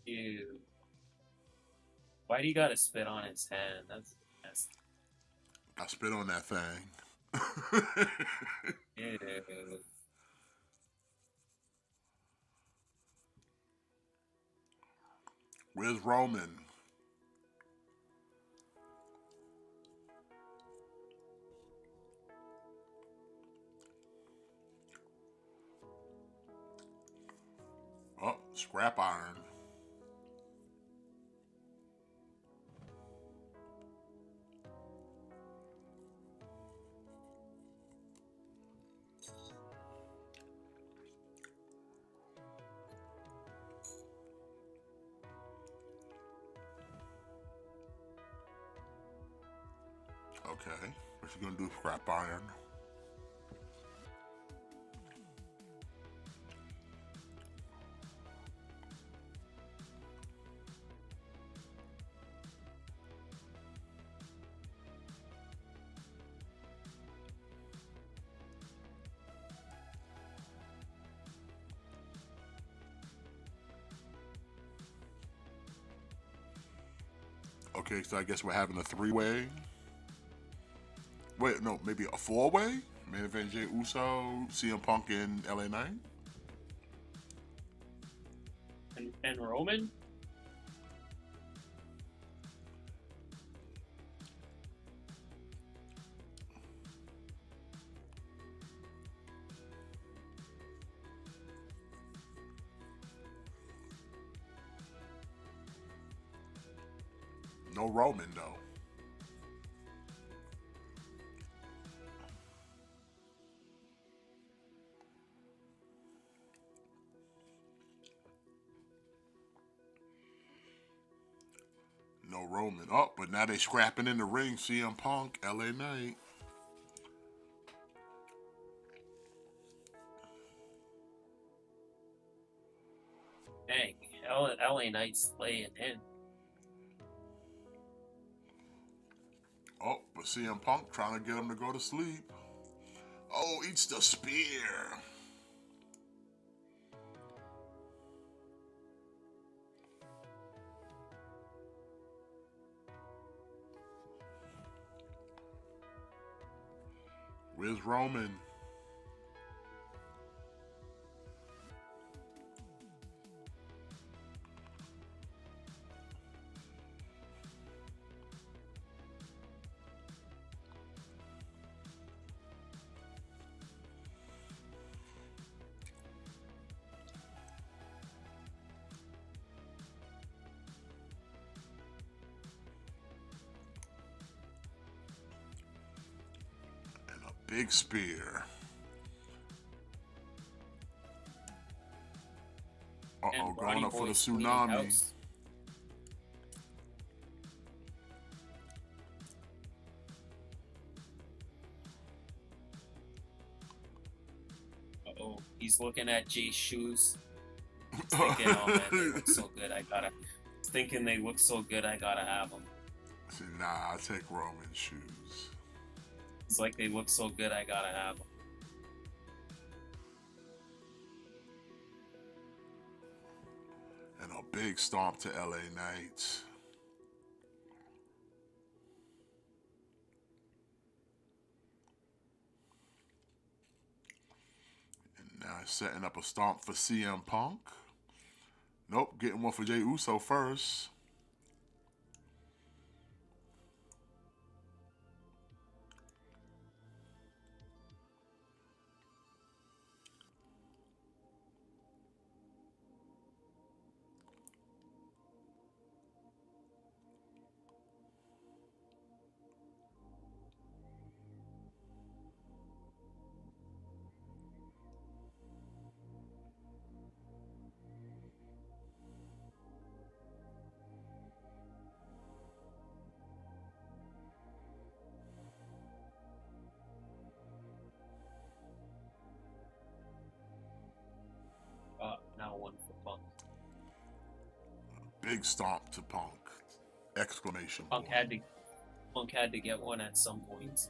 Ew. Why do you gotta spit on his hand? That's nasty. I spit on that thing. Ew. Where's Roman? Oh, scrap iron. Okay, what you gonna do, scrap iron? Okay, so I guess we're having a three-way. Wait, no, maybe a four-way? Main event Jey Uso, CM Punk, and LA Knight? And Roman? No Roman, though. No Roman. Oh, but now they scrapping in the ring. CM Punk, LA Knight. Dang, LA Knight's laying in. Oh, but CM Punk trying to get him to go to sleep. Oh, eats the spear. Where's Roman? Big spear. Uh-oh, going up for the tsunami. Uh-oh, he's looking at Jay's shoes. Thinking, oh man, they look so good, thinking they look so good, I gotta have them. See, nah, I'll take Roman's shoes. It's like they look so good, I gotta have them. And a big stomp to LA Knight. And now he's setting up a stomp for CM Punk. Nope, getting one for Jey Uso first. Now one for Punk. Big stomp to Punk. Exclamation Punk point. Punk had to get one at some point.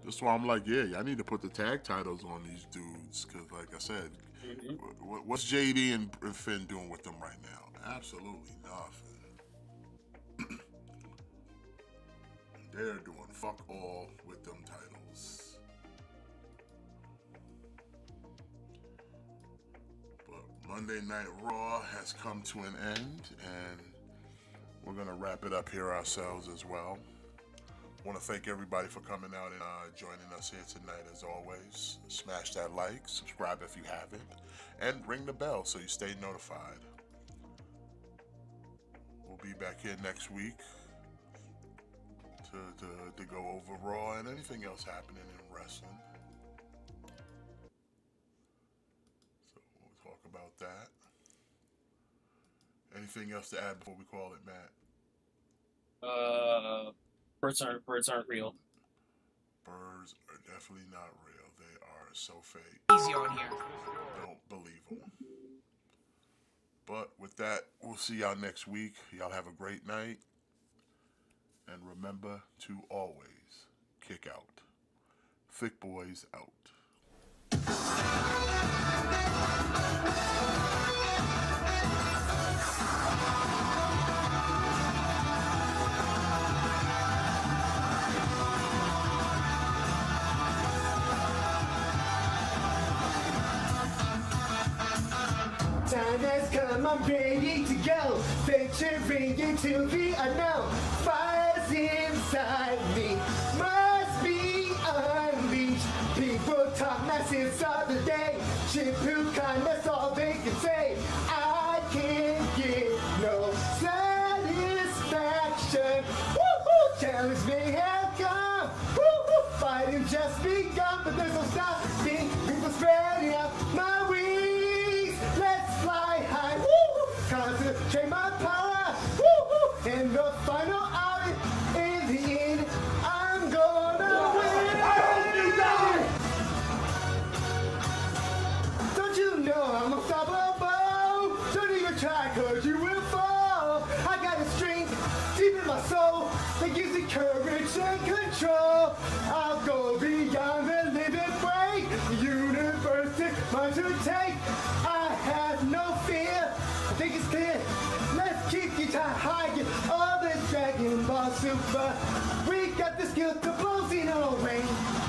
That's why I'm like, yeah, I need to put the tag titles on these dudes. Because, like I said, what's JD and Finn doing with them right now? Absolutely nothing. They're doing fuck all with them titles. But Monday Night Raw has come to an end, and we're going to wrap it up here ourselves as well. I want to thank everybody for coming out and joining us here tonight as always. Smash that like, subscribe if you haven't, and ring the bell so you stay notified. We'll be back here next week to go over Raw and anything else happening in wrestling. So we'll talk about that. Anything else to add before we call it, Matt? Birds aren't real. Birds are definitely not real. They are so fake. Easy on here. Don't believe them. But with that, we'll see y'all next week. Y'all have a great night. And remember to always kick out. Thick Boys out. Time has come, I'm ready to go. Venturing into the unknown. Fire's inside me, must be unleashed. People talk nonsense all the day. Shampoo kindness, all they can say. I can't get no satisfaction. Woo-hoo! Challenge may have come. Woo-hoo! Fighting just begun, but there's no stopping. People spreading out my wings. Let's fly high. Woo-hoo! Concentrate my power. Woo-hoo! In the final hour, in the end, I'm gonna win. Don't you know I'm unstoppable? Don't even try, cause you will fall. I got a strength deep in my soul that gives me courage and control. I'll go beyond the limit take. I have no fear. I think it's clear. Let's keep you high. Get all this Dragon Ball Super. We got the skill to blow in our rain.